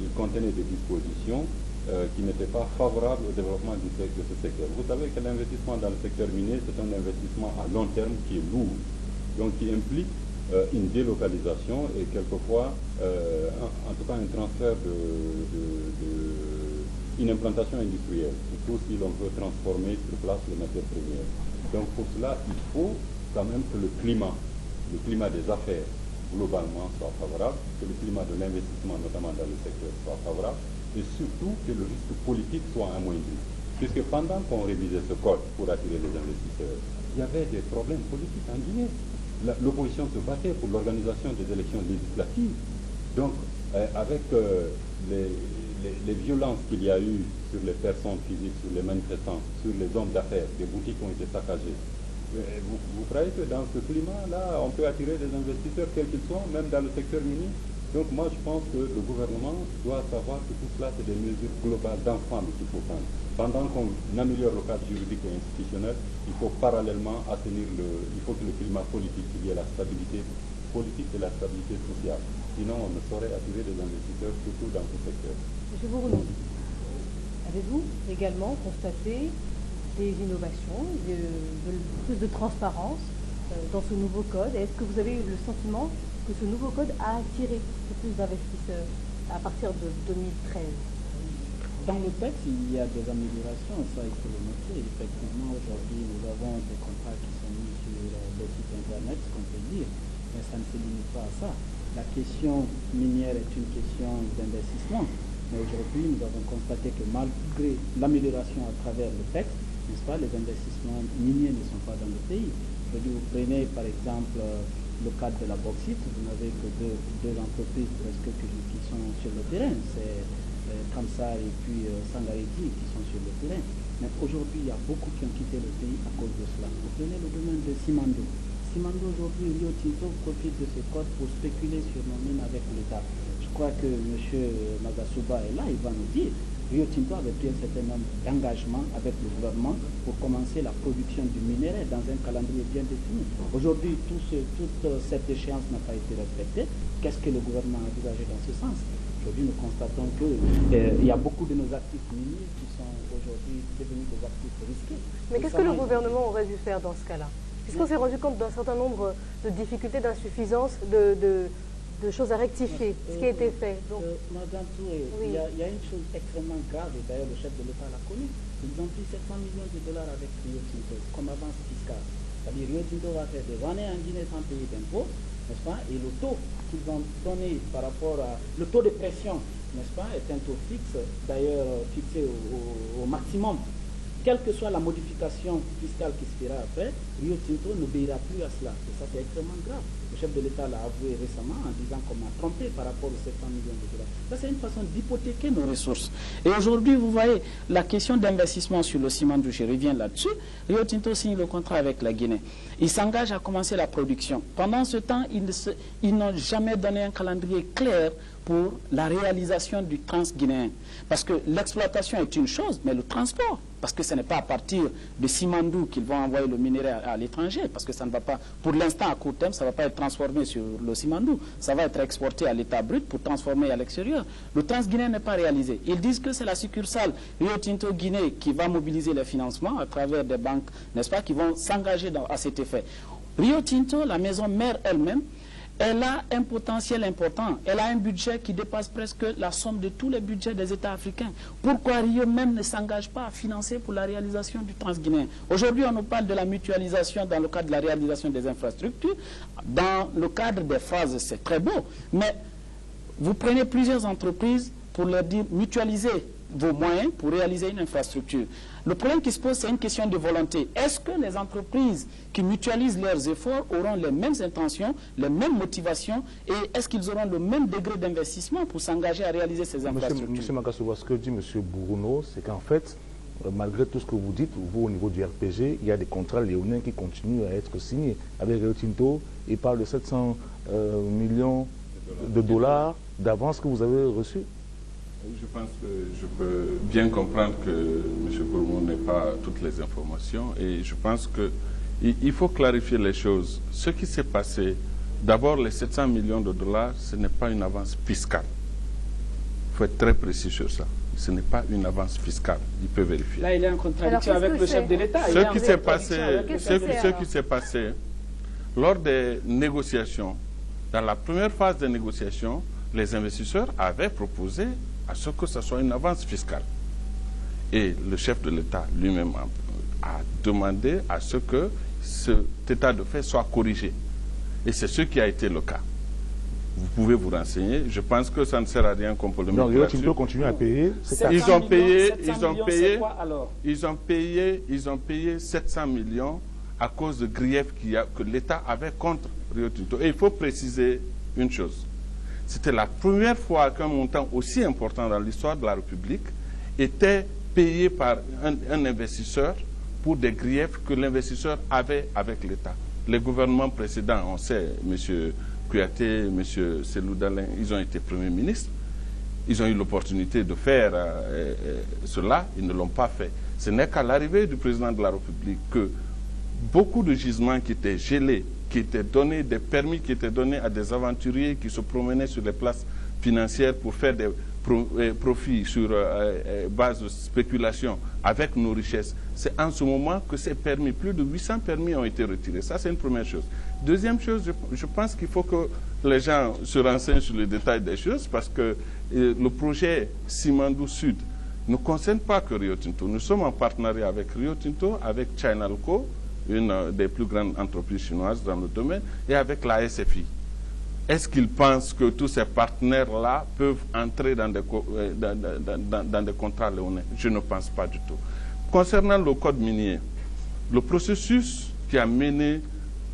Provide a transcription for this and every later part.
il contenait des dispositions qui n'étaient pas favorables au développement de ce secteur. Vous savez que l'investissement dans le secteur minier, c'est un investissement à long terme qui est lourd, donc qui implique une délocalisation et quelquefois, en tout cas, un transfert une implantation industrielle, surtout si l'on veut transformer sur place les matières premières. Donc pour cela, il faut quand même que le climat des affaires globalement soit favorable, que le climat de l'investissement, notamment dans le secteur, soit favorable, et surtout que le risque politique soit amoindri. Puisque pendant qu'on révisait ce code pour attirer les investisseurs, il y avait des problèmes politiques en Guinée. L'opposition se battait pour l'organisation des élections législatives. Donc, avec les violences qu'il y a eu sur les personnes physiques, sur les manifestants, sur les hommes d'affaires, des boutiques ont été saccagées. Vous croyez que dans ce climat-là, on peut attirer des investisseurs, quels qu'ils soient, même dans le secteur minier? Donc moi, je pense que le gouvernement doit savoir que tout cela, c'est des mesures globales d'ensemble qu'il faut prendre. Pendant qu'on améliore le cadre juridique et institutionnel, il faut parallèlement il faut que le climat politique, qu'il y ait la stabilité politique et la stabilité sociale. Sinon, on ne saurait attirer des investisseurs, surtout dans ce secteur. Monsieur Bourneau, avez-vous également constaté des innovations, plus de transparence dans ce nouveau code? Est-ce que vous avez eu le sentiment que ce nouveau code a attiré plus d'investisseurs à partir de 2013? Dans le texte, il y a des améliorations, ça il faut le noter. Effectivement, aujourd'hui, nous avons des contrats qui sont mis sur les sites internet, ce qu'on peut dire, mais ça ne se limite pas à ça. La question minière est une question d'investissement, mais aujourd'hui, nous avons constaté que malgré l'amélioration à travers le texte, n'est-ce pas, les investissements miniers ne sont pas dans le pays. Aujourd'hui, vous prenez par exemple le cadre de la bauxite, vous n'avez que deux entreprises presque qui sont sur le terrain, c'est Kamsar et puis Sangaredi qui sont sur le terrain. Mais aujourd'hui, il y a beaucoup qui ont quitté le pays à cause de cela. Vous prenez le domaine de Simandou. Simandou, aujourd'hui, Rio Tinto profite de ce code pour spéculer sur nos mines avec l'État. Je crois que M. Magasuba est là, il va nous dire. Rio Tinto avait pris un certain nombre d'engagements avec le gouvernement pour commencer la production du minerai dans un calendrier bien défini. Aujourd'hui, toute cette échéance n'a pas été respectée. Qu'est-ce que le gouvernement a envisagé dans ce sens? Aujourd'hui, nous constatons qu'il y a beaucoup de nos actifs miniers qui sont aujourd'hui devenus des actifs risqués. Mais qu'est-ce que le gouvernement aurait dû faire dans ce cas-là? Puisqu'on s'est rendu compte d'un certain nombre de difficultés, d'insuffisances, de choses à rectifier, ce qui a été fait. Madame Touré, oui. il y a une chose extrêmement grave, et d'ailleurs le chef de l'État l'a connu. Ils ont pris 700 millions de dollars avec Rio Tinto comme avance fiscale. C'est-à-dire Rio Tinto va faire des années en Guinée sans payer d'impôts, n'est-ce pas? Et le taux qu'ils ont donné par rapport à... Le taux de pression, n'est-ce pas, est un taux fixe, d'ailleurs fixé au maximum. Quelle que soit la modification fiscale qui se fera après, Rio Tinto n'obéira plus à cela. Et ça, c'est extrêmement grave. Le chef de l'État l'a avoué récemment en disant qu'on m'a trompé par rapport aux 700 millions de dollars. Ça, c'est une façon d'hypothéquer nos ressources. Et aujourd'hui, vous voyez, la question d'investissement sur le ciment, je reviens là-dessus. Rio Tinto signe le contrat avec la Guinée. Il s'engage à commencer la production. Pendant ce temps, ils n'ont jamais donné un calendrier clair pour la réalisation du transguinéen. Parce que l'exploitation est une chose, mais le transport, parce que ce n'est pas à partir de Simandou qu'ils vont envoyer le minerai à l'étranger, parce que ça ne va pas, pour l'instant à court terme, ça ne va pas être transformé sur le Simandou, ça va être exporté à l'état brut pour transformer à l'extérieur. Le transguinéen n'est pas réalisé. Ils disent que c'est la succursale Rio Tinto Guinée qui va mobiliser les financements à travers des banques, n'est-ce pas, qui vont s'engager à cet effet. Rio Tinto, la maison mère elle-même, elle a un potentiel important. Elle a un budget qui dépasse presque la somme de tous les budgets des États africains. Pourquoi Rio même ne s'engage pas à financer pour la réalisation du transguinéen? Aujourd'hui, on nous parle de la mutualisation dans le cadre de la réalisation des infrastructures. Dans le cadre des phrases, c'est très beau. Mais vous prenez plusieurs entreprises pour leur dire mutualisez vos moyens pour réaliser une infrastructure. Le problème qui se pose, c'est une question de volonté. Est-ce que les entreprises qui mutualisent leurs efforts auront les mêmes intentions, les mêmes motivations, et est-ce qu'ils auront le même degré d'investissement pour s'engager à réaliser ces infrastructures? Monsieur Magasuba, ce que dit M. Bourneau, c'est qu'en fait, malgré tout ce que vous dites, vous au niveau du RPG, il y a des contrats léoniens qui continuent à être signés. Avec Rio Tinto, il parle de 700 millions de dollars d'avance que vous avez reçus. Je pense que je peux bien comprendre que M. Bourneau n'ait pas toutes les informations et je pense qu'il faut clarifier les choses. Ce qui s'est passé, d'abord les 700 millions de dollars, ce n'est pas une avance fiscale. Il faut être très précis sur ça. Ce n'est pas une avance fiscale, il peut vérifier. Là, il est en contradiction avec le chef de l'État. Ce qui s'est passé lors des négociations, dans la première phase des négociations, les investisseurs avaient proposé à ce que ce soit une avance fiscale. Et le chef de l'État lui-même a demandé à ce que cet état de fait soit corrigé. Et c'est ce qui a été le cas. Vous pouvez vous renseigner. Je pense que ça ne sert à rien qu'on polémique là-dessus. Donc, Rio Tinto continue à payer. Ils ont payé 700 millions à cause de griefs que l'État avait contre Rio Tinto. Et il faut préciser une chose. C'était la première fois qu'un montant aussi important dans l'histoire de la République était payé par un investisseur pour des griefs que l'investisseur avait avec l'État. Les gouvernements précédents, on sait, M. Kouyaté, M. Cellou Dalein, ils ont été premiers ministres. Ils ont eu l'opportunité de faire cela, ils ne l'ont pas fait. Ce n'est qu'à l'arrivée du président de la République que beaucoup de gisements qui étaient gelés, qui étaient donnés, des permis qui étaient donnés à des aventuriers qui se promenaient sur les places financières pour faire des profits sur base de spéculation avec nos richesses. C'est en ce moment que ces permis, plus de 800 permis ont été retirés. Ça, c'est une première chose. Deuxième chose, je pense qu'il faut que les gens se renseignent sur les détails des choses parce que le projet Simandou Sud ne concerne pas que Rio Tinto. Nous sommes en partenariat avec Rio Tinto, avec Chinalco, une des plus grandes entreprises chinoises dans le domaine, et avec la SFI. Est-ce qu'ils pensent que tous ces partenaires-là peuvent entrer dans des contrats léonins? Je ne pense pas du tout. Concernant le code minier, le processus qui a mené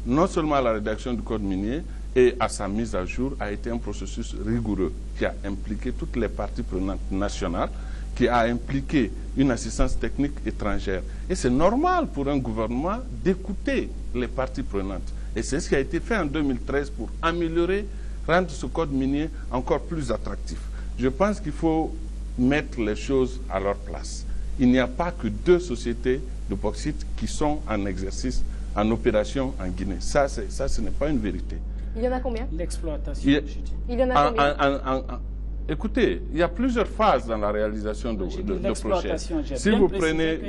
non seulement à la rédaction du code minier et à sa mise à jour a été un processus rigoureux qui a impliqué toutes les parties prenantes nationales, qui a impliqué une assistance technique étrangère. Et c'est normal pour un gouvernement d'écouter les parties prenantes. Et c'est ce qui a été fait en 2013 pour améliorer, rendre ce code minier encore plus attractif. Je pense qu'il faut mettre les choses à leur place. Il n'y a pas que 2 sociétés de bauxite qui sont en exercice, en opération en Guinée. Ça, ce n'est pas une vérité. Il y en a combien? L'exploitation. Il y en a combien? Écoutez, il y a plusieurs phases dans la réalisation de projets. Si vous prenez,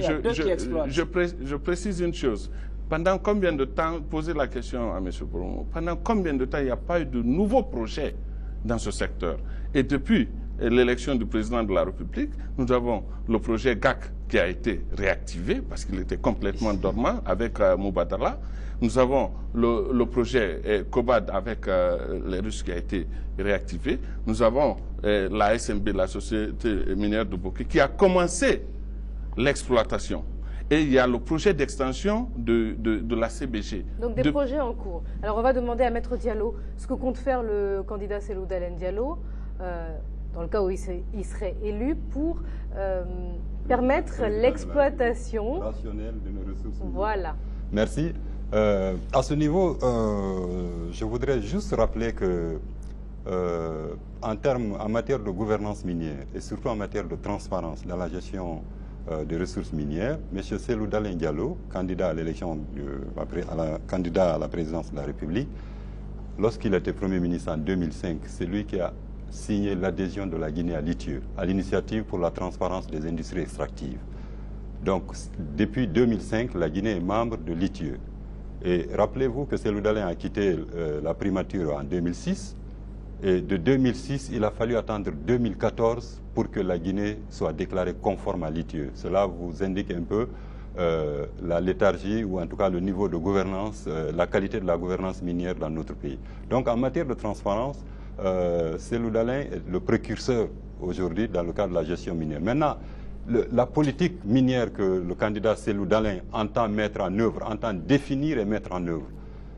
je précise une chose. Pendant combien de temps, posez la question à M. Bromo, pendant combien de temps il n'y a pas eu de nouveaux projets dans ce secteur? Et depuis l'élection du président de la République, nous avons le projet GAC qui a été réactivé parce qu'il était complètement dormant avec Moubadala. Nous avons le projet COBAD avec les Russes qui a été réactivé. Nous avons la SMB, la Société minière de Bokeh, qui a commencé l'exploitation. Et il y a le projet d'extension de la CBG. Donc des projets en cours. Alors on va demander à Maître Diallo ce que compte faire le candidat Cellou Dalein Diallo, dans le cas où il serait élu, pour permettre l'exploitation rationnelle de nos ressources. Voilà. Merci. À ce niveau, je voudrais juste rappeler que en matière de gouvernance minière et surtout en matière de transparence dans la gestion des ressources minières, M. Cellou Dalein Diallo, candidat à l'élection, candidat à la présidence de la République, lorsqu'il était Premier ministre en 2005, c'est lui qui a signé l'adhésion de la Guinée à l'ITIE, à l'initiative pour la transparence des industries extractives. Donc, depuis 2005, la Guinée est membre de l'ITIE. Et rappelez-vous que Cellou Dalein a quitté la primature en 2006. Et de 2006, il a fallu attendre 2014 pour que la Guinée soit déclarée conforme à l'ITIE. Cela vous indique un peu la léthargie ou en tout cas le niveau de gouvernance, la qualité de la gouvernance minière dans notre pays. Donc en matière de transparence, Cellou Dalein est le précurseur aujourd'hui dans le cadre de la gestion minière. Maintenant, la politique minière que le candidat Cellou Dalein entend mettre en œuvre, entend définir et mettre en œuvre,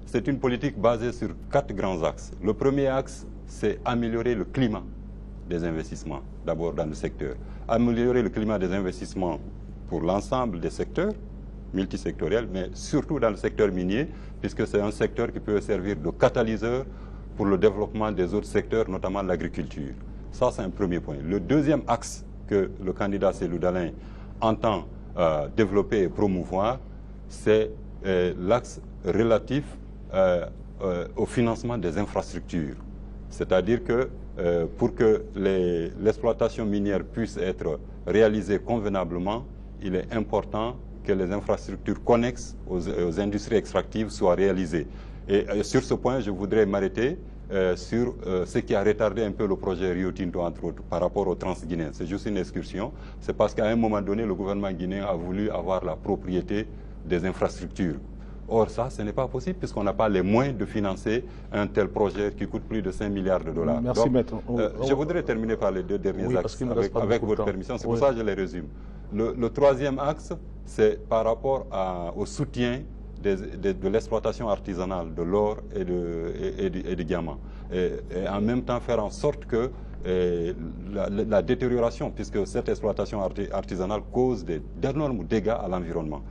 c'est une politique basée sur 4 grands axes. Le premier axe, c'est améliorer le climat des investissements, d'abord dans le secteur. Améliorer le climat des investissements pour l'ensemble des secteurs, multisectoriels, mais surtout dans le secteur minier, puisque c'est un secteur qui peut servir de catalyseur pour le développement des autres secteurs, notamment l'agriculture. Ça, c'est un premier point. Le deuxième axe que le candidat Cellou Dalein entend développer et promouvoir, c'est l'axe relatif au financement des infrastructures. C'est-à-dire que pour que l'exploitation minière puisse être réalisée convenablement, il est important que les infrastructures connexes aux industries extractives soient réalisées. Et sur ce point, je voudrais m'arrêter sur ce qui a retardé un peu le projet Rio Tinto, entre autres, par rapport au Transguinéen. C'est juste une excursion. C'est parce qu'à un moment donné, le gouvernement guinéen a voulu avoir la propriété des infrastructures. Or, ça, ce n'est pas possible puisqu'on n'a pas les moyens de financer un tel projet qui coûte plus de 5 milliards de dollars. Merci, donc, maître. Je voudrais terminer par les deux derniers axes avec votre permission. C'est pour ça que je les résume. Le troisième axe, c'est par rapport au soutien de l'exploitation artisanale de l'or et du diamant. Et en même temps faire en sorte que la détérioration, puisque cette exploitation artisanale cause d'énormes dégâts à l'environnement,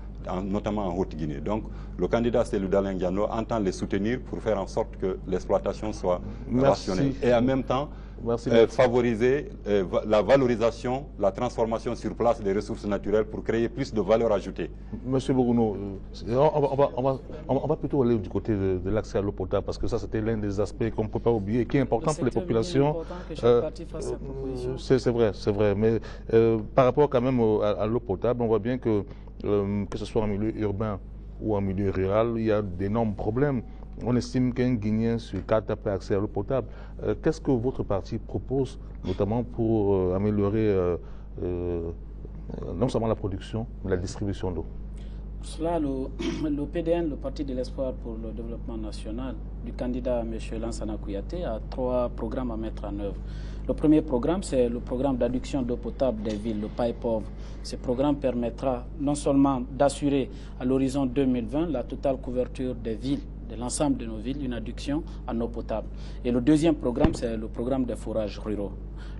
notamment en Haute-Guinée. Donc, le candidat Cellou Dalein Diallo entend les soutenir pour faire en sorte que l'exploitation soit rationnelle. Et en même temps, favoriser la valorisation, la transformation sur place des ressources naturelles pour créer plus de valeur ajoutée. Monsieur Bourgounot, on va plutôt aller du côté de l'accès à l'eau potable, parce que ça c'était l'un des aspects qu'on ne peut pas oublier, qui est important pour les populations. C'est vrai, mais par rapport quand même à l'eau potable, on voit bien que ce soit en milieu urbain ou en milieu rural, il y a d'énormes problèmes. On estime qu'un Guinéen sur 4 n'a pas accès à l'eau potable. Qu'est-ce que votre parti propose, notamment pour améliorer non seulement la production, mais la distribution d'eau? Pour cela, le PDN, le Parti de l'Espoir pour le Développement National, du candidat M. Lansana Kouyaté, a 3 programmes à mettre en œuvre. Le premier programme, c'est le programme d'adduction d'eau potable des villes, le PAI pauvre. Ce programme permettra non seulement d'assurer à l'horizon 2020 la totale couverture des villes, de l'ensemble de nos villes, une adduction en eau potable. Et le deuxième programme, c'est le programme des forages ruraux.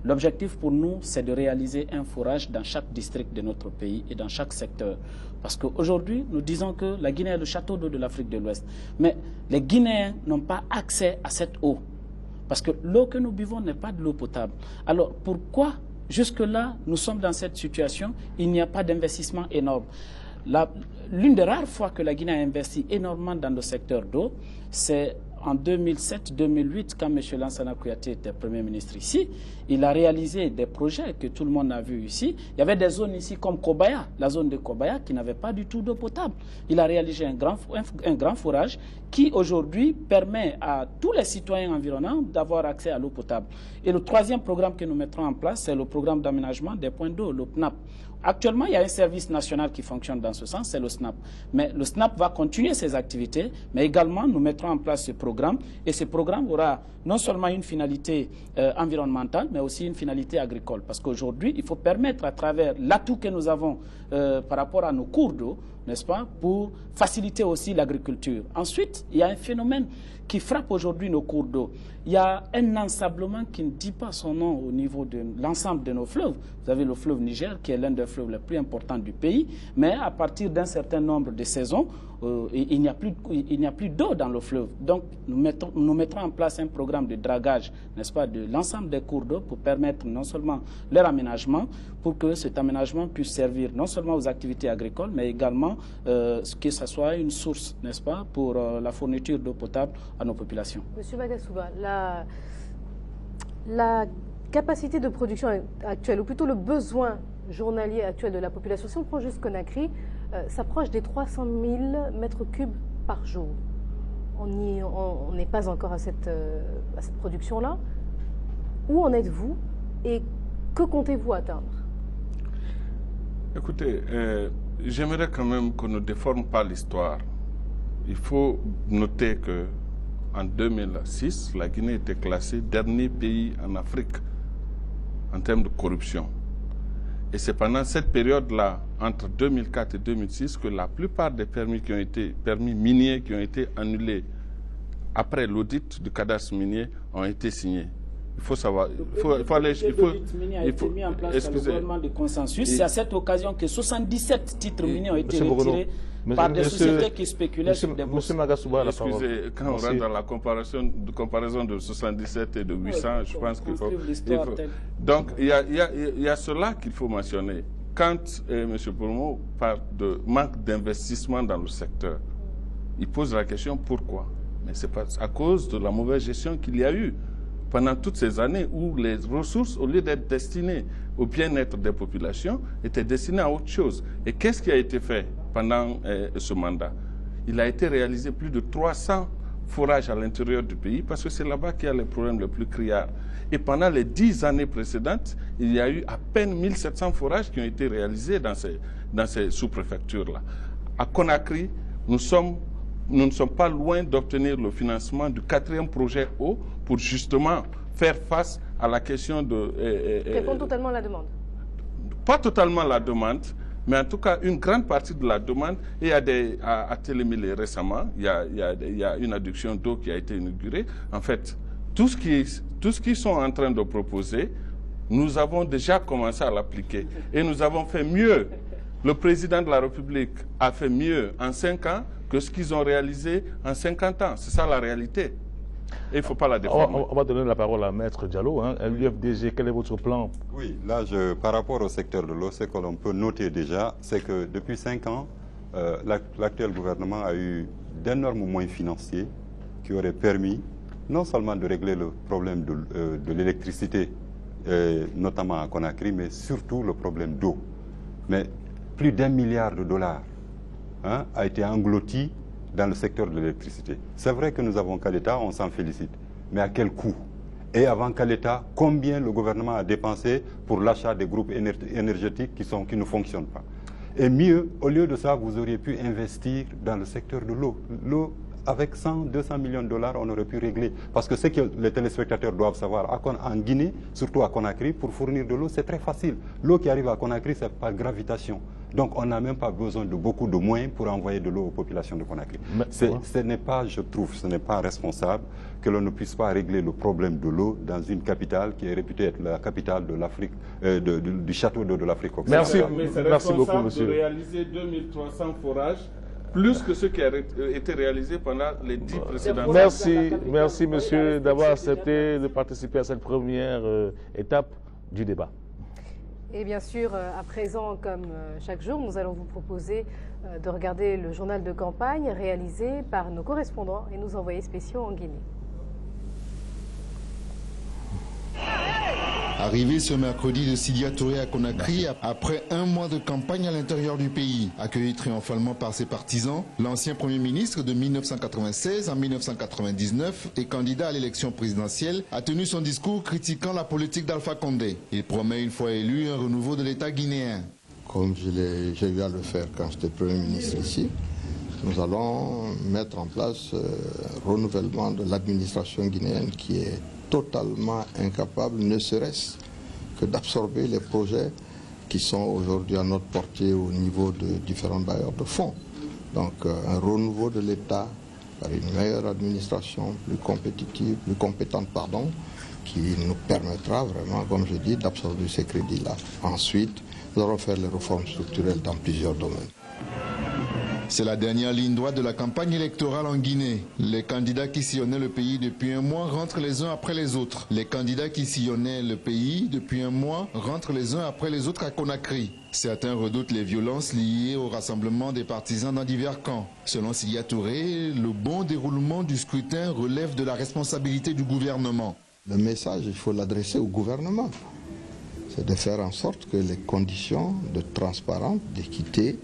L'objectif pour nous, c'est de réaliser un forage dans chaque district de notre pays et dans chaque secteur. Parce qu'aujourd'hui, nous disons que la Guinée est le château d'eau de l'Afrique de l'Ouest. Mais les Guinéens n'ont pas accès à cette eau. Parce que l'eau que nous buvons n'est pas de l'eau potable. Alors pourquoi, jusque-là, nous sommes dans cette situation, il n'y a pas d'investissement énorme? L'une des rares fois que la Guinée a investi énormément dans le secteur d'eau, c'est en 2007-2008, quand M. Lansana Kouyaté était Premier ministre ici. Il a réalisé des projets que tout le monde a vus ici. Il y avait des zones ici comme Kobaya, la zone de Kobaya, qui n'avait pas du tout d'eau potable. Il a réalisé un grand forage qui aujourd'hui permet à tous les citoyens environnants d'avoir accès à l'eau potable. Et le troisième programme que nous mettrons en place, c'est le programme d'aménagement des points d'eau, le PNAP. Actuellement, il y a un service national qui fonctionne dans ce sens, c'est le SNAP. Mais le SNAP va continuer ses activités, mais également nous mettrons en place ce programme. Et ce programme aura non seulement une finalité environnementale, mais aussi une finalité agricole. Parce qu'aujourd'hui, il faut permettre à travers l'atout que nous avons par rapport à nos cours d'eau, n'est-ce pas, pour faciliter aussi l'agriculture. Ensuite, il y a un phénomène qui frappe aujourd'hui nos cours d'eau. Il y a un ensablement qui ne dit pas son nom au niveau de l'ensemble de nos fleuves. Vous avez le fleuve Niger, qui est l'un des fleuves les plus importants du pays, mais à partir d'un certain nombre de saisons, il n'y a plus d'eau dans le fleuve. Donc, nous mettrons en place un programme de dragage, n'est-ce pas, de l'ensemble des cours d'eau pour permettre non seulement leur aménagement, pour que cet aménagement puisse servir non seulement aux activités agricoles, mais également que ce soit une source, n'est-ce pas, pour la fourniture d'eau potable à nos populations. Monsieur Bagasouba, la capacité de production actuelle, ou plutôt le besoin journalier actuel de la population, si on prend juste Conakry, s'approche des 300 000 mètres cubes par jour. On n'est pas encore à cette production-là. Où en êtes-vous et que comptez-vous atteindre? Écoutez, j'aimerais quand même qu'on ne déforme pas l'histoire. Il faut noter que en 2006, la Guinée était classée dernier pays en Afrique en termes de corruption. Et c'est pendant cette période-là, entre 2004 et 2006, que la plupart des permis miniers qui ont été annulés après l'audit du cadastre minier ont été signés. Il faut savoir, il faut été mis en place par le gouvernement de consensus. C'est à cette occasion que 77 titres miniers ont été retirés par des sociétés qui spéculaient sur des bourses. Excusez, quand on rentre dans la comparaison de 77 et de 800, je pense qu'il faut... Donc, il y a cela qu'il faut mentionner. Quand M. Bourmo parle de manque d'investissement dans le secteur, il pose la question pourquoi? Mais c'est à cause de la mauvaise gestion qu'il y a eu pendant toutes ces années où les ressources, au lieu d'être destinées au bien-être des populations, étaient destinées à autre chose. Et qu'est-ce qui a été fait pendant ce mandat? Il a été réalisé plus de 300 forages à l'intérieur du pays parce que c'est là-bas qu'il y a les problèmes les plus criards. Et pendant les 10 années précédentes, il y a eu à peine 1700 forages qui ont été réalisés dans ces sous-préfectures-là. À Conakry, nous ne sommes pas loin d'obtenir le financement du 4e projet eau pour justement faire face à la question de... Répondre totalement à la demande. Pas totalement la demande, mais en tout cas une grande partie de la demande. Et à Télémilé récemment, il y a une adduction d'eau qui a été inaugurée. En fait, tout ce qu'ils sont en train de proposer, nous avons déjà commencé à l'appliquer. Et nous avons fait mieux. Le président de la République a fait mieux en 5 ans que ce qu'ils ont réalisé en 50 ans. C'est ça la réalité. Et il ne faut pas la déformer. On va donner la parole à Maître Diallo. L'UFDG, quel est votre plan? Oui, là, par rapport au secteur de l'eau, ce que l'on peut noter déjà, c'est que depuis 5 ans, l'actuel gouvernement a eu d'énormes moyens financiers qui auraient permis non seulement de régler le problème de l'électricité, notamment à Conakry, mais surtout le problème d'eau. Mais plus d'1 milliard de dollars a été englouti dans le secteur de l'électricité. C'est vrai que nous avons Caleta, on s'en félicite, mais à quel coût? Et avant Caleta, combien le gouvernement a dépensé pour l'achat des groupes énergétiques qui ne fonctionnent pas? Et mieux, au lieu de ça, vous auriez pu investir dans le secteur de l'eau. L'eau, avec 100-200 millions de dollars, on aurait pu régler. Parce que ce que les téléspectateurs doivent savoir, en Guinée, surtout à Conakry, pour fournir de l'eau, c'est très facile. L'eau qui arrive à Conakry, c'est par gravitation. Donc on n'a même pas besoin de beaucoup de moyens pour envoyer de l'eau aux populations de Conakry. Ce n'est pas, je trouve, ce n'est pas responsable que l'on ne puisse pas régler le problème de l'eau dans une capitale qui est réputée être la capitale de l'Afrique, du château d'eau de l'Afrique occidentale. Merci beaucoup, monsieur. De réaliser 2300 forages, plus que ce qui a été réalisé pendant les 10 précédentes années. Merci monsieur d'avoir accepté de participer à cette première étape du débat. Et bien sûr, à présent, comme chaque jour, nous allons vous proposer de regarder le journal de campagne réalisé par nos correspondants et nos envoyés spéciaux en Guinée. Arrivé ce mercredi de Sidya Touré à Conakry, après un mois de campagne à l'intérieur du pays, accueilli triomphalement par ses partisans, l'ancien Premier ministre de 1996 à 1999 et candidat à l'élection présidentielle a tenu son discours critiquant la politique d'Alpha Condé. Il promet une fois élu un renouveau de l'État guinéen. Comme j'ai eu à le faire quand j'étais Premier ministre ici, nous allons mettre en place un renouvellement de l'administration guinéenne qui est totalement incapable, ne serait-ce que d'absorber les projets qui sont aujourd'hui à notre portée au niveau de différents bailleurs de fonds. Donc un renouveau de l'État par une meilleure administration, plus compétitive, plus compétente, qui nous permettra vraiment, comme je dis, d'absorber ces crédits-là. Ensuite, nous allons faire les réformes structurelles dans plusieurs domaines. C'est la dernière ligne droite de la campagne électorale en Guinée. Les candidats qui sillonnaient le pays depuis un mois rentrent les uns après les autres. Les candidats qui sillonnaient le pays depuis un mois rentrent les uns après les autres à Conakry. Certains redoutent les violences liées au rassemblement des partisans dans divers camps. Selon Sidya Touré, le bon déroulement du scrutin relève de la responsabilité du gouvernement. Le message, il faut l'adresser au gouvernement. C'est de faire en sorte que les conditions de transparence, d'équité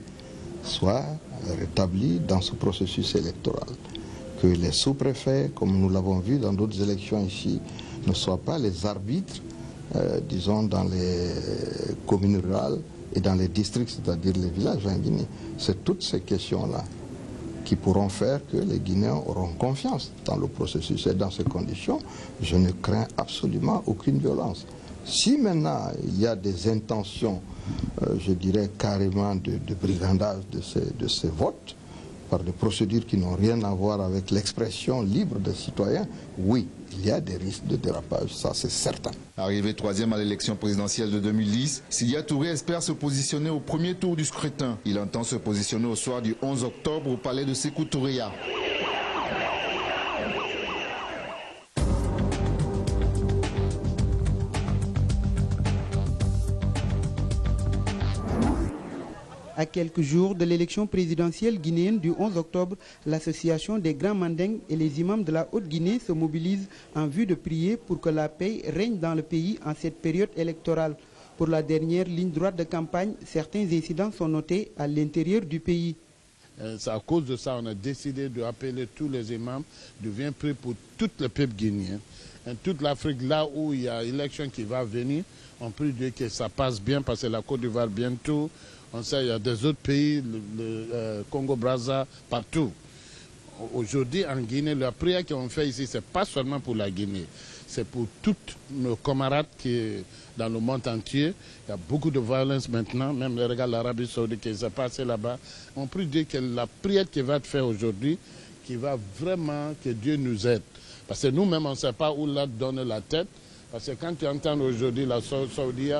soient rétablies dans ce processus électoral. Que les sous-préfets, comme nous l'avons vu dans d'autres élections ici, ne soient pas les arbitres, disons, dans les communes rurales et dans les districts, c'est-à-dire les villages en Guinée. C'est toutes ces questions-là qui pourront faire que les Guinéens auront confiance dans le processus. Et dans ces conditions, je ne crains absolument aucune violence. Si maintenant il y a des intentions, je dirais carrément de brigandage de ces votes, par des procédures qui n'ont rien à voir avec l'expression libre des citoyens, oui, il y a des risques de dérapage, ça c'est certain. Arrivé troisième à l'élection présidentielle de 2010, Sidya Touré espère se positionner au premier tour du scrutin. Il entend se positionner au soir du 11 octobre au palais de Sékou Touréa. À quelques jours de l'élection présidentielle guinéenne du 11 octobre, l'association des Grands Mandingues et les imams de la Haute-Guinée se mobilisent en vue de prier pour que la paix règne dans le pays en cette période électorale. Pour la dernière ligne droite de campagne, certains incidents sont notés à l'intérieur du pays. C'est à cause de ça qu'on a décidé d'appeler tous les imams de venir prier pour tout le peuple guinéen. En toute l'Afrique, là où il y a l'élection qui va venir, on prie Dieu que ça passe bien parce que la Côte d'Ivoire bientôt. On sait qu'il y a des autres pays, le Congo-Brazza, partout. Aujourd'hui, en Guinée, la prière qu'on fait ici, ce n'est pas seulement pour la Guinée. C'est pour tous nos camarades qui sont dans le monde entier. Il y a beaucoup de violence maintenant, même regarde l'Arabie Saoudite qui s'est passé là-bas. On prie Dieu que la prière qui va être faite aujourd'hui, qui va vraiment que Dieu nous aide. Parce que nous-mêmes, on ne sait pas où là donne la tête. Parce que quand tu entends aujourd'hui la Saoudie,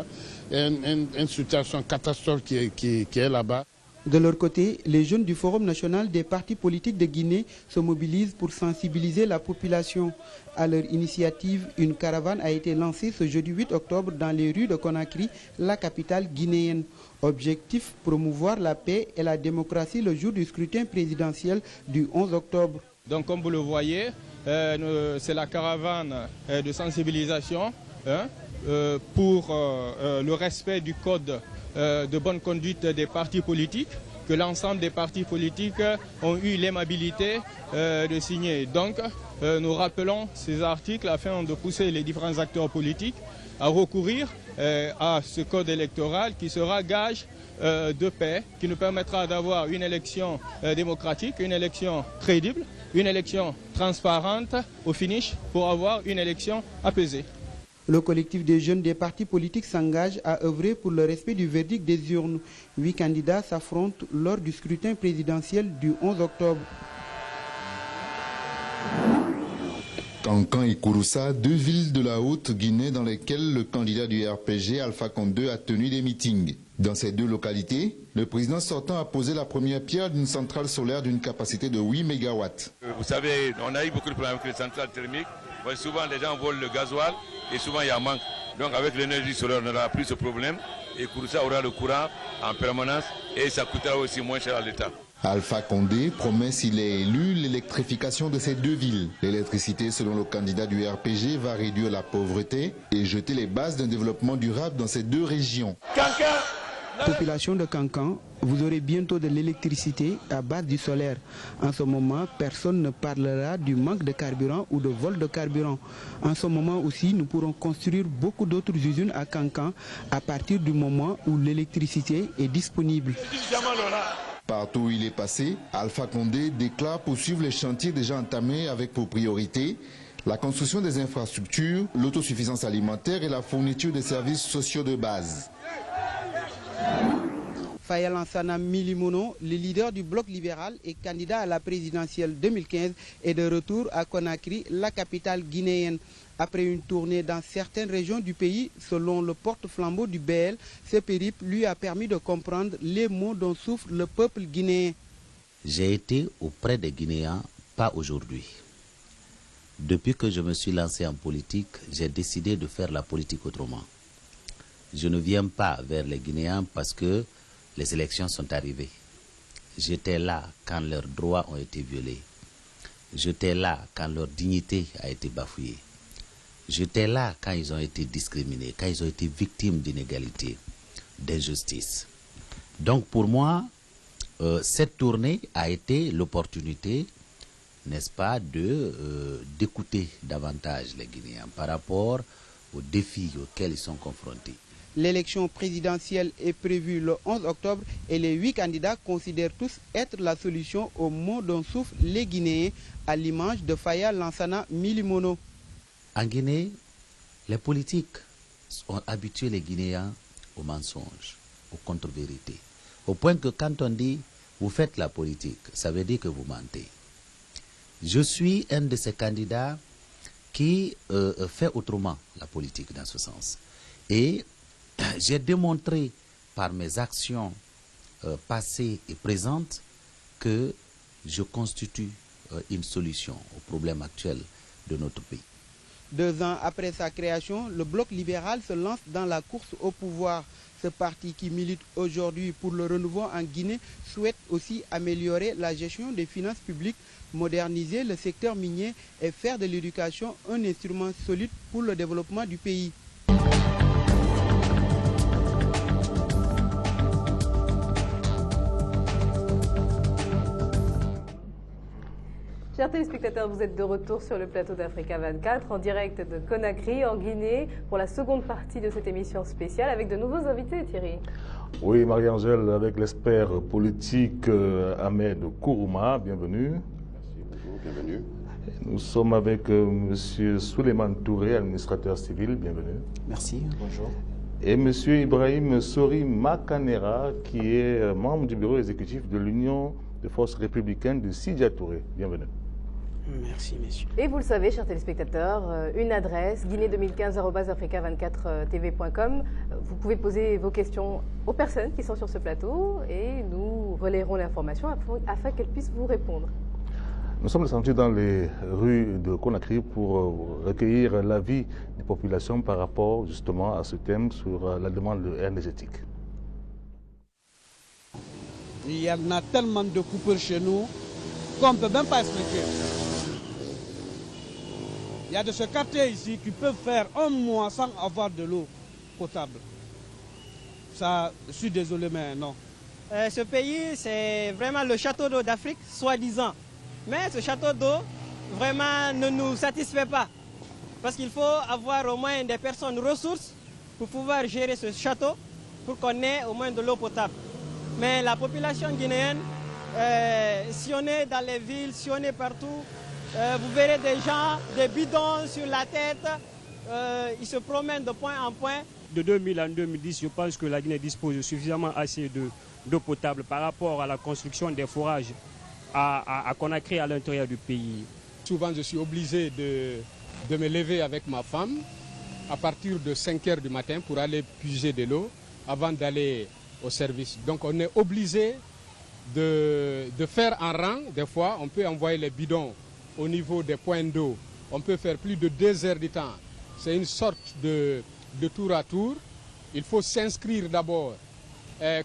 il y a une situation catastrophe qui est là-bas. De leur côté, les jeunes du Forum national des partis politiques de Guinée se mobilisent pour sensibiliser la population. À leur initiative, une caravane a été lancée ce jeudi 8 octobre dans les rues de Conakry, la capitale guinéenne. Objectif, promouvoir la paix et la démocratie le jour du scrutin présidentiel du 11 octobre. Donc comme vous le voyez, c'est la caravane de sensibilisation pour le respect du code de bonne conduite des partis politiques, que l'ensemble des partis politiques ont eu l'aimabilité de signer. Donc nous rappelons ces articles afin de pousser les différents acteurs politiques à recourir à ce code électoral qui sera gage de paix, qui nous permettra d'avoir une élection démocratique, une élection crédible, une élection transparente au finish pour avoir une élection apaisée. Le collectif des jeunes des partis politiques s'engage à œuvrer pour le respect du verdict des urnes. 8 candidats s'affrontent lors du scrutin présidentiel du 11 octobre. Kankan et Kouroussa, deux villes de la Haute-Guinée dans lesquelles le candidat du RPG, Alpha Condé, a tenu des meetings. Dans ces deux localités, le président sortant a posé la première pierre d'une centrale solaire d'une capacité de 8 MW. Vous savez, on a eu beaucoup de problèmes avec les centrales thermiques. Souvent, les gens volent le gasoil et souvent, il y a un manque. Donc, avec l'énergie solaire, on n'aura plus ce problème. Et Kouroussa aura le courant en permanence et ça coûtera aussi moins cher à l'État. Alpha Condé promet, s'il est élu, l'électrification de ces deux villes. L'électricité, selon le candidat du RPG, va réduire la pauvreté et jeter les bases d'un développement durable dans ces deux régions. Population de Kankan, vous aurez bientôt de l'électricité à base du solaire. En ce moment, personne ne parlera du manque de carburant ou de vol de carburant. En ce moment aussi, nous pourrons construire beaucoup d'autres usines à Kankan à partir du moment où l'électricité est disponible. Partout où il est passé, Alpha Condé déclare poursuivre les chantiers déjà entamés avec pour priorité la construction des infrastructures, l'autosuffisance alimentaire et la fourniture des services sociaux de base. Faya Lansana Milimono, le leader du bloc libéral et candidat à la présidentielle 2015, est de retour à Conakry, la capitale guinéenne. Après une tournée dans certaines régions du pays, selon le porte-flambeau du BL, ce périple lui a permis de comprendre les maux dont souffre le peuple guinéen. J'ai été auprès des Guinéens, pas aujourd'hui. Depuis que je me suis lancé en politique, j'ai décidé de faire la politique autrement. Je ne viens pas vers les Guinéens parce que les élections sont arrivées. J'étais là quand leurs droits ont été violés. J'étais là quand leur dignité a été bafouée. J'étais là quand ils ont été discriminés, quand ils ont été victimes d'inégalités, d'injustice. Donc pour moi, cette tournée a été l'opportunité, n'est-ce pas, d'écouter davantage les Guinéens par rapport aux défis auxquels ils sont confrontés. L'élection présidentielle est prévue le 11 octobre et les 8 candidats considèrent tous être la solution aux maux dont souffrent les Guinéens, à l'image de Faya Lansana Milimono. En Guinée, les politiques ont habitué les Guinéens aux mensonges, aux contre-vérités. Au point que quand on dit « vous faites la politique », ça veut dire que vous mentez. Je suis un de ces candidats qui fait autrement la politique dans ce sens. Et j'ai démontré par mes actions passées et présentes que je constitue une solution au problème actuel de notre pays. 2 ans après sa création, le bloc libéral se lance dans la course au pouvoir. Ce parti qui milite aujourd'hui pour le renouveau en Guinée souhaite aussi améliorer la gestion des finances publiques, moderniser le secteur minier et faire de l'éducation un instrument solide pour le développement du pays. Chers téléspectateurs, vous êtes de retour sur le plateau d'Africa 24 en direct de Conakry en Guinée pour la seconde partie de cette émission spéciale avec de nouveaux invités, Thierry. Oui, Marie-Angèle, avec l'expert politique Ahmed Kourouma, bienvenue. Merci, bonjour, bienvenue. Nous sommes avec M. Souleymane Touré, administrateur civil, bienvenue. Merci, bonjour. Et M. Ibrahim Sori Makanera, qui est membre du bureau exécutif de l'Union des forces républicaines de Sidya Touré, bienvenue. Merci, messieurs. Et vous le savez, chers téléspectateurs, une adresse, guinée2015@africa24tv.com. Vous pouvez poser vos questions aux personnes qui sont sur ce plateau et nous relayerons l'information afin qu'elles puissent vous répondre. Nous sommes descendus dans les rues de Conakry pour recueillir l'avis des populations par rapport justement à ce thème sur la demande énergétique. Il y en a tellement de coupures chez nous qu'on ne peut même pas expliquer. Il y a de ce quartier ici qui peuvent faire un mois sans avoir de l'eau potable. Ça, je suis désolé, mais non. Ce pays, c'est vraiment le château d'eau d'Afrique, soi-disant. Mais ce château d'eau, vraiment, ne nous satisfait pas. Parce qu'il faut avoir au moins des personnes ressources pour pouvoir gérer ce château, pour qu'on ait au moins de l'eau potable. Mais la population guinéenne, si on est dans les villes, si on est partout, vous verrez des gens, des bidons sur la tête, ils se promènent de point en point. De 2000 à 2010, je pense que la Guinée dispose de suffisamment assez d'eau potable par rapport à la construction des forages à Conakry à l'intérieur du pays. Souvent, je suis obligé de me lever avec ma femme à partir de 5 h du matin pour aller puiser de l'eau avant d'aller au service. Donc on est obligé de faire un rang. Des fois, on peut envoyer les bidons au niveau des points d'eau. On peut faire plus de 2 heures du temps. C'est une sorte de tour à tour. Il faut s'inscrire d'abord.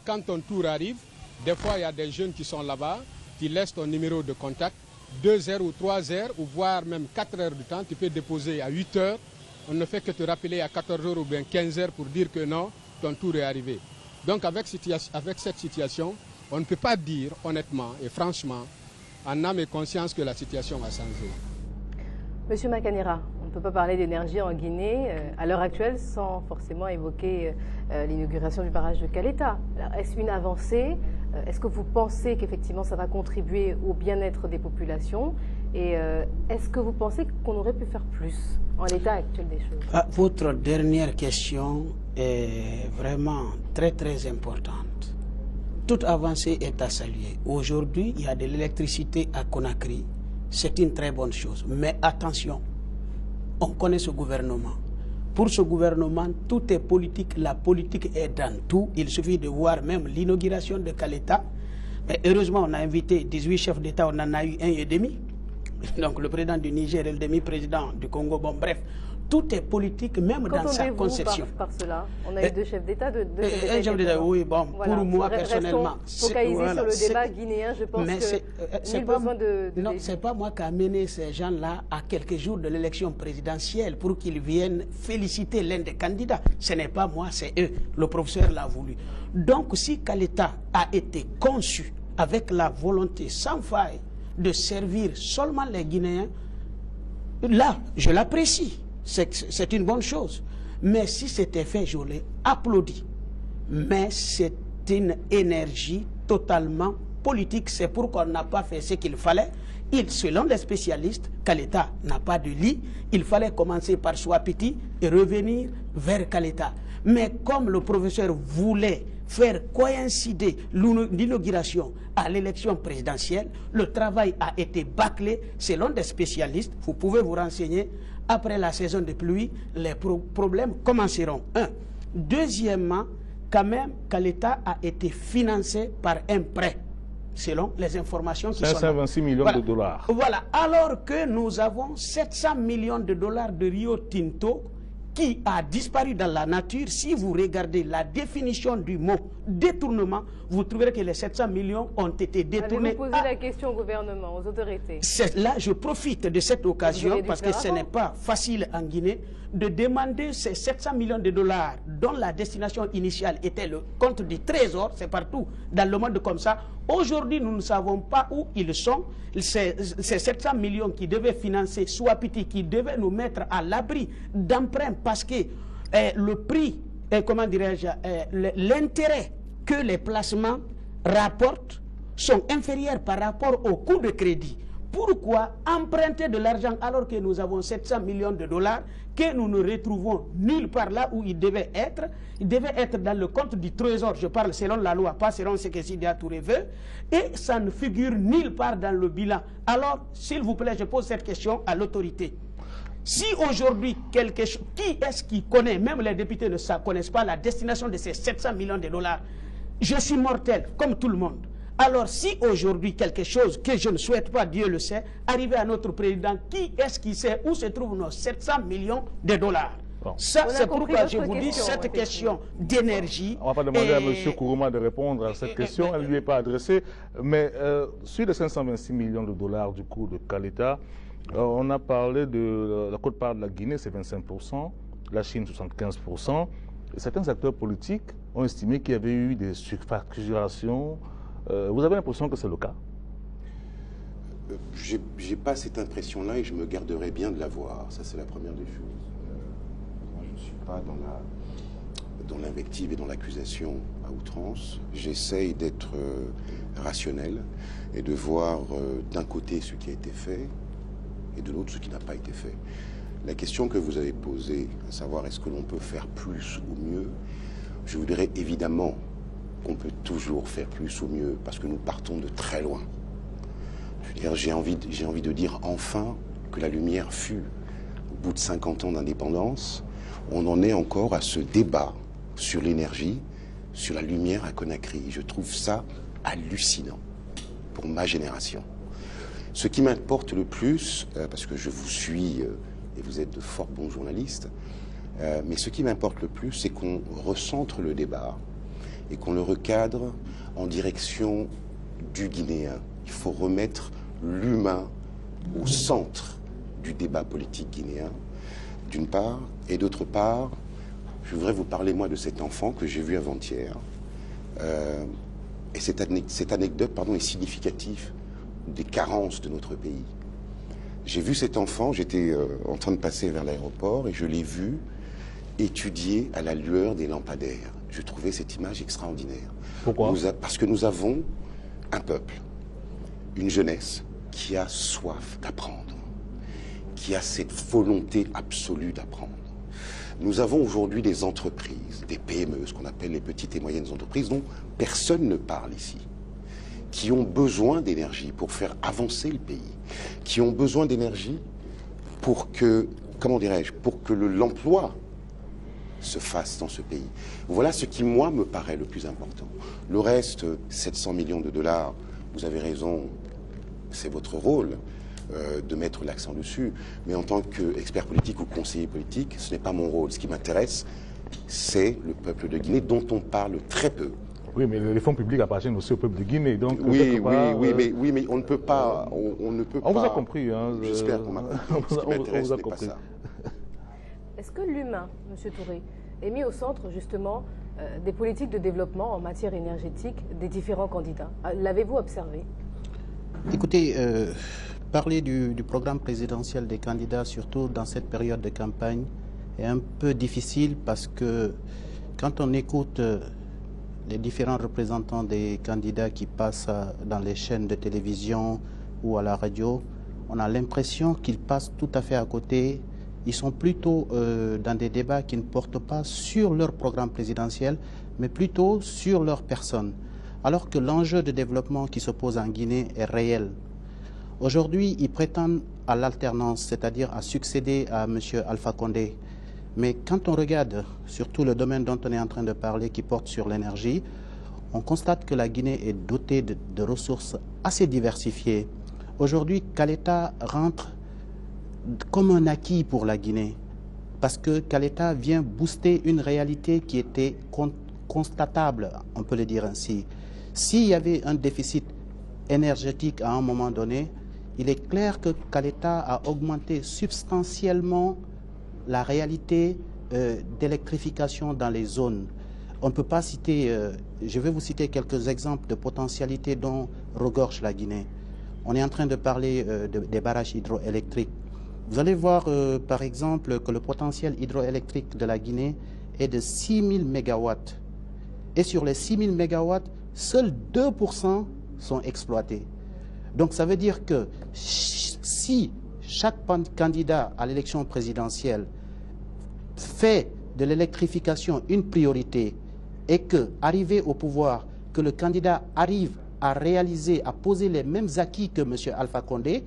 Quand ton tour arrive, des fois il y a des jeunes qui sont là-bas, qui laissent ton numéro de contact. 2 heures ou 3 heures, ou voire même 4 heures du temps, tu peux déposer à 8 heures. On ne fait que te rappeler à 14 heures ou bien 15 heures pour dire que non, ton tour est arrivé. Donc avec cette situation, on ne peut pas dire honnêtement et franchement, en âme et conscience, que la situation a changé. Monsieur Makanera, on ne peut pas parler d'énergie en Guinée à l'heure actuelle sans forcément évoquer l'inauguration du barrage de Caleta. Est-ce une avancée? Est-ce que vous pensez qu'effectivement ça va contribuer au bien-être des populations? Et est-ce que vous pensez qu'on aurait pu faire plus en l'état actuel des choses? Votre dernière question est vraiment très très importante. Toute avancée est à saluer. Aujourd'hui, il y a de l'électricité à Conakry. C'est une très bonne chose. Mais attention, on connaît ce gouvernement. Pour ce gouvernement, tout est politique. La politique est dans tout. Il suffit de voir même l'inauguration de Caleta. Mais heureusement, on a invité 18 chefs d'État, on en a eu 1,5. Donc le président du Niger et le demi-président du Congo. Bon, bref, tout est politique, même dans sa conception. Par cela, on a eu 2 chefs d'État, 2 chefs d'État. Oui, bon, voilà. Pour moi personnellement, focalisé sur le débat guinéen, je pense que nul besoin de non, c'est pas moi qui ai amené ces gens-là à quelques jours de l'élection présidentielle pour qu'ils viennent féliciter l'un des candidats. Ce n'est pas moi, c'est eux. Le professeur l'a voulu. Donc, si Caleta a été conçu avec la volonté sans faille de servir seulement les Guinéens, là, je l'apprécie. C'est une bonne chose. Mais si c'était fait, je l'ai applaudi. Mais c'est une énergie totalement politique. C'est pourquoi on n'a pas fait ce qu'il fallait. Selon les spécialistes, Caleta n'a pas de lit. Il fallait commencer par Souapiti et revenir vers Caleta. Mais comme le professeur voulait faire coïncider l'inauguration à l'élection présidentielle, le travail a été bâclé. Selon des spécialistes, vous pouvez vous renseigner, après la saison de pluie, les problèmes commenceront. Deuxièmement, quand même, Caleta a été financé par un prêt. selon les informations qui sont 526 millions de dollars. Voilà, alors que nous avons 700 millions de dollars de Rio Tinto qui a disparu dans la nature. Si vous regardez la définition du mot détournement, vous trouverez que les 700 millions ont été détournés. Avez-vous posé la question au gouvernement, aux autorités? Là, je profite de cette occasion, parce que ce n'est pas facile en Guinée, de demander ces 700 millions de dollars dont la destination initiale était le compte du Trésor, c'est partout dans le monde comme ça. Aujourd'hui, nous ne savons pas où ils sont. Ces 700 millions qui devaient financer Swapiti, qui devaient nous mettre à l'abri d'emprunts, parce que le prix, comment dirais-je, l'intérêt que les placements rapportent sont inférieurs par rapport au coût de crédit. Pourquoi emprunter de l'argent alors que nous avons 700 millions de dollars que nous ne retrouvons nulle part là où il devait être? Il devait être dans le compte du Trésor, je parle selon la loi, pas selon ce que Sidia Touré veut, et ça ne figure nulle part dans le bilan. Alors, s'il vous plaît, je pose cette question à l'autorité. Si aujourd'hui, quelque chose, qui est-ce qui connaît, même les députés ne connaissent pas la destination de ces 700 millions de dollars? Je suis mortel, comme tout le monde. Alors si aujourd'hui quelque chose que je ne souhaite pas, Dieu le sait, arriver à notre président, qui est-ce qui sait où se trouvent nos 700 millions de dollars? Bon. Ça, c'est pourquoi je vous dis cette question d'énergie. On ne va pas demander à M. Kourouma de répondre à cette question, elle ne lui est pas adressée. Mais sur les 526 millions de dollars du coût de Caleta, on a parlé de la quote-part de la Guinée, c'est 25%, la Chine 75%. Et certains acteurs politiques ont estimé qu'il y avait eu des surfacturations. Vous avez l'impression que c'est le cas? J'ai pas cette impression-là et je me garderai bien de l'avoir. Ça, c'est la première des choses. Moi, je ne suis pas dans l'invective et dans l'accusation à outrance. J'essaye d'être rationnel et de voir d'un côté ce qui a été fait et de l'autre ce qui n'a pas été fait. La question que vous avez posée, à savoir est-ce que l'on peut faire plus ou mieux, je vous dirais évidemment qu'on peut toujours faire plus ou mieux, parce que nous partons de très loin. Je veux dire, j'ai envie de dire enfin que la lumière fut. Au bout de 50 ans d'indépendance, on en est encore à ce débat sur l'énergie, sur la lumière à Conakry. Je trouve ça hallucinant pour ma génération. Ce qui m'importe le plus, parce que je vous suis et vous êtes de fort bons journalistes, mais ce qui m'importe le plus, c'est qu'on recentre le débat et qu'on le recadre en direction du Guinéen. Il faut remettre l'humain au centre du débat politique guinéen, d'une part, et d'autre part, je voudrais vous parler, moi, de cet enfant que j'ai vu avant-hier. Et cette anecdote, est significative des carences de notre pays. J'ai vu cet enfant, j'étais en train de passer vers l'aéroport, et je l'ai vu étudier à la lueur des lampadaires. Je trouvais cette image extraordinaire. Pourquoi? Parce que nous avons un peuple, une jeunesse qui a soif d'apprendre, qui a cette volonté absolue d'apprendre. Nous avons aujourd'hui des entreprises, des PME, ce qu'on appelle les petites et moyennes entreprises, dont personne ne parle ici, qui ont besoin d'énergie pour faire avancer le pays, qui ont besoin d'énergie pour que, comment dirais-je, pour que l'emploi se fasse dans ce pays. Voilà ce qui, moi, me paraît le plus important. Le reste, 700 millions de dollars, vous avez raison, c'est votre rôle de mettre l'accent dessus. Mais en tant qu'expert politique ou conseiller politique, ce n'est pas mon rôle. Ce qui m'intéresse, c'est le peuple de Guinée, dont on parle très peu. Oui, mais les fonds publics appartiennent aussi au peuple de Guinée. Donc, oui, mais on ne peut pas... On vous a compris. Hein, j'espère qu'on m'a compris. Ce qui m'intéresse, ce n'est pas ça. Est-ce que l'humain, M. Touré, est mis au centre justement des politiques de développement en matière énergétique des différents candidats? L'avez-vous observé? Écoutez, parler du programme présidentiel des candidats, surtout dans cette période de campagne, est un peu difficile parce que quand on écoute les différents représentants des candidats qui passent dans les chaînes de télévision ou à la radio, on a l'impression qu'ils passent tout à fait à côté. Ils sont plutôt dans des débats qui ne portent pas sur leur programme présidentiel, mais plutôt sur leur personne. Alors que l'enjeu de développement qui se pose en Guinée est réel. Aujourd'hui, ils prétendent à l'alternance, c'est-à-dire à succéder à M. Alpha Condé. Mais quand on regarde surtout le domaine dont on est en train de parler, qui porte sur l'énergie, on constate que la Guinée est dotée de ressources assez diversifiées. Aujourd'hui, Caleta rentre comme un acquis pour la Guinée, parce que Caleta vient booster une réalité qui était constatable, on peut le dire ainsi. S'il y avait un déficit énergétique à un moment donné, il est clair que Caleta a augmenté substantiellement la réalité d'électrification dans les zones. On ne peut pas citer, je vais vous citer quelques exemples de potentialités dont regorge la Guinée. On est en train de parler des barrages hydroélectriques. Vous allez voir par exemple que le potentiel hydroélectrique de la Guinée est de 6000 MW. Et sur les 6000 MW, seuls 2% sont exploités. Donc ça veut dire que si chaque candidat à l'élection présidentielle fait de l'électrification une priorité et que, arrivé au pouvoir, que le candidat arrive à réaliser, à poser les mêmes acquis que M. Alpha Condé,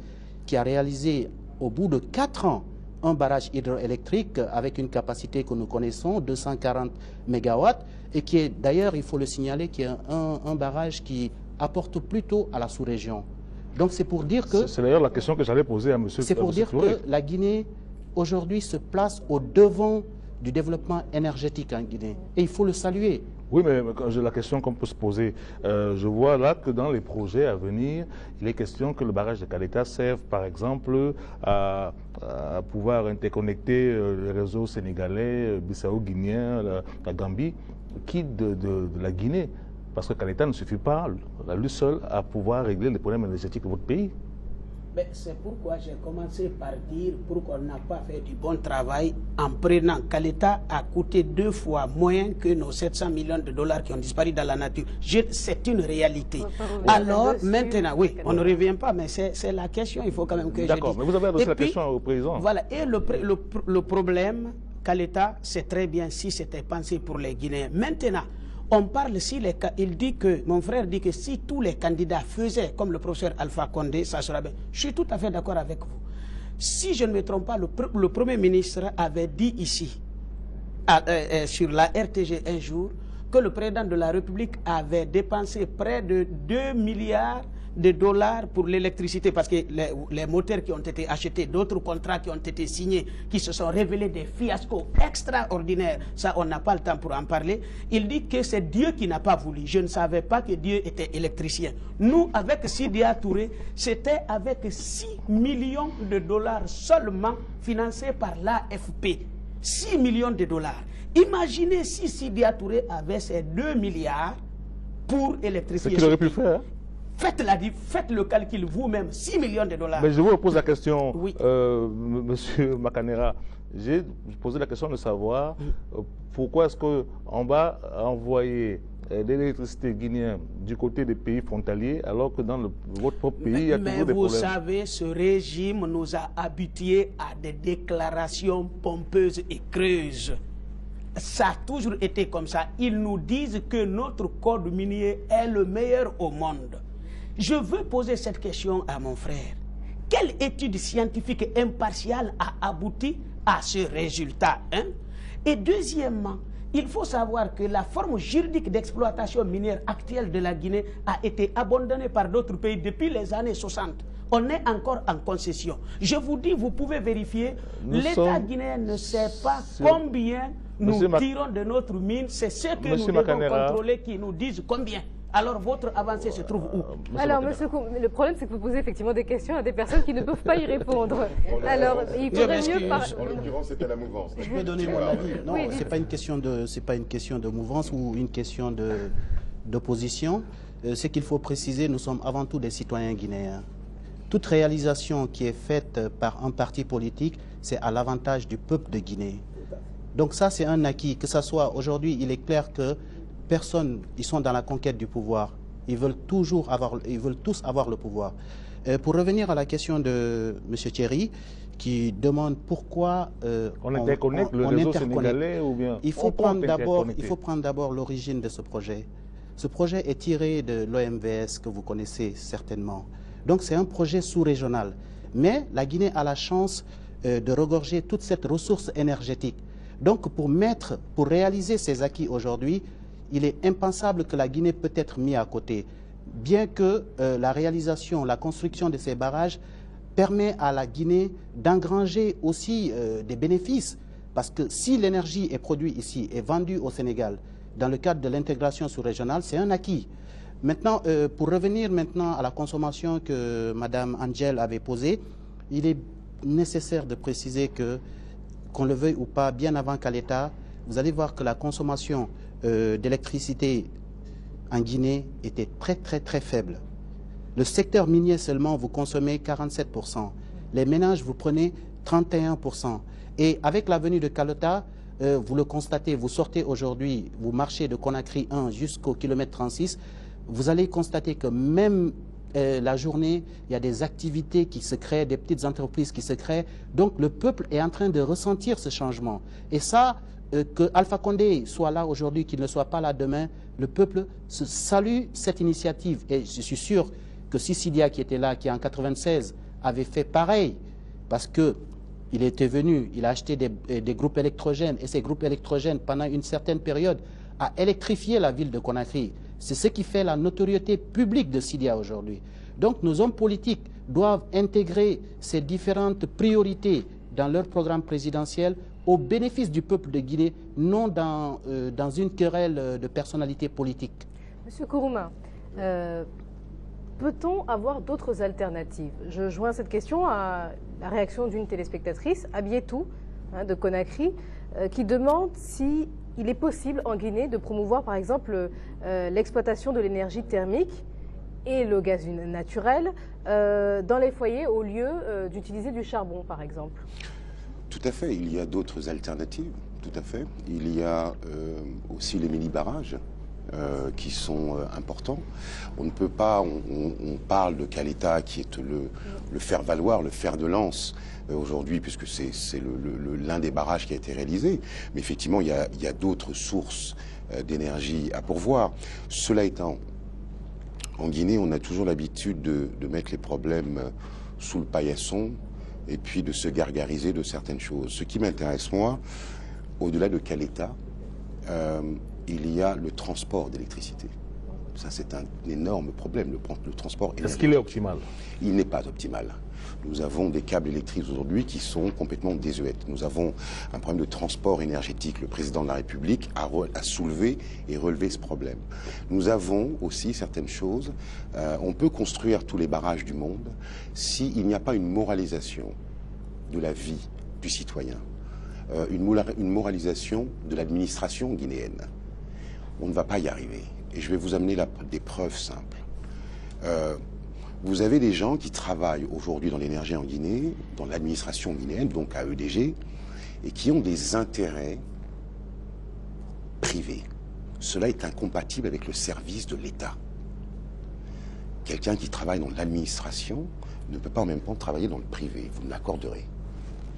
qui a réalisé au bout de 4 ans un barrage hydroélectrique avec une capacité que nous connaissons, 240 MW, et qui est d'ailleurs, il faut le signaler, qui est un barrage qui apporte plutôt à la sous-région. Donc c'est pour dire que... C'est d'ailleurs la question que j'allais poser à M. C'est pour dire que la Guinée, aujourd'hui, se place au devant du développement énergétique en Guinée. Et il faut le saluer. Oui, mais la question qu'on peut se poser, je vois là que dans les projets à venir, il est question que le barrage de Caleta serve, par exemple, à pouvoir interconnecter les réseaux sénégalais, bissau-guinéens, la Gambie, qui de la Guinée. Parce que Caleta ne suffit pas, à lui seul, à pouvoir régler les problèmes énergétiques de votre pays. C'est pourquoi j'ai commencé par dire pourquoi on n'a pas fait du bon travail en prenant Caleta a coûté 2 fois moins que nos 700 millions de dollars qui ont disparu dans la nature. C'est une réalité. Alors maintenant, oui, on ne revient pas, mais c'est la question, il faut quand même que je dise. D'accord, mais vous avez adressé la question au président. Voilà, et le problème, Caleta, c'est très bien si c'était pensé pour les Guinéens. Maintenant, on parle, il dit que, mon frère dit que si tous les candidats faisaient comme le professeur Alpha Condé, ça sera bien. Je suis tout à fait d'accord avec vous. Si je ne me trompe pas, le Premier ministre avait dit ici, sur la RTG un jour, que le président de la République avait dépensé près de 2 milliards de dollars pour l'électricité, parce que les moteurs qui ont été achetés, d'autres contrats qui ont été signés, qui se sont révélés des fiascos extraordinaires, ça on n'a pas le temps pour en parler. Il dit que c'est Dieu qui n'a pas voulu. Je ne savais pas que Dieu était électricien. Nous, avec Sidya Touré, c'était avec 6 millions de dollars seulement financés par l'AFP. 6 millions de dollars. Imaginez si Sidya Touré avait ces 2 milliards pour électrifier. C'est qu'il aurait pu faire. Faites le calcul vous-même, 6 millions de dollars. Mais je vous pose la question, oui. Monsieur Makanera. J'ai posé la question de savoir pourquoi est-ce qu'on va envoyer de l'électricité guinéenne du côté des pays frontaliers alors que dans votre propre pays, il y a toujours des problèmes. Mais vous savez, ce régime nous a habitués à des déclarations pompeuses et creuses. Ça a toujours été comme ça. Ils nous disent que notre code minier est le meilleur au monde. Je veux poser cette question à mon frère. Quelle étude scientifique impartiale a abouti à ce résultat, hein? Et deuxièmement, il faut savoir que la forme juridique d'exploitation minière actuelle de la Guinée a été abandonnée par d'autres pays depuis les années 60. On est encore en concession. Je vous dis, vous pouvez vérifier, l'État guinéen ne sait pas combien nous tirons de notre mine. C'est ce que nous devons contrôler qui nous disent combien. Alors votre avancée se trouve où? Alors, monsieur Koum, le problème, c'est que vous posez effectivement des questions à des personnes qui ne peuvent pas y répondre. Alors, il faudrait mieux parler. En l'occurrence, c'était la mouvance. Je peux donner mon avis. Non, oui, c'est pas une question de mouvance ou une question d'opposition. Ce qu'il faut préciser, nous sommes avant tout des citoyens guinéens. Toute réalisation qui est faite par un parti politique, c'est à l'avantage du peuple de Guinée. Donc ça, c'est un acquis. Que ça soit aujourd'hui, il est clair que personne, ils sont dans la conquête du pouvoir. Ils veulent tous avoir le pouvoir. Pour revenir à la question de M. Thierry, qui demande pourquoi on interconnecte le réseau sénégalais ou bien il faut prendre d'abord l'origine de ce projet. Ce projet est tiré de l'OMVS que vous connaissez certainement. Donc c'est un projet sous-régional. Mais la Guinée a la chance de regorger toute cette ressource énergétique. Donc pour réaliser ces acquis aujourd'hui, il est impensable que la Guinée peut être mise à côté. Bien que la réalisation, la construction de ces barrages permet à la Guinée d'engranger aussi des bénéfices. Parce que si l'énergie est produite ici et vendue au Sénégal, dans le cadre de l'intégration sous-régionale, c'est un acquis. Maintenant, pour revenir maintenant à la consommation que Mme Angel avait posée, il est nécessaire de préciser que, qu'on le veuille ou pas, bien avant qu'à l'État, vous allez voir que la consommation d'électricité en Guinée était très faible. Le secteur minier seulement, vous consommez 47%. Les ménages, vous prenez 31%. Et avec la venue de Kalota, vous le constatez, vous sortez aujourd'hui, vous marchez de Conakry 1 jusqu'au kilomètre 36, vous allez constater que même la journée, il y a des activités qui se créent, des petites entreprises qui se créent. Donc le peuple est en train de ressentir ce changement. Et ça, que Alpha Condé soit là aujourd'hui, qu'il ne soit pas là demain, le peuple salue cette initiative. Et je suis sûr que Sisidia qui était là, qui en 96 avait fait pareil, parce que il était venu, il a acheté des groupes électrogènes, et ces groupes électrogènes, pendant une certaine période, a électrifié la ville de Conakry. C'est ce qui fait la notoriété publique de Sidia aujourd'hui. Donc nos hommes politiques doivent intégrer ces différentes priorités dans leur programme présidentiel au bénéfice du peuple de Guinée, non dans une querelle de personnalité politique. Monsieur Kourouma, peut-on avoir d'autres alternatives? Je joins cette question à la réaction d'une téléspectatrice, Abietou, de Conakry, qui demande si il est possible en Guinée de promouvoir par exemple l'exploitation de l'énergie thermique et le gaz naturel dans les foyers au lieu d'utiliser du charbon par exemple. Tout à fait, il y a d'autres alternatives, tout à fait. Il y a aussi les mini-barrages qui sont importants. On ne peut pas, on parle de Kaleta qui est le faire-valoir, le fer de lance aujourd'hui, puisque c'est l'un des barrages qui a été réalisé. Mais effectivement, il y a d'autres sources d'énergie à pourvoir. Cela étant, en Guinée, on a toujours l'habitude de mettre les problèmes sous le paillasson et puis de se gargariser de certaines choses. Ce qui m'intéresse, moi, au-delà de Kaleta, il y a le transport d'électricité. Ça, c'est un énorme problème, le transport énergétique. Est-ce qu'il est optimal? Il n'est pas optimal. Nous avons des câbles électriques aujourd'hui qui sont complètement désuètes. Nous avons un problème de transport énergétique. Le président de la République a soulevé et relevé ce problème. Nous avons aussi certaines choses. On peut construire tous les barrages du monde s'il n'y a pas une moralisation de la vie du citoyen, une moralisation de l'administration guinéenne. On ne va pas y arriver. Et je vais vous amener des preuves simples. Vous avez des gens qui travaillent aujourd'hui dans l'énergie en Guinée, dans l'administration guinéenne, donc à EDG, et qui ont des intérêts privés. Cela est incompatible avec le service de l'État. Quelqu'un qui travaille dans l'administration ne peut pas en même temps travailler dans le privé. Vous me l'accorderez.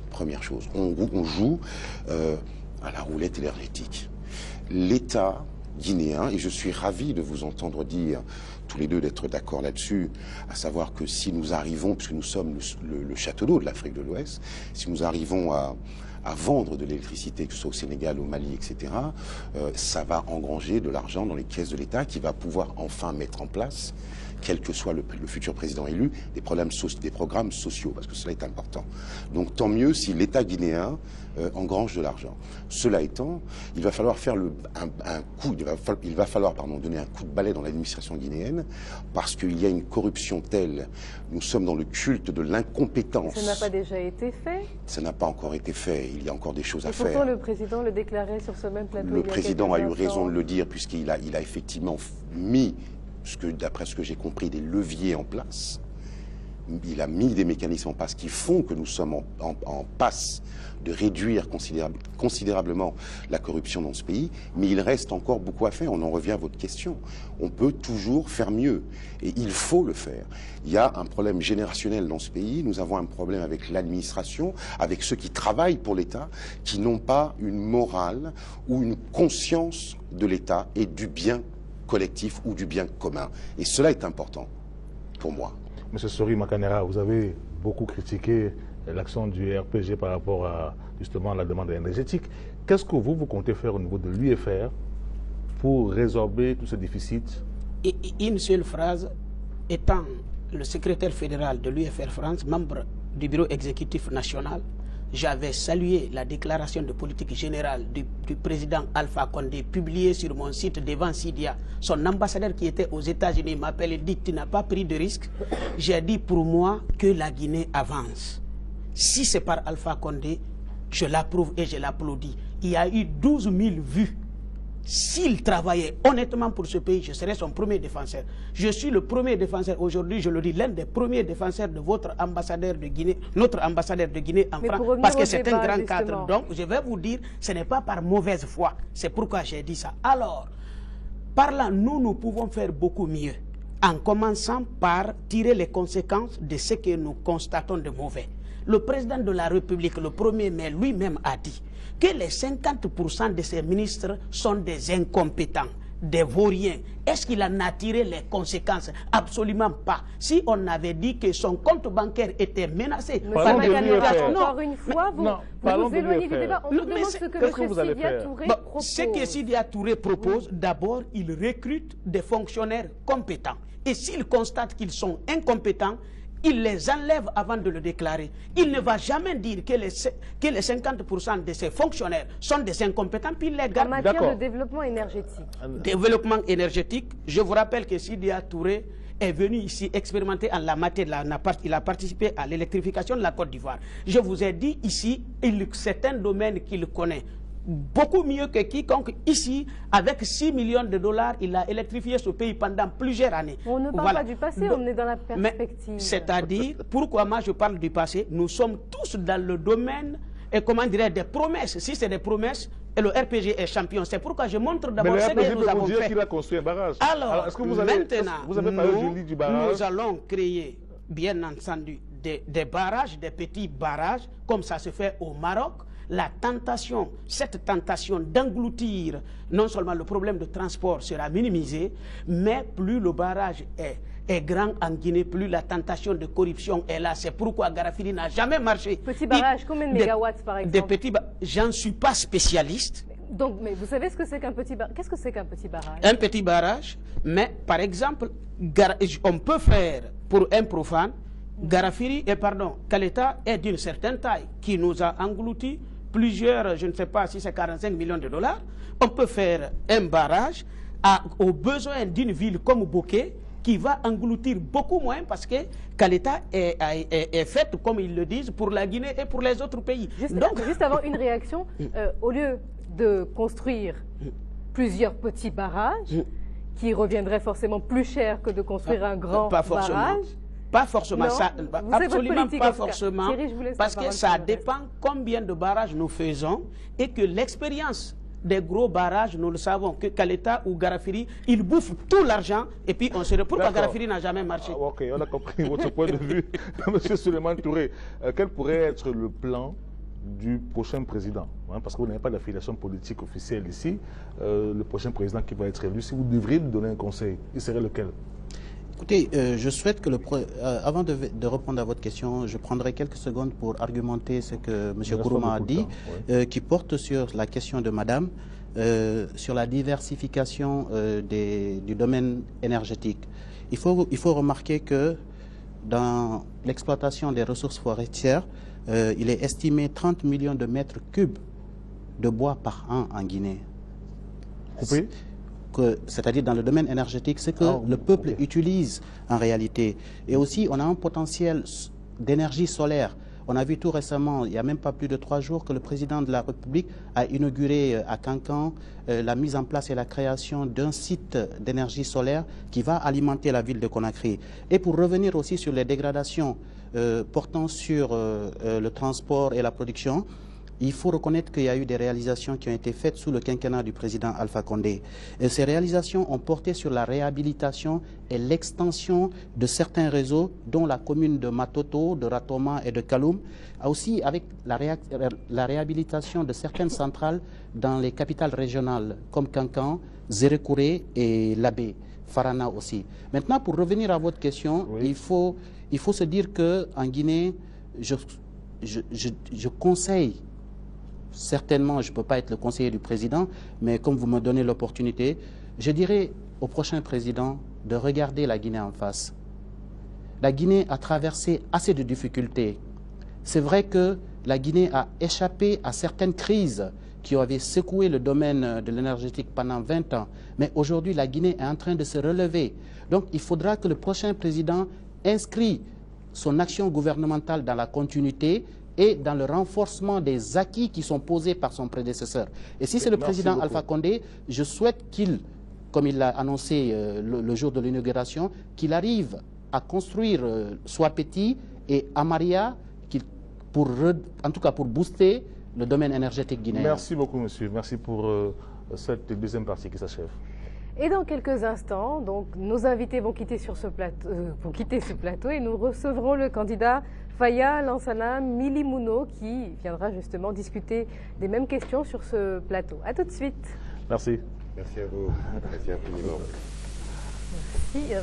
Première chose. On joue à la roulette énergétique. L'État guinéen, et je suis ravi de vous entendre dire tous les deux d'être d'accord là-dessus, à savoir que si nous arrivons, puisque nous sommes le château d'eau de l'Afrique de l'Ouest, si nous arrivons à vendre de l'électricité, que ce soit au Sénégal, au Mali, etc., ça va engranger de l'argent dans les caisses de l'État qui va pouvoir enfin mettre en place, quel que soit le futur président élu, des programmes sociaux, parce que cela est important. Donc tant mieux si l'État guinéen engrange de l'argent. Cela étant, il va falloir faire il va falloir donner un coup de balai dans l'administration guinéenne, parce qu'il y a une corruption telle. Nous sommes dans le culte de l'incompétence. Ça n'a pas déjà été fait? Ça n'a pas encore été fait. Il y a encore des choses à faire. Pourtant, le président le déclarait sur ce même plateau. Le président a eu raison de le dire, puisqu'il a effectivement mis, d'après ce que j'ai compris, des leviers en place. Il a mis des mécanismes en place qui font que nous sommes en passe de réduire considérablement la corruption dans ce pays, mais il reste encore beaucoup à faire. On en revient à votre question. On peut toujours faire mieux, et il faut le faire. Il y a un problème générationnel dans ce pays. Nous avons un problème avec l'administration, avec ceux qui travaillent pour l'État, qui n'ont pas une morale ou une conscience de l'État et du bien collectif ou du bien commun. Et cela est important pour moi. Monsieur Sori Makanera, vous avez beaucoup critiqué l'action du RPG par rapport à justement la demande énergétique. Qu'est-ce que vous comptez faire au niveau de l'UFR pour résorber tout ce déficit? Et une seule phrase, étant le secrétaire fédéral de l'UFR France, membre du bureau exécutif national, j'avais salué la déclaration de politique générale du président Alpha Condé publiée sur mon site devant Sidia. Son ambassadeur qui était aux États-Unis m'appelle et dit: tu n'as pas pris de risque. J'ai dit pour moi que la Guinée avance. Si c'est par Alpha Condé, je l'approuve et je l'applaudis. Il y a eu 12 000 vues. S'il travaillait honnêtement pour ce pays, je serais son premier défenseur. Je suis le premier défenseur aujourd'hui, je le dis, l'un des premiers défenseurs de votre ambassadeur de Guinée, notre ambassadeur de Guinée en France, parce que c'est un grand cadre. Donc, je vais vous dire, ce n'est pas par mauvaise foi. C'est pourquoi j'ai dit ça. Alors, par là, nous pouvons faire beaucoup mieux, en commençant par tirer les conséquences de ce que nous constatons de mauvais. Le président de la République, le 1er mai, lui-même a dit que les 50% de ses ministres sont des incompétents, des vauriens. Est-ce qu'il en a tiré les conséquences? Absolument pas. Si on avait dit que son compte bancaire était menacé par les encore une fois, vous vous éloignez du débat. On nous demande ce que M. Sidia Touré propose. Ce que Sidia Touré propose, d'abord, il recrute des fonctionnaires compétents. Et s'il constate qu'ils sont incompétents, il les enlève avant de le déclarer. Il ne va jamais dire que les 50% de ses fonctionnaires sont des incompétents, puis il les garde. En matière de développement énergétique. Développement énergétique, je vous rappelle que Sidia Touré est venu ici expérimenter en la matière. Il a participé à l'électrification de la Côte d'Ivoire. Je vous ai dit ici, c'est un domaine qu'il connaît beaucoup mieux que quiconque. Ici, avec 6 millions de dollars, il a électrifié ce pays pendant plusieurs années. On ne parle pas du passé, on est dans la perspective. C'est-à-dire, pourquoi moi je parle du passé? Nous sommes tous dans le domaine, et comment dirais des promesses. Si c'est des promesses, et le RPG est champion. C'est pourquoi je montre d'abord ce que nous avons fait. Qu'il a construit un barrage. Alors, est-ce que vous avez, maintenant, du barrage? Nous allons créer, bien entendu, des barrages, des petits barrages, comme ça se fait au Maroc. La tentation, cette tentation d'engloutir non seulement le problème de transport sera minimisée, mais plus le barrage est grand en Guinée, plus la tentation de corruption est là. C'est pourquoi Garafili n'a jamais marché. Petit barrage, combien de mégawatts par exemple? J'en suis pas spécialiste. Donc, mais vous savez ce que c'est qu'un petit barrage? Qu'est-ce que c'est qu'un petit barrage? Un petit barrage, mais par exemple, on peut faire pour un profane, Kaleta est d'une certaine taille, qui nous a engloutis plusieurs, je ne sais pas si c'est 45 millions de dollars. On peut faire un barrage aux besoins d'une ville comme Bokeh, qui va engloutir beaucoup moins parce que Kaleta est faite, comme ils le disent, pour la Guinée et pour les autres pays. Juste avant une réaction, au lieu de construire plusieurs petits barrages, qui reviendraient forcément plus cher que de construire un grand barrage. Pas forcément, absolument pas forcément, Thierry, parce que ça dépend combien de barrages nous faisons et que l'expérience des gros barrages, nous le savons, que Kaleta ou Garafiri, ils bouffent tout l'argent et puis on se retrouve. Pourquoi Garafiri n'a jamais marché? Ok, on a compris votre point de vue. Monsieur Souleymane Touré, quel pourrait être le plan du prochain président, parce que vous n'avez pas d'affiliation politique officielle ici, le prochain président qui va être élu, si vous devriez lui donner un conseil, il serait lequel? Écoutez, je souhaite que avant de répondre à votre question, je prendrai quelques secondes pour argumenter ce que M. Kourouma a dit, qui porte sur la question de Madame, sur la diversification du domaine énergétique. Il faut remarquer que dans l'exploitation des ressources forestières, il est estimé 30 millions de mètres cubes de bois par an en Guinée. Coupé? C'est-à-dire dans le domaine énergétique, c'est que le peuple utilise en réalité. Et aussi, on a un potentiel d'énergie solaire. On a vu tout récemment, il n'y a même pas plus de 3 jours, que le président de la République a inauguré à Kankan la mise en place et la création d'un site d'énergie solaire qui va alimenter la ville de Conakry. Et pour revenir aussi sur les dégradations portant sur le transport et la production, il faut reconnaître qu'il y a eu des réalisations qui ont été faites sous le quinquennat du président Alpha Condé. Et ces réalisations ont porté sur la réhabilitation et l'extension de certains réseaux, dont la commune de Matoto, de Ratoma et de Kaloum, aussi avec la réhabilitation de certaines centrales dans les capitales régionales, comme Kankan, Zérékouré et Labé, Farana aussi. Maintenant, pour revenir à votre question, il faut se dire qu'en Guinée, je conseille certainement, je ne peux pas être le conseiller du président, mais comme vous me donnez l'opportunité, je dirais au prochain président de regarder la Guinée en face. La Guinée a traversé assez de difficultés. C'est vrai que la Guinée a échappé à certaines crises qui avaient secoué le domaine de l'énergétique pendant 20 ans. Mais aujourd'hui, la Guinée est en train de se relever. Donc, il faudra que le prochain président inscrit son action gouvernementale dans la continuité et dans le renforcement des acquis qui sont posés par son prédécesseur. Et si c'est le président Alpha Condé, je souhaite qu'il, comme il l'a annoncé le jour de l'inauguration, qu'il arrive à construire Soapeti et Amaria, en tout cas pour booster le domaine énergétique guinéen. Merci beaucoup, monsieur. Merci pour cette deuxième partie qui s'achève. Et dans quelques instants, donc, nos invités vont quitter ce plateau et nous recevrons le candidat Faya Lansana Milimounho qui viendra justement discuter des mêmes questions sur ce plateau. A tout de suite. Merci. Merci à vous. Merci infiniment. Merci.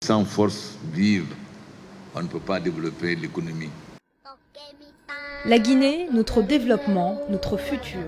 Sans force vive, on ne peut pas développer l'économie. La Guinée, notre développement, notre futur.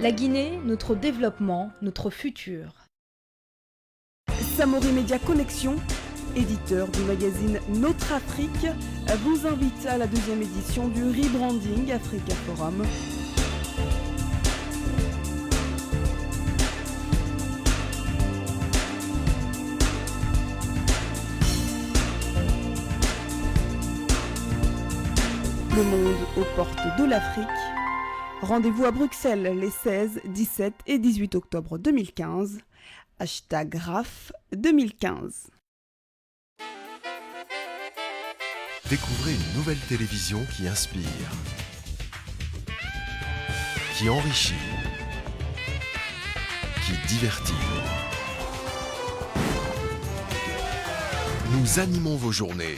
La Guinée, notre développement, notre futur. Samori Média Connexion, éditeur du magazine Notre Afrique, vous invite à la deuxième édition du Rebranding Africa Forum. Le monde aux portes de l'Afrique. Rendez-vous à Bruxelles les 16, 17 et 18 octobre 2015. #RAF 2015. Découvrez une nouvelle télévision qui inspire, qui enrichit, qui divertit. Nous animons vos journées.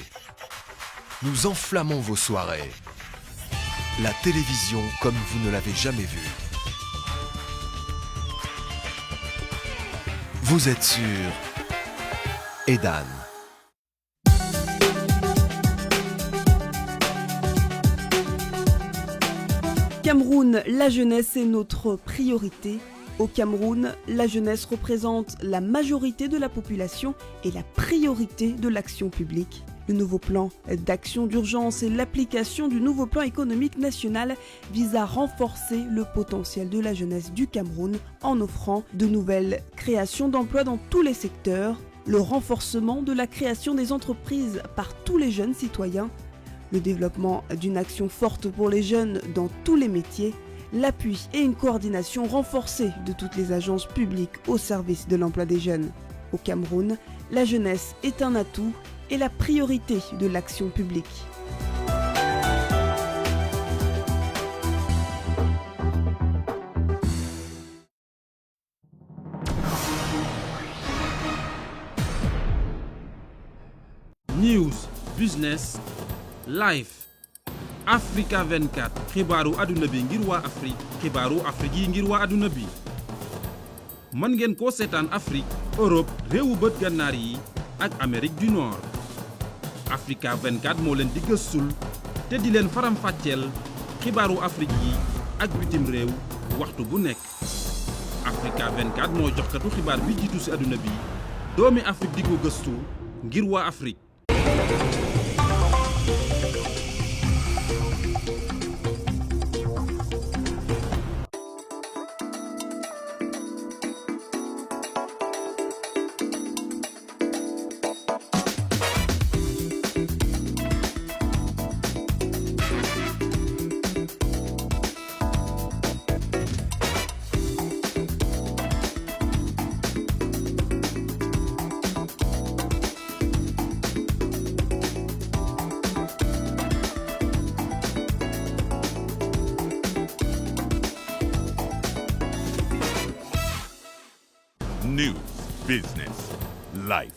Nous enflammons vos soirées. La télévision comme vous ne l'avez jamais vue. Vous êtes sur Edan. Cameroun, la jeunesse est notre priorité. Au Cameroun, la jeunesse représente la majorité de la population et la priorité de l'action publique. Le nouveau plan d'action d'urgence et l'application du nouveau plan économique national visent à renforcer le potentiel de la jeunesse du Cameroun en offrant de nouvelles créations d'emplois dans tous les secteurs, le renforcement de la création des entreprises par tous les jeunes citoyens, le développement d'une action forte pour les jeunes dans tous les métiers, l'appui et une coordination renforcée de toutes les agences publiques au service de l'emploi des jeunes. Au Cameroun, la jeunesse est un atout et la priorité de l'action publique. News, business, life. Africa 24 xibaaru àdduna bi ngir waa Afrique xibaaru Afrique yi ngir waa àdduna bi mën ngeen koo seetaan Afrique Europe réewu bët gànnaar yi ak Amérique du Nord Africa 24 moo leen di gëstul te di leen faram-fàcceel xibaaru Afrique yi ak bitim réew waxtu bu nekk Africa 24 moo jox katu xibaar bi jiitu ci àdduna bi doomi Afrique di ko gëstu ngir waa Afrique. News, business, life.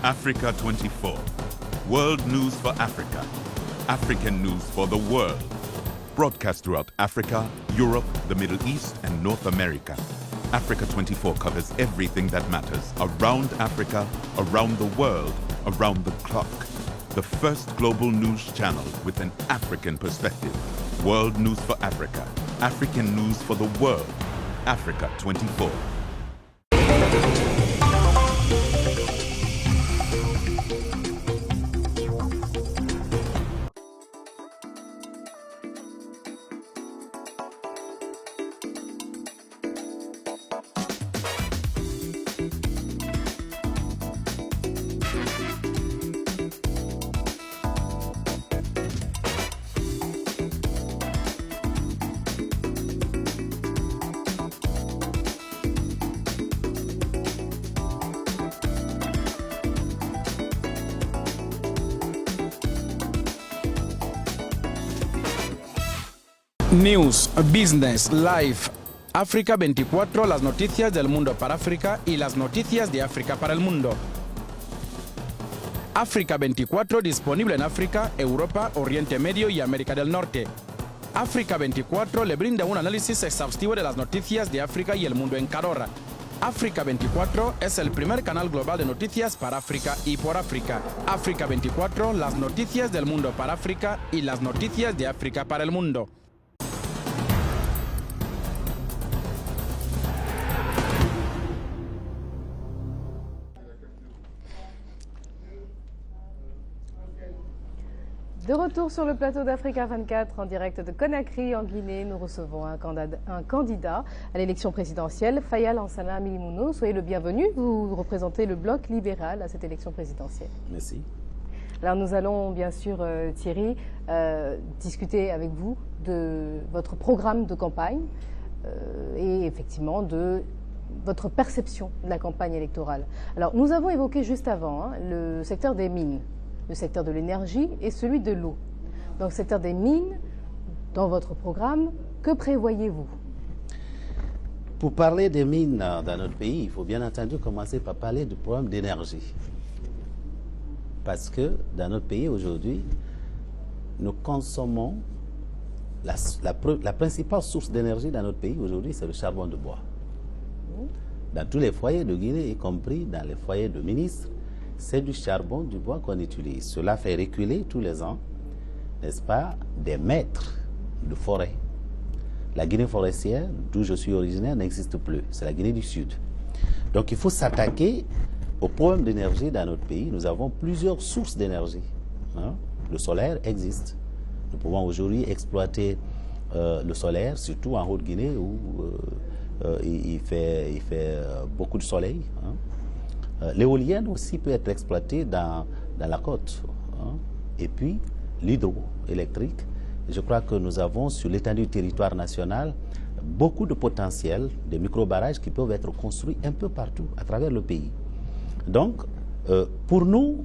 Africa 24. World news for Africa. African news for the world. Broadcast throughout Africa, Europe, the Middle East, and North America. Africa 24 covers everything that matters around Africa, around the world, around the clock. The first global news channel with an African perspective. World news for Africa. African news for the world. Africa 24. News, business, life. África 24, las noticias del mundo para África y las noticias de África para el mundo. África 24 disponible en África, Europa, Oriente Medio y América del Norte. África 24 le brinda un análisis exhaustivo de las noticias de África y el mundo en cada hora. África 24 es el primer canal global de noticias para África y por África. África 24, las noticias del mundo para África y las noticias de África para el mundo. De retour sur le plateau d'Africa 24 en direct de Conakry en Guinée, nous recevons un candidat à l'élection présidentielle, Faya Lansana Milimouno. Soyez le bienvenu, vous représentez le bloc libéral à cette élection présidentielle. Merci. Alors nous allons bien sûr, Thierry, discuter avec vous de votre programme de campagne et effectivement de votre perception de la campagne électorale. Alors nous avons évoqué juste avant le secteur des mines, le secteur de l'énergie et celui de l'eau. Dans le secteur des mines, dans votre programme, que prévoyez-vous? Pour parler des mines dans notre pays, il faut bien entendu commencer par parler du problème d'énergie. Parce que dans notre pays aujourd'hui, nous consommons la principale source d'énergie dans notre pays aujourd'hui, c'est le charbon de bois. Dans tous les foyers de Guinée, y compris dans les foyers de ministres, c'est du charbon du bois qu'on utilise. Cela fait reculer tous les ans, n'est-ce pas, des mètres de forêt. La Guinée forestière, d'où je suis originaire, n'existe plus. C'est la Guinée du Sud. Donc il faut s'attaquer au problème d'énergie dans notre pays. Nous avons plusieurs sources d'énergie. Le solaire existe. Nous pouvons aujourd'hui exploiter le solaire, surtout en Haute-Guinée où il fait beaucoup de soleil. L'éolienne aussi peut être exploitée dans la côte. Et puis, l'hydroélectrique. Je crois que nous avons sur l'étendue du territoire national beaucoup de potentiel, des micro-barrages qui peuvent être construits un peu partout à travers le pays. Donc, pour nous,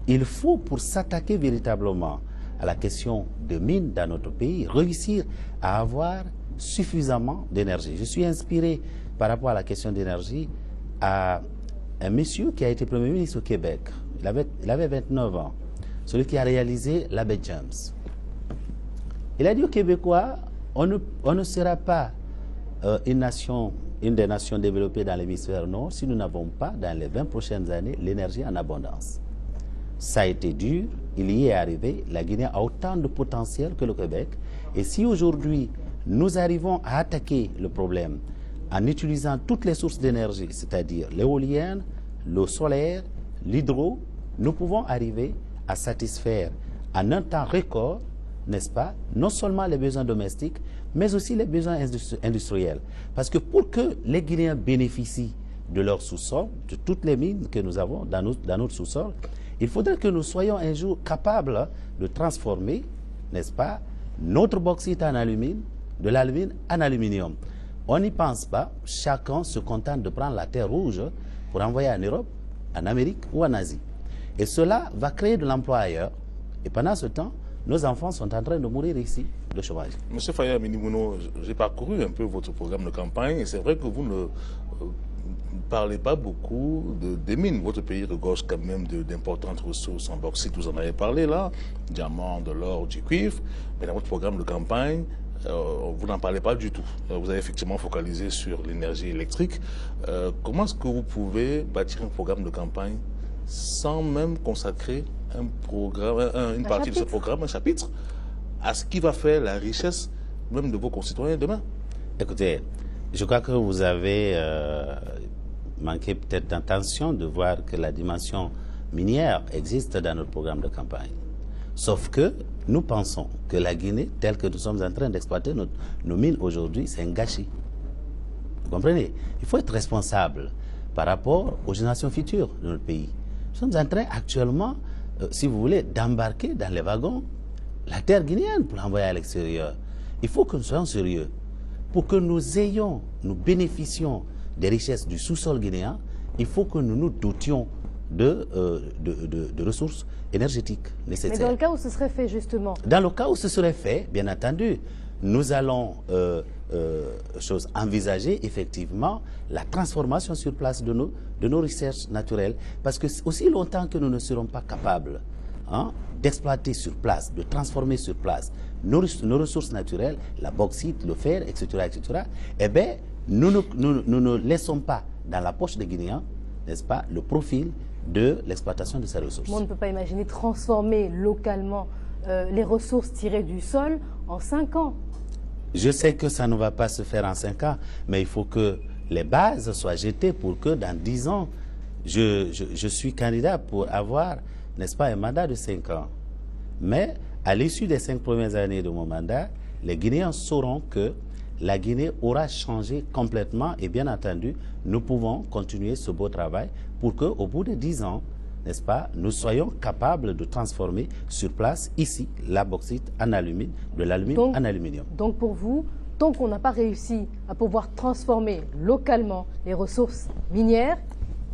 il faut, pour s'attaquer véritablement à la question de mines dans notre pays, réussir à avoir suffisamment d'énergie. Je suis inspiré par rapport à la question d'énergie à un monsieur qui a été Premier ministre au Québec. Il avait 29 ans. Celui qui a réalisé la baie James. Il a dit aux Québécois, on ne sera pas une des nations développées dans l'hémisphère nord si nous n'avons pas, dans les 20 prochaines années, l'énergie en abondance. Ça a été dur, il y est arrivé. La Guinée a autant de potentiel que le Québec. Et si aujourd'hui, nous arrivons à attaquer le problème en utilisant toutes les sources d'énergie, c'est-à-dire l'éolienne, l'eau solaire, l'hydro, nous pouvons arriver à satisfaire en un temps record, n'est-ce pas, non seulement les besoins domestiques, mais aussi les besoins industriels. Parce que pour que les Guinéens bénéficient de leur sous-sol, de toutes les mines que nous avons dans notre sous-sol, il faudrait que nous soyons un jour capables de transformer, n'est-ce pas, notre bauxite en alumine, de l'alumine en aluminium. On n'y pense pas, chacun se contente de prendre la terre rouge pour envoyer en Europe, en Amérique ou en Asie. Et cela va créer de l'emploi ailleurs. Et pendant ce temps, nos enfants sont en train de mourir ici de chômage. Monsieur Faya Minimouno, j'ai parcouru un peu votre programme de campagne et c'est vrai que vous ne parlez pas beaucoup des mines. Votre pays regorge quand même d'importantes ressources en bauxite, vous en avez parlé là, diamants, de l'or, du cuivre, mais dans votre programme de campagne, vous n'en parlez pas du tout. Vous avez effectivement focalisé sur l'énergie électrique. Comment est-ce que vous pouvez bâtir un programme de campagne sans même consacrer un programme, une partie de ce programme, un chapitre, à ce qui va faire la richesse même de vos concitoyens demain? Écoutez, je crois que vous avez manqué peut-être d'intention de voir que la dimension minière existe dans notre programme de campagne. Sauf que nous pensons que la Guinée, telle que nous sommes en train d'exploiter nos mines aujourd'hui, c'est un gâchis. Vous comprenez? Il faut être responsable par rapport aux générations futures de notre pays. Nous sommes en train actuellement, si vous voulez, d'embarquer dans les wagons la terre guinéenne pour l'envoyer à l'extérieur. Il faut que nous soyons sérieux. Pour que nous bénéficions des richesses du sous-sol guinéen, il faut que nous nous dotions de ressources énergétiques nécessaires. Mais dans le cas où ce serait fait, justement? Dans le cas où ce serait fait, bien entendu, nous allons envisager effectivement la transformation sur place de nos recherches naturelles. Parce que aussi longtemps que nous ne serons pas capables d'exploiter sur place, de transformer sur place nos ressources naturelles, la bauxite, le fer, etc., eh bien, nous ne laissons pas dans la poche des Guinéens, n'est-ce pas, le profil de l'exploitation de ces ressources. On ne peut pas imaginer transformer localement les ressources tirées du sol en 5 ans. Je sais que ça ne va pas se faire en 5 ans, mais il faut que les bases soient jetées pour que dans 10 ans, je suis candidat pour avoir, n'est-ce pas, un mandat de 5 ans. Mais à l'issue des 5 premières années de mon mandat, les Guinéens sauront que la Guinée aura changé complètement et bien entendu, nous pouvons continuer ce beau travail pour qu'au bout de 10 ans, n'est-ce pas, nous soyons capables de transformer sur place, ici, la bauxite en alumine, de l'alumine en aluminium. Donc pour vous, tant qu'on n'a pas réussi à pouvoir transformer localement les ressources minières,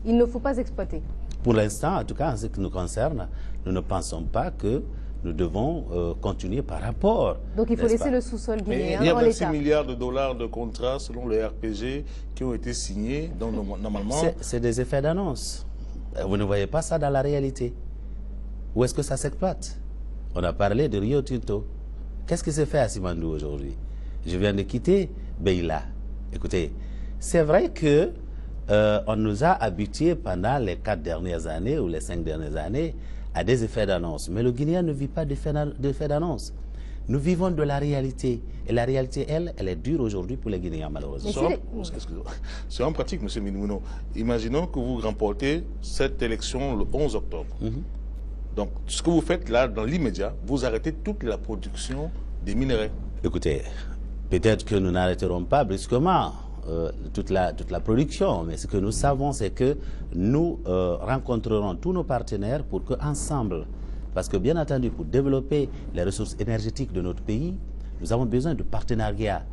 il ne faut pas exploiter. Pour l'instant, en tout cas, en ce qui nous concerne, nous ne pensons pas que nous devons continuer par rapport. Donc il faut laisser le sous-sol guinéen en l'état. Il y a 26 milliards de dollars de contrats selon le RPG qui ont été signés. Donc normalement... C'est des effets d'annonce. Vous ne voyez pas ça dans la réalité. Où est-ce que ça s'exploite? On a parlé de Rio Tinto. Qu'est-ce qui s'est fait à Simandou aujourd'hui? Je viens de quitter Beila. Écoutez, c'est vrai que on nous a habitués pendant les 4 dernières années ou les 5 dernières années à des effets d'annonce. Mais le Guinéen ne vit pas d'effets d'annonce. Nous vivons de la réalité. Et la réalité, elle est dure aujourd'hui pour les Guinéens, malheureusement. C'est en pratique, M. Minimouno. Imaginons que vous remportez cette élection le 11 octobre. Donc, ce que vous faites là, dans l'immédiat, vous arrêtez toute la production des minerais. Écoutez, peut-être que nous n'arrêterons pas brusquement toute la production, mais ce que nous savons, c'est que nous rencontrerons tous nos partenaires pour qu'ensemble, parce que bien entendu, pour développer les ressources énergétiques de notre pays, nous avons besoin de partenariat.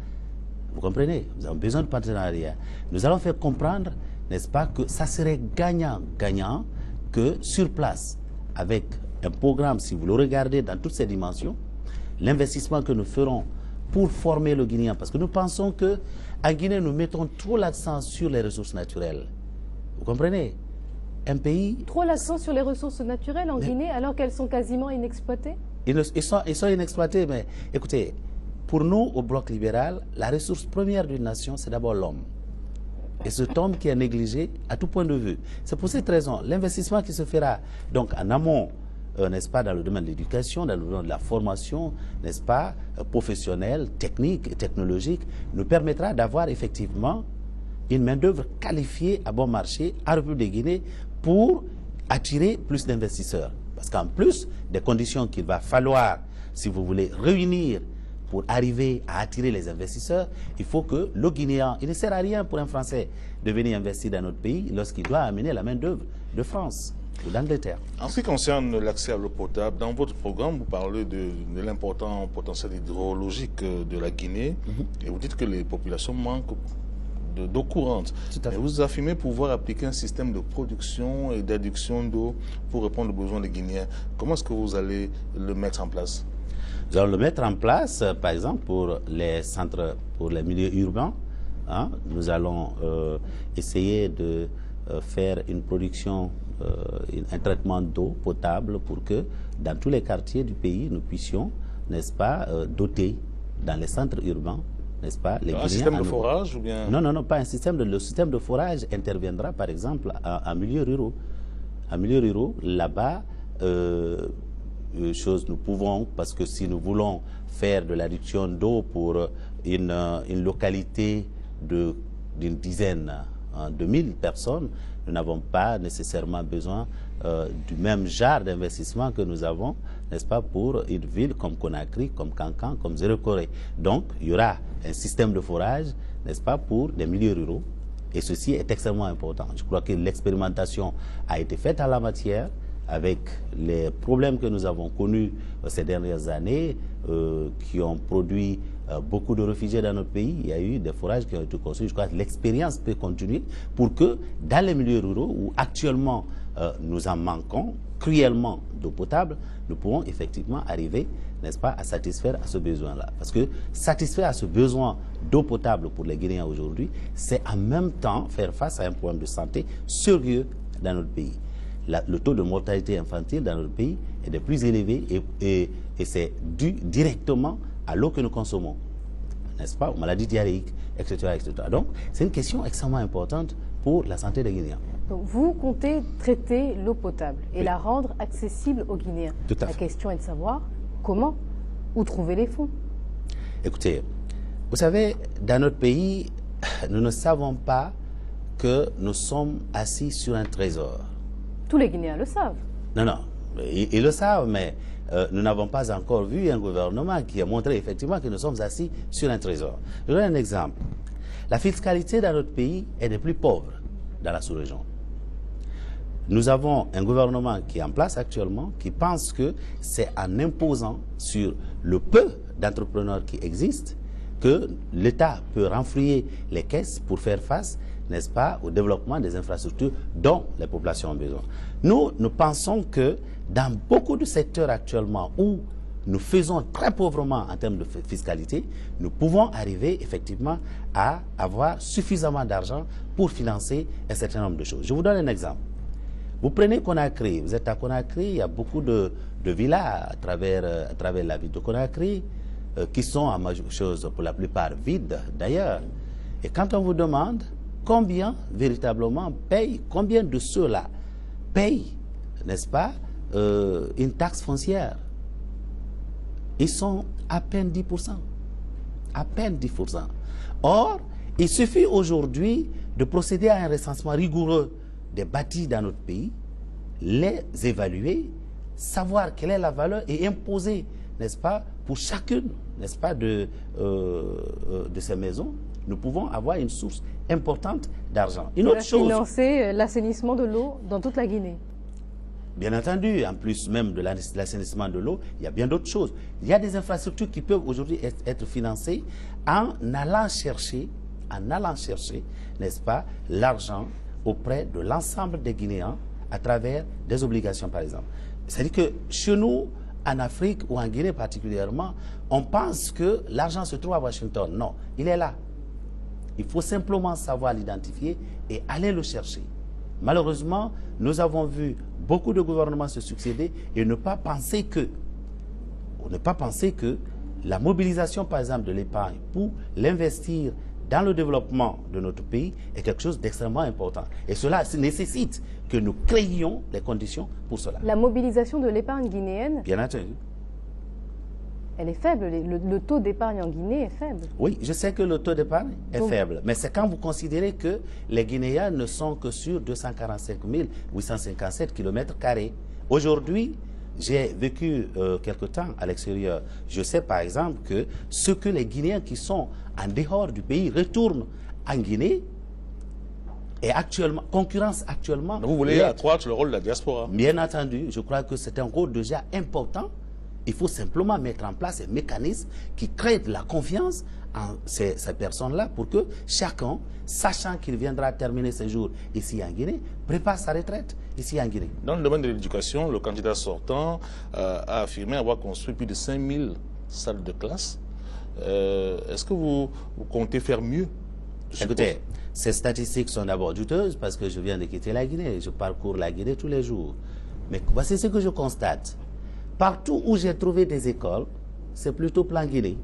Vous comprenez? Nous avons besoin de partenariat. Nous allons faire comprendre, n'est-ce pas, que ça serait gagnant-gagnant que sur place, avec un programme, si vous le regardez dans toutes ses dimensions, l'investissement que nous ferons pour former le Guinéen, parce que nous pensons qu'en Guinée, nous mettons trop l'accent sur les ressources naturelles. Vous comprenez? Un pays... Trop l'accent sur les ressources naturelles en Guinée, alors qu'elles sont quasiment inexploitées? Ils sont inexploités, mais écoutez, pour nous, au Bloc libéral, la ressource première d'une nation, c'est d'abord l'homme. Et cet homme qui est négligé à tout point de vue. C'est pour cette raison, l'investissement qui se fera donc en amont, n'est-ce pas, dans le domaine de l'éducation, dans le domaine de la formation, n'est-ce pas, professionnelle, technique et technologique, nous permettra d'avoir effectivement une main-d'œuvre qualifiée à bon marché en République de Guinée pour attirer plus d'investisseurs. Parce qu'en plus des conditions qu'il va falloir, si vous voulez, réunir pour arriver à attirer les investisseurs, il faut que le Guinéen, il ne sert à rien pour un Français de venir investir dans notre pays lorsqu'il doit amener la main-d'œuvre de France ou d'Angleterre. En ce qui concerne l'accès à l'eau potable, dans votre programme, vous parlez de l'important potentiel hydrologique de la Guinée et vous dites que les populations manquent d'eau courante. Et vous affirmez pouvoir appliquer un système de production et d'adduction d'eau pour répondre aux besoins des Guinéens. Comment est-ce que vous allez le mettre en place? Nous allons le mettre en place, par exemple, pour les centres, pour les milieux urbains. Hein, nous allons essayer de faire une production, un traitement d'eau potable pour que dans tous les quartiers du pays, nous puissions, n'est-ce pas, doter dans les centres urbains, n'est-ce pas, les Guinéens. Un système de forage ou bien? Non, non, non, pas un système le système de forage interviendra, par exemple, en milieu ruraux. En milieu ruraux, là-bas, nous pouvons, parce que si nous voulons faire de l'adduction d'eau pour une localité d'une dizaine de 1000 personnes, nous n'avons pas nécessairement besoin du même genre d'investissement que nous avons, n'est-ce pas, pour une ville comme Conakry, comme Kankan, comme Zéro-Corée. Donc, il y aura un système de forage, n'est-ce pas, pour des milieux ruraux. Et ceci est extrêmement important. Je crois que l'expérimentation a été faite en la matière, avec les problèmes que nous avons connus ces dernières années, qui ont produit beaucoup de réfugiés dans notre pays. Il y a eu des forages qui ont été construits. Je crois que l'expérience peut continuer pour que dans les milieux ruraux, où actuellement nous en manquons cruellement d'eau potable, nous pouvons effectivement arriver, n'est-ce pas, à satisfaire à ce besoin-là. Parce que satisfaire à ce besoin d'eau potable pour les Guinéens aujourd'hui, c'est en même temps faire face à un problème de santé sérieux dans notre pays. Le taux de mortalité infantile dans notre pays est des plus élevés et c'est dû directement à l'eau que nous consommons, n'est-ce pas, aux maladies diarrhéiques, etc., etc. Donc, c'est une question extrêmement importante pour la santé des Guinéens. Donc, vous comptez traiter l'eau potable et la rendre accessible aux Guinéens. Tout à fait. La question est de savoir comment, où trouver les fonds. Écoutez, vous savez, dans notre pays, nous ne savons pas que nous sommes assis sur un trésor. Tous les Guinéens le savent. Non, non, ils le savent, mais nous n'avons pas encore vu un gouvernement qui a montré effectivement que nous sommes assis sur un trésor. Je donne un exemple. La fiscalité dans notre pays est des plus pauvres dans la sous-région. Nous avons un gouvernement qui est en place actuellement qui pense que c'est en imposant sur le peu d'entrepreneurs qui existent que l'État peut renflouer les caisses pour faire face, n'est-ce pas, au développement des infrastructures dont les populations ont besoin. Nous pensons que dans beaucoup de secteurs actuellement où nous faisons très pauvrement en termes de fiscalité, nous pouvons arriver effectivement à avoir suffisamment d'argent pour financer un certain nombre de choses. Je vous donne un exemple. Vous prenez Conakry, vous êtes à Conakry, il y a beaucoup de villas à travers la ville de Conakry qui sont en majeure chose pour la plupart vides d'ailleurs. Et quand on vous demande combien véritablement payent, combien de ceux-là payent, n'est-ce pas, une taxe foncière, ils sont à peine 10%. À peine 10%. Or, il suffit aujourd'hui de procéder à un recensement rigoureux des bâtis dans notre pays, les évaluer, savoir quelle est la valeur et imposer, n'est-ce pas, pour chacune, n'est-ce pas, de ces maisons, nous pouvons avoir une source importante d'argent. Une autre chose, financer l'assainissement de l'eau dans toute la Guinée. Bien entendu, en plus même de l'assainissement de l'eau, il y a bien d'autres choses. Il y a des infrastructures qui peuvent aujourd'hui être financées en allant chercher, n'est-ce pas, l'argent auprès de l'ensemble des Guinéens à travers des obligations, par exemple. C'est-à-dire que chez nous, en Afrique ou en Guinée particulièrement, on pense que l'argent se trouve à Washington. Non, il est là. Il faut simplement savoir l'identifier et aller le chercher. Malheureusement, nous avons vu beaucoup de gouvernements se succéder et ne pas penser que la mobilisation, par exemple, de l'épargne pour l'investir dans le développement de notre pays est quelque chose d'extrêmement important. Et cela nécessite que nous créions les conditions pour cela. La mobilisation de l'épargne guinéenne, bien entendu, elle est faible. Le taux d'épargne en Guinée est faible. Oui, je sais que le taux d'épargne est faible, mais c'est quand vous considérez que les Guinéens ne sont que sur 245 857 km². Aujourd'hui, j'ai vécu quelque temps à l'extérieur. Je sais par exemple que ce que les Guinéens qui sont en dehors du pays retournent en Guinée et concurrence actuellement. Vous voulez accroître le rôle de la diaspora? Bien entendu, je crois que c'est un rôle déjà important. Il faut simplement mettre en place un mécanisme qui crée de la confiance en ces personnes-là pour que chacun, sachant qu'il viendra terminer ses jours ici en Guinée, prépare sa retraite ici en Guinée. Dans le domaine de l'éducation, le candidat sortant a affirmé avoir construit plus de 5000 salles de classe. Est-ce que vous comptez faire mieux? Écoutez, ces statistiques sont d'abord douteuses parce que je viens de quitter la Guinée. Je parcours la Guinée tous les jours. Mais voici ce que je constate. Partout où j'ai trouvé des écoles, c'est plutôt plan Guinée,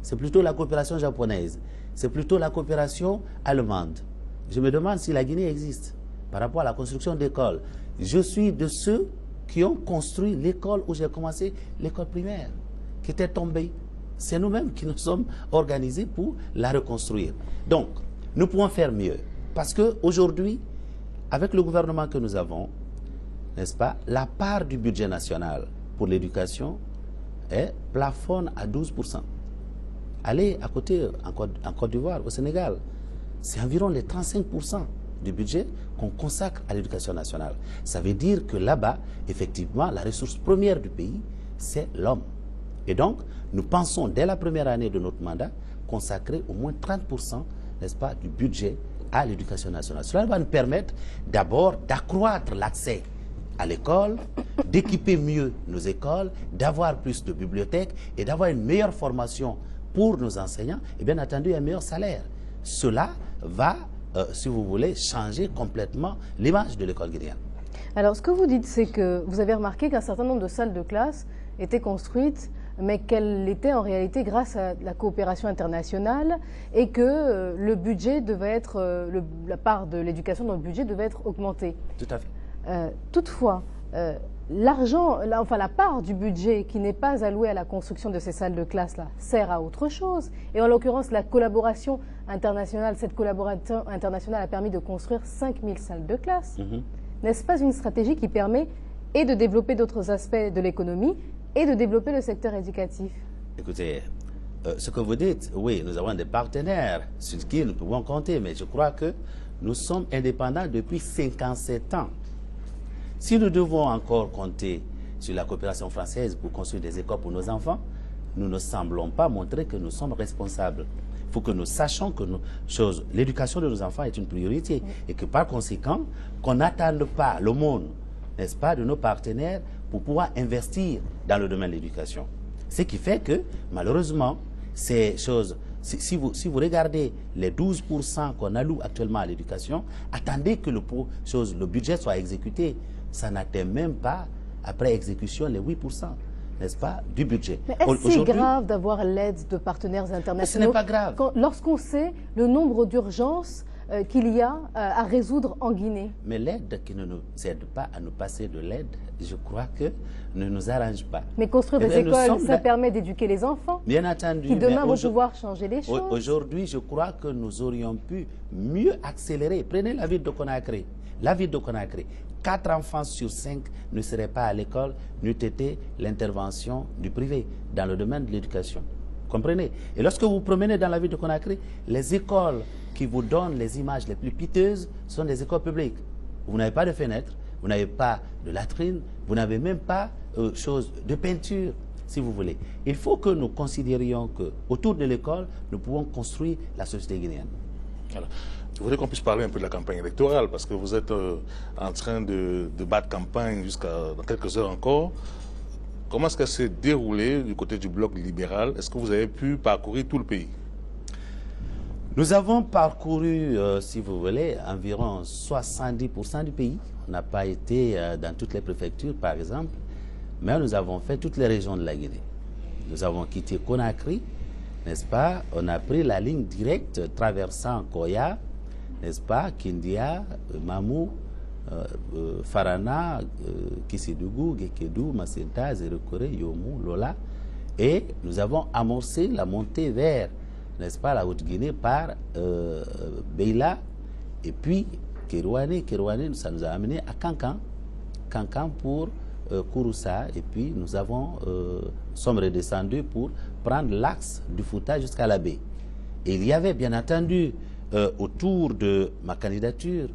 c'est plutôt la coopération japonaise, c'est plutôt la coopération allemande. Je me demande si la Guinée existe par rapport à la construction d'écoles. Je suis de ceux qui ont construit l'école où j'ai commencé, l'école primaire, qui était tombée. C'est nous-mêmes qui nous sommes organisés pour la reconstruire. Donc, nous pouvons faire mieux. Parce qu'aujourd'hui, avec le gouvernement que nous avons, n'est-ce pas, la part du budget national pour l'éducation plafonne à 12%. Allez à côté, en Côte d'Ivoire, au Sénégal, c'est environ les 35% du budget qu'on consacre à l'éducation nationale. Ça veut dire que là-bas, effectivement, la ressource première du pays, c'est l'homme. Et donc, nous pensons, dès la première année de notre mandat, consacrer au moins 30%, n'est-ce pas, du budget à l'éducation nationale. Cela va nous permettre d'abord d'accroître l'accès à l'école, d'équiper mieux nos écoles, d'avoir plus de bibliothèques et d'avoir une meilleure formation pour nos enseignants et bien entendu un meilleur salaire. Cela va, si vous voulez, changer complètement l'image de l'école guinéenne. Alors ce que vous dites, c'est que vous avez remarqué qu'un certain nombre de salles de classe étaient construites, mais qu'elles l'étaient en réalité grâce à la coopération internationale et que le budget devait être, la part de l'éducation dans le budget devait être augmentée. Tout à fait. Toutefois, l'argent, enfin la part du budget qui n'est pas allouée à la construction de ces salles de classe-là sert à autre chose. Et en l'occurrence, la collaboration internationale, cette collaboration internationale a permis de construire 5000 salles de classe. N'est-ce pas une stratégie qui permet et de développer d'autres aspects de l'économie et de développer le secteur éducatif? Écoutez, ce que vous dites, oui, nous avons des partenaires sur qui nous pouvons compter, mais je crois que nous sommes indépendants depuis 57 ans. Si nous devons encore compter sur la coopération française pour construire des écoles pour nos enfants, nous ne semblons pas montrer que nous sommes responsables. Il faut que nous sachions que l'éducation de nos enfants est une priorité et que par conséquent, qu'on n'attende pas le monde, n'est-ce pas, de nos partenaires pour pouvoir investir dans le domaine de l'éducation. Ce qui fait que, malheureusement, ces choses, si vous regardez les 12% qu'on alloue actuellement à l'éducation, attendez que le budget soit exécuté. Ça n'atteint même pas, après exécution, les 8%, n'est-ce pas, du budget. Mais est-ce que c'est grave d'avoir l'aide de partenaires internationaux? Ce n'est pas grave. Lorsqu'on sait le nombre d'urgences qu'il y a à résoudre en Guinée. Mais l'aide qui ne nous aide pas à nous passer de l'aide, je crois que ne nous arrange pas. Mais construire des écoles, ça permet d'éduquer les enfants. Bien entendu. Qui demain vont pouvoir changer les choses. Aujourd'hui, je crois que nous aurions pu mieux accélérer. Prenez la ville de Conakry. La ville de Conakry, 4 enfants sur 5 ne seraient pas à l'école, n'eût été l'intervention du privé dans le domaine de l'éducation. Comprenez? Et lorsque vous promenez dans la ville de Conakry, les écoles qui vous donnent les images les plus piteuses sont des écoles publiques. Vous n'avez pas de fenêtres, vous n'avez pas de latrines, vous n'avez même pas de peinture, si vous voulez. Il faut que nous considérions qu'autour de l'école, nous pouvons construire la société guinéenne. Alors, je voudrais qu'on puisse parler un peu de la campagne électorale, parce que vous êtes en train de battre campagne jusqu'à dans quelques heures encore. Comment est-ce qu'elle s'est déroulée du côté du bloc libéral? Est-ce que vous avez pu parcourir tout le pays? Nous avons parcouru, si vous voulez, environ 70% du pays. On n'a pas été dans toutes les préfectures, par exemple, mais nous avons fait toutes les régions de la Guinée. nous avons quitté Conakry, n'est-ce pas? On a pris la ligne directe traversant Koya, n'est-ce pas? Kindia, Mamou, Farana, Kissidougou, Gekedou, Macenta, Zérekore, Yomou, Lola. Et nous avons amorcé la montée vers, n'est-ce pas, la Haute-Guinée par Beila et puis Kerouane. Kerouane, ça nous a amené à Kankan. Kankan pour Kouroussa. Et puis nous sommes redescendus pour prendre l'axe du Fouta jusqu'à la baie. Et il y avait bien entendu autour de ma candidature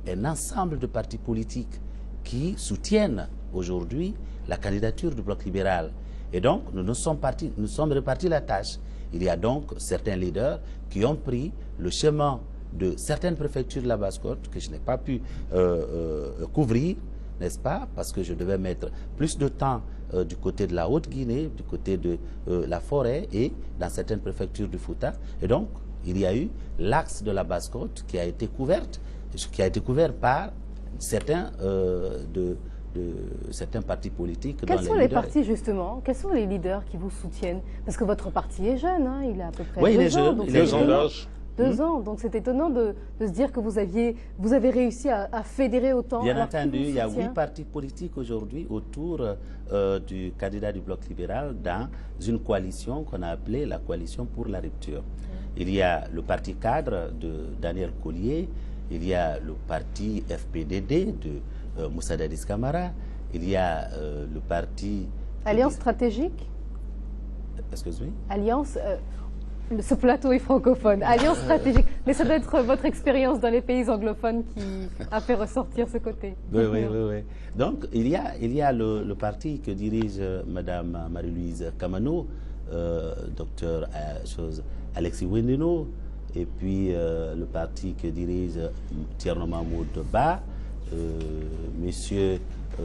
un ensemble de partis politiques qui soutiennent aujourd'hui la candidature du Bloc libéral. Et donc, nous sommes répartis la tâche. Il y a donc certains leaders qui ont pris le chemin de certaines préfectures de la Basse-Côte que je n'ai pas pu couvrir, n'est-ce pas? Parce que je devais mettre plus de temps du côté de la Haute-Guinée, du côté de la forêt et dans certaines préfectures du Fouta. Et donc, il y a eu l'axe de la Basse-Côte qui a été couvert par certains certains partis politiques. Quels sont les partis, justement? Quels sont les leaders qui vous soutiennent? Parce que votre parti est jeune, hein, il a à peu près 2 ans. Il est jeune. 2 ans, donc c'est étonnant de se dire que vous avez réussi à fédérer autant. Bien entendu, il y a 8 partis politiques aujourd'hui autour du candidat du Bloc libéral dans une coalition qu'on a appelée la coalition pour la rupture. Il y a le parti cadre de Daniel Collier, il y a le parti FPDD de Moussa Dadis Camara, il y a le parti... Alliance stratégique? Excuse-moi? Alliance... ce plateau est francophone. Alliance stratégique. Mais ça doit être votre expérience dans les pays anglophones qui a fait ressortir ce côté. Oui. Donc, il y a le parti que dirige Mme Marie-Louise Kamano, docteur Alexis Wendeno, et puis le parti que dirige Thierno Mahmoud Ba, monsieur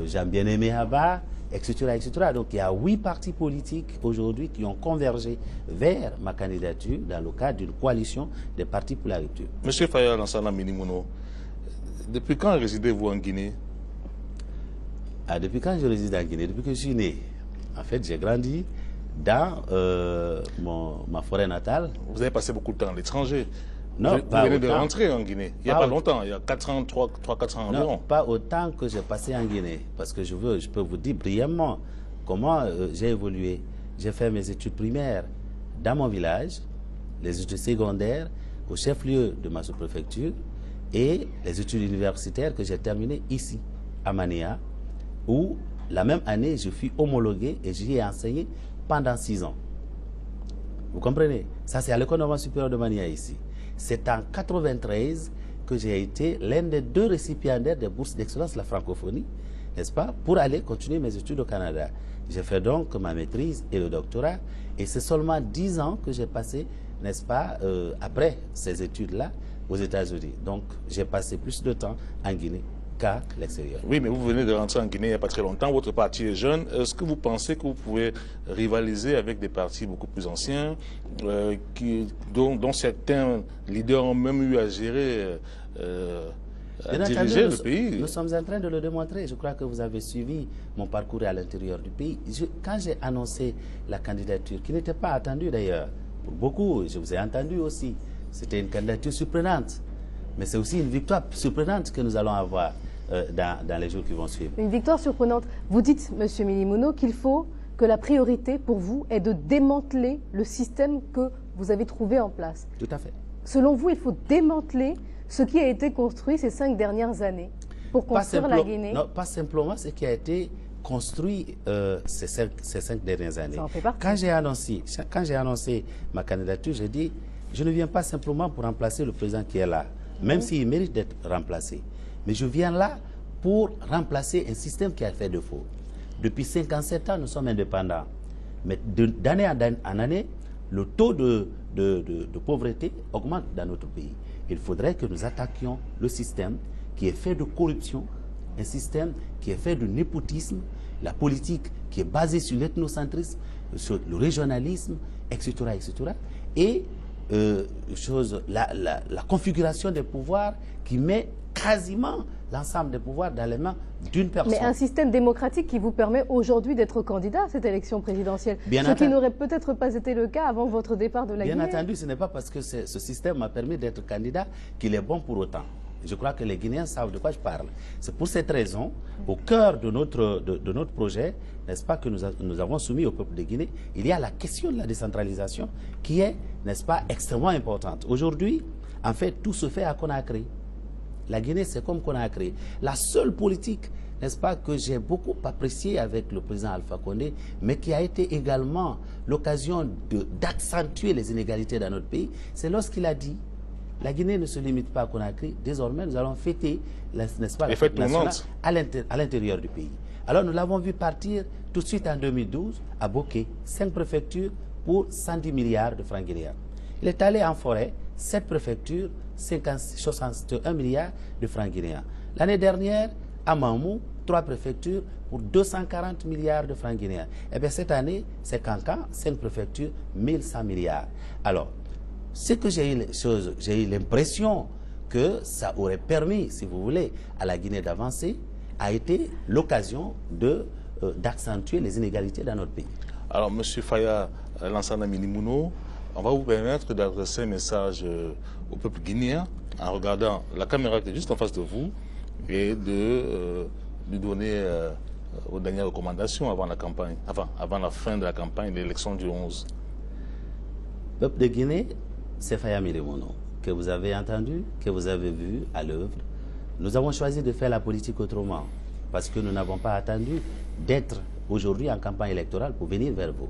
Jean Bien-Aimé Abba, etc. Donc il y a 8 partis politiques aujourd'hui qui ont convergé vers ma candidature dans le cadre d'une coalition des partis pour la rupture. Monsieur Faya Lansana Minimouno, depuis quand résidez-vous en Guinée? Depuis quand je réside en Guinée? Depuis que je suis né. En fait, j'ai grandi dans ma forêt natale. Vous avez passé beaucoup de temps à l'étranger. Non, vous venez de rentrer en Guinée, il n'y a pas longtemps, il y a 4 ans, 3-4 ans environ. Non, pas autant que j'ai passé en Guinée, parce que je peux vous dire brièvement comment j'ai évolué. J'ai fait mes études primaires dans mon village, les études secondaires au chef-lieu de ma sous-préfecture et les études universitaires que j'ai terminées ici, à Mania, où la même année je fus homologué et j'y ai enseigné pendant 6 ans. Vous comprenez? Ça, c'est à l'école normale supérieure de Mania ici. C'est en 1993 que j'ai été l'un des 2 récipiendaires des bourses d'excellence de la francophonie, n'est-ce pas, pour aller continuer mes études au Canada. J'ai fait donc ma maîtrise et le doctorat, et c'est seulement 10 ans que j'ai passé, n'est-ce pas, après ces études-là, aux États-Unis. Donc, j'ai passé plus de temps en Guinée qu'à l'extérieur. Oui, mais vous venez de rentrer en Guinée il n'y a pas très longtemps, votre parti est jeune. Est-ce que vous pensez que vous pouvez rivaliser avec des partis beaucoup plus anciens, dont certains leaders ont même eu à gérer, à diriger le pays? Nous sommes en train de le démontrer. Je crois que vous avez suivi mon parcours à l'intérieur du pays. Quand j'ai annoncé la candidature, qui n'était pas attendue d'ailleurs, pour beaucoup, je vous ai entendu aussi, c'était une candidature surprenante. Mais c'est aussi une victoire surprenante que nous allons avoir dans les jours qui vont suivre. Une victoire surprenante. Vous dites, M. Minimouno, qu'il faut que la priorité pour vous est de démanteler le système que vous avez trouvé en place. Tout à fait. Selon vous, il faut démanteler ce qui a été construit ces 5 dernières années pour construire la Guinée? Non, pas simplement ce qui a été construit ces 5 dernières années. Ça en fait partie. Quand j'ai annoncé ma candidature, j'ai dit, je ne viens pas simplement pour remplacer le président qui est là, même s'il mérite d'être remplacé. Mais je viens là pour remplacer un système qui a fait défaut. Depuis 57 ans, nous sommes indépendants. Mais d'année en année, le taux de pauvreté augmente dans notre pays. Il faudrait que nous attaquions le système qui est fait de corruption, un système qui est fait de népotisme, la politique qui est basée sur l'ethnocentrisme, sur le régionalisme, etc. Et la configuration des pouvoirs qui met quasiment l'ensemble des pouvoirs dans les mains d'une personne. Mais un système démocratique qui vous permet aujourd'hui d'être candidat à cette élection présidentielle, ce qui n'aurait peut-être pas été le cas avant votre départ de la Guinée. Bien entendu, ce n'est pas parce que ce système m'a permis d'être candidat qu'il est bon pour autant. Je crois que les Guinéens savent de quoi je parle. C'est pour cette raison, au cœur de notre projet, n'est-ce pas, que nous avons soumis au peuple de Guinée, il y a la question de la décentralisation qui est, n'est-ce pas, extrêmement importante. Aujourd'hui, en fait, tout se fait à Conakry. La Guinée, c'est comme Conakry. La seule politique, n'est-ce pas, que j'ai beaucoup appréciée avec le président Alpha Condé, mais qui a été également l'occasion d'accentuer les inégalités dans notre pays, c'est lorsqu'il a dit: la Guinée ne se limite pas à Conakry, désormais nous allons fêter, n'est-ce pas, la fête nationale à l'intérieur du pays. Alors nous l'avons vu partir tout de suite en 2012 à Bokeh, 5 préfectures pour 110 milliards de francs guinéens. Il est allé en forêt, 7 préfectures, 61 milliards de francs guinéens. L'année dernière, à Mamou, 3 préfectures pour 240 milliards de francs guinéens. Et bien cette année, c'est Kankan, 5 préfectures, 1100 milliards. Alors, ce que j'ai eu l'impression que ça aurait permis, si vous voulez, à la Guinée d'avancer, a été l'occasion d'accentuer les inégalités dans notre pays. Alors, M. Faya Lansana Milimouno, on va vous permettre d'adresser un message au peuple guinéen en regardant la caméra qui est juste en face de vous et de lui donner aux dernières recommandations avant la campagne, avant la fin de la campagne de l'élection du 11. Peuple de Guinée, c'est Faya Milimouno, que vous avez entendu, que vous avez vu à l'œuvre. Nous avons choisi de faire la politique autrement, parce que nous n'avons pas attendu d'être aujourd'hui en campagne électorale pour venir vers vous.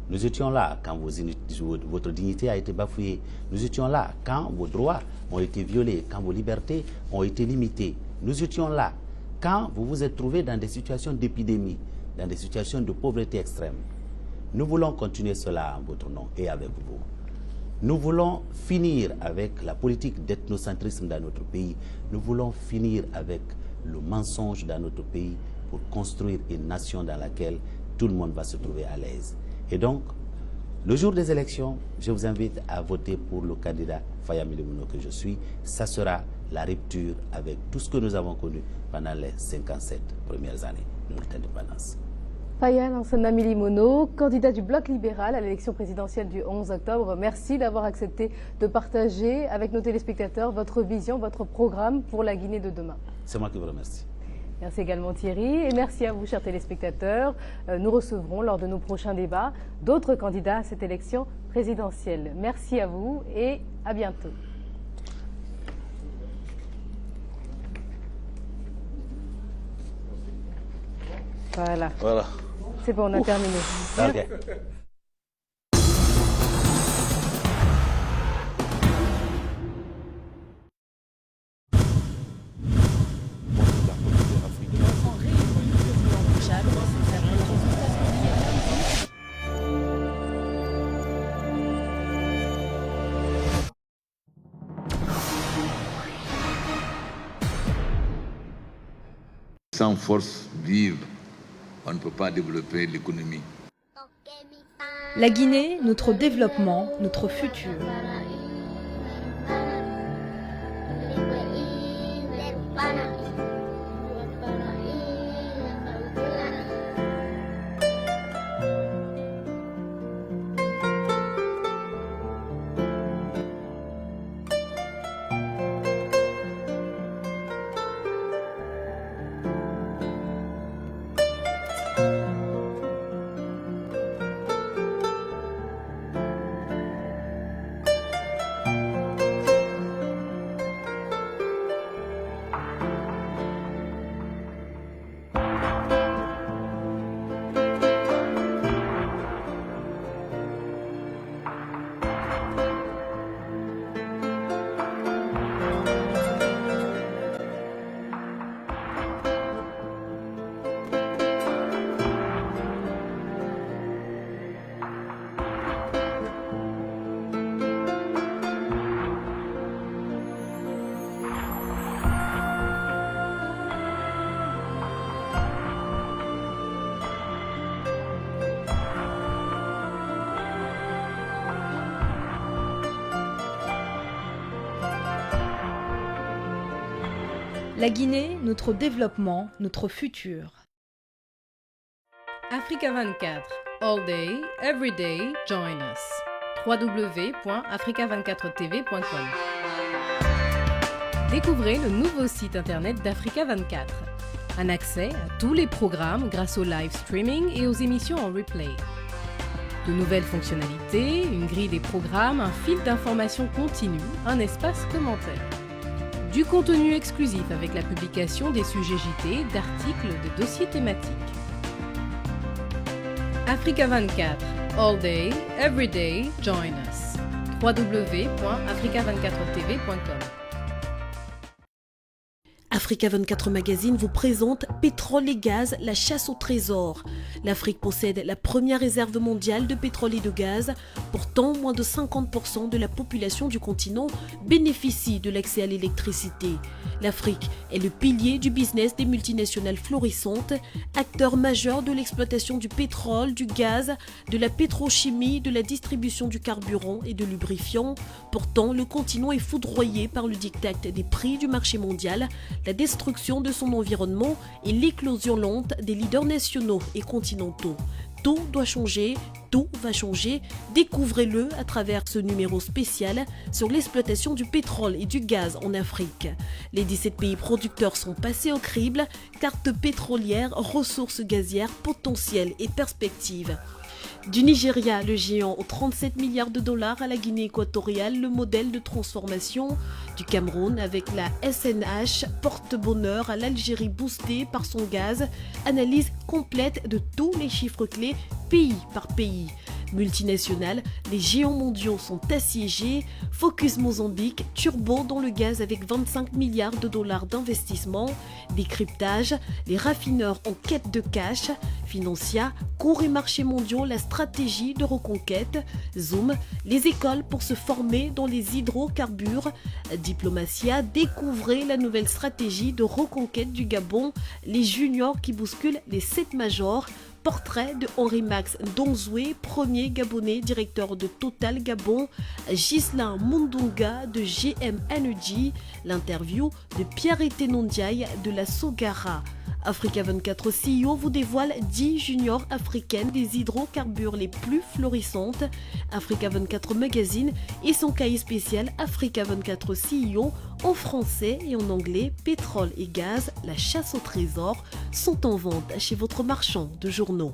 Nous étions là quand votre dignité a été bafouée. Nous étions là quand vos droits ont été violés, quand vos libertés ont été limitées. Nous étions là quand vous vous êtes trouvés dans des situations d'épidémie, dans des situations de pauvreté extrême. Nous voulons continuer cela en votre nom et avec vous. Nous voulons finir avec la politique d'ethnocentrisme dans notre pays. Nous voulons finir avec le mensonge dans notre pays pour construire une nation dans laquelle tout le monde va se trouver à l'aise. Et donc, le jour des élections, je vous invite à voter pour le candidat Faya Milimouno que je suis. Ça sera la rupture avec tout ce que nous avons connu pendant les 57 premières années de notre indépendance. Faya Lansana Milimouno, candidat du Bloc libéral à l'élection présidentielle du 11 octobre. Merci d'avoir accepté de partager avec nos téléspectateurs votre vision, votre programme pour la Guinée de demain. C'est moi qui vous remercie. Merci également Thierry et merci à vous chers téléspectateurs. Nous recevrons lors de nos prochains débats d'autres candidats à cette élection présidentielle. Merci à vous et à bientôt. Voilà. C'est bon, on a terminé. Okay. Sans force vive, on ne peut pas développer l'économie. La Guinée, notre développement, notre futur. La Guinée, notre développement, notre futur. Africa 24. All day, every day, join us. www.africa24tv.com. Découvrez le nouveau site internet d'Africa 24. Un accès à tous les programmes grâce au live streaming et aux émissions en replay. De nouvelles fonctionnalités, une grille des programmes, un fil d'informations continu, un espace commentaire. Du contenu exclusif avec la publication des sujets JT, d'articles, de dossiers thématiques. Africa 24. All day, every day, join us. www.africa24tv.com. Africa 24 Magazine vous présente Pétrole et gaz, la chasse au trésor. L'Afrique possède la première réserve mondiale de pétrole et de gaz. Pourtant, moins de 50% de la population du continent bénéficie de l'accès à l'électricité. L'Afrique est le pilier du business des multinationales florissantes, acteur majeur de l'exploitation du pétrole, du gaz, de la pétrochimie, de la distribution du carburant et de lubrifiants. Pourtant, le continent est foudroyé par le diktat des prix du marché mondial, la destruction de son environnement et l'éclosion lente des leaders nationaux et continentaux. Tout doit changer, tout va changer. Découvrez-le à travers ce numéro spécial sur l'exploitation du pétrole et du gaz en Afrique. Les 17 pays producteurs sont passés au crible, carte pétrolière, ressources gazières, potentiel et perspectives. Du Nigeria, le géant aux 37 milliards de dollars, à la Guinée équatoriale, le modèle de transformation. Du Cameroun avec la SNH, porte-bonheur à l'Algérie boostée par son gaz. Analyse complète de tous les chiffres clés, pays par pays. Multinationales, les géants mondiaux sont assiégés. Focus Mozambique, turbo dans le gaz avec 25 milliards de dollars d'investissement. Décryptage, les raffineurs en quête de cash. Financia, cours et marchés mondiaux, la stratégie de reconquête. Zoom, les écoles pour se former dans les hydrocarbures. Diplomatia, découvrez la nouvelle stratégie de reconquête du Gabon. Les juniors qui bousculent les 7 majors. Portrait de Henri Max Donzoué, premier Gabonais directeur de Total Gabon. Ghislain Mundunga de GM Energy. L'interview de Pierre-Étienne Ndiaye de la Sogara. Africa 24 CEO vous dévoile 10 juniors africaines des hydrocarbures les plus florissantes. Africa 24 Magazine et son cahier spécial Africa 24 CEO en français et en anglais. Pétrole et gaz, la chasse au trésor sont en vente chez votre marchand de journaux.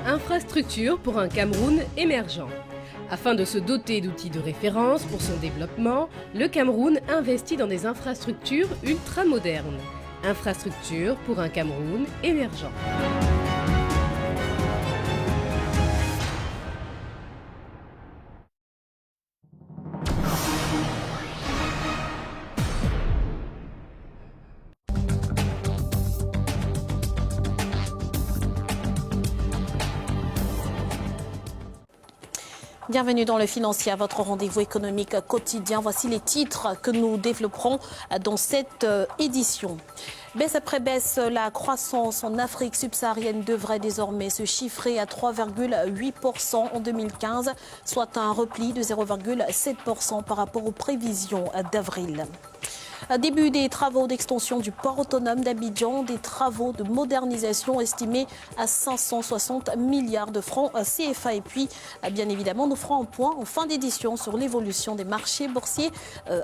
Infrastructure pour un Cameroun émergent. Afin de se doter d'outils de référence pour son développement, le Cameroun investit dans des infrastructures ultramodernes. Infrastructure pour un Cameroun émergent. Bienvenue dans le Financier, votre rendez-vous économique quotidien. Voici les titres que nous développerons dans cette édition. Baisse après baisse, la croissance en Afrique subsaharienne devrait désormais se chiffrer à 3,8% en 2015, soit un repli de 0,7% par rapport aux prévisions d'avril. Début des travaux d'extension du port autonome d'Abidjan, des travaux de modernisation estimés à 560 milliards de francs CFA. Et puis, bien évidemment, nous ferons un point en fin d'édition sur l'évolution des marchés boursiers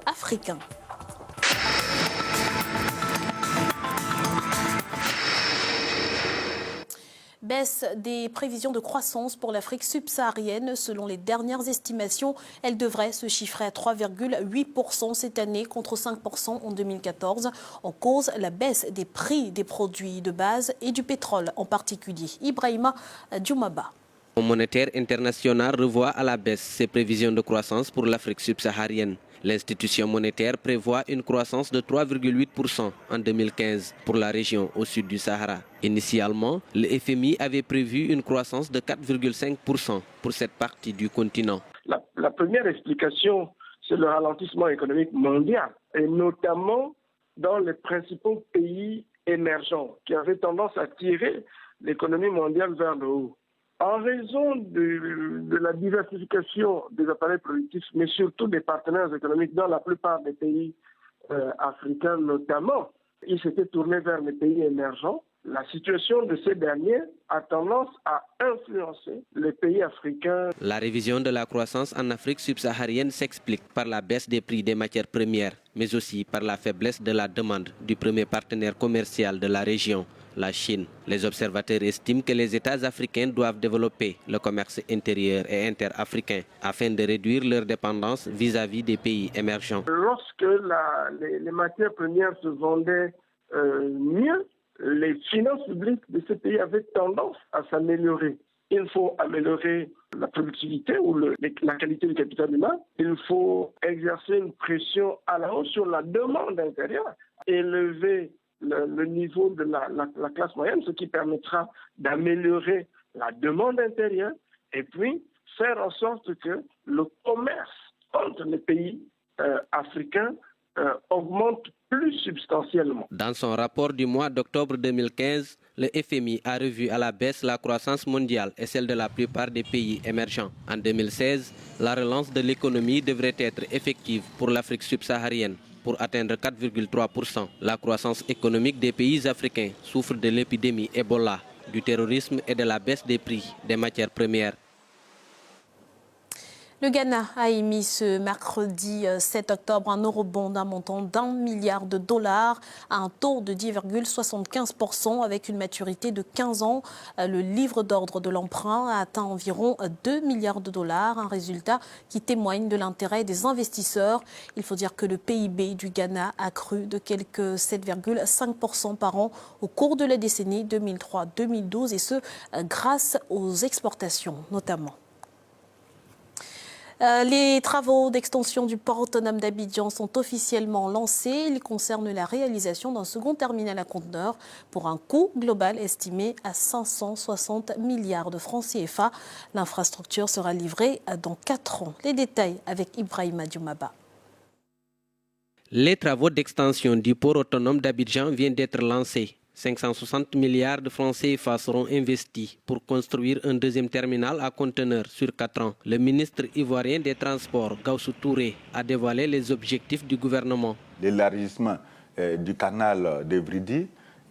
africains. Baisse des prévisions de croissance pour l'Afrique subsaharienne. Selon les dernières estimations, elle devrait se chiffrer à 3,8% cette année contre 5% en 2014. En cause, la baisse des prix des produits de base et du pétrole en particulier. Ibrahima Djoumaba. Le Fonds monétaire international revoit à la baisse ses prévisions de croissance pour l'Afrique subsaharienne. L'institution monétaire prévoit une croissance de 3,8% en 2015 pour la région au sud du Sahara. Initialement, le FMI avait prévu une croissance de 4,5% pour cette partie du continent. La première explication, c'est le ralentissement économique mondial, et notamment dans les principaux pays émergents, qui avaient tendance à tirer l'économie mondiale vers le haut. En raison de la diversification des appareils productifs, mais surtout des partenaires économiques dans la plupart des pays africains notamment, ils s'étaient tournés vers les pays émergents. La situation de ces derniers a tendance à influencer les pays africains. La révision de la croissance en Afrique subsaharienne s'explique par la baisse des prix des matières premières, mais aussi par la faiblesse de la demande du premier partenaire commercial de la région, la Chine. Les observateurs estiment que les États africains doivent développer le commerce intérieur et interafricain afin de réduire leur dépendance vis-à-vis des pays émergents. Lorsque les matières premières se vendaient mieux, les finances publiques de ces pays avaient tendance à s'améliorer. Il faut améliorer la productivité ou la qualité du capital humain. Il faut exercer une pression à la hausse sur la demande intérieure, élever le niveau de la classe moyenne, ce qui permettra d'améliorer la demande intérieure et puis faire en sorte que le commerce entre les pays africains augmente plus substantiellement. Dans son rapport du mois d'octobre 2015, le FMI a revu à la baisse la croissance mondiale et celle de la plupart des pays émergents. En 2016, la relance de l'économie devrait être effective pour l'Afrique subsaharienne pour atteindre 4,3%. La croissance économique des pays africains souffre de l'épidémie Ebola, du terrorisme et de la baisse des prix des matières premières. Le Ghana a émis ce mercredi 7 octobre un eurobond d'un montant d'1 milliard de dollars à un taux de 10,75% avec une maturité de 15 ans. Le livre d'ordre de l'emprunt a atteint environ 2 milliards de dollars, un résultat qui témoigne de l'intérêt des investisseurs. Il faut dire que le PIB du Ghana a cru de quelques 7,5% par an au cours de la décennie 2003-2012 et ce grâce aux exportations notamment. Les travaux d'extension du port autonome d'Abidjan sont officiellement lancés. Ils concernent la réalisation d'un second terminal à conteneurs pour un coût global estimé à 560 milliards de francs CFA. L'infrastructure sera livrée dans 4 ans. Les détails avec Ibrahima Dioumaba. Les travaux d'extension du port autonome d'Abidjan viennent d'être lancés. 560 milliards de francs CFA seront investis pour construire un deuxième terminal à conteneurs sur 4 ans. Le ministre ivoirien des Transports, Gaussou Touré, a dévoilé les objectifs du gouvernement. L'élargissement du canal de Vridi,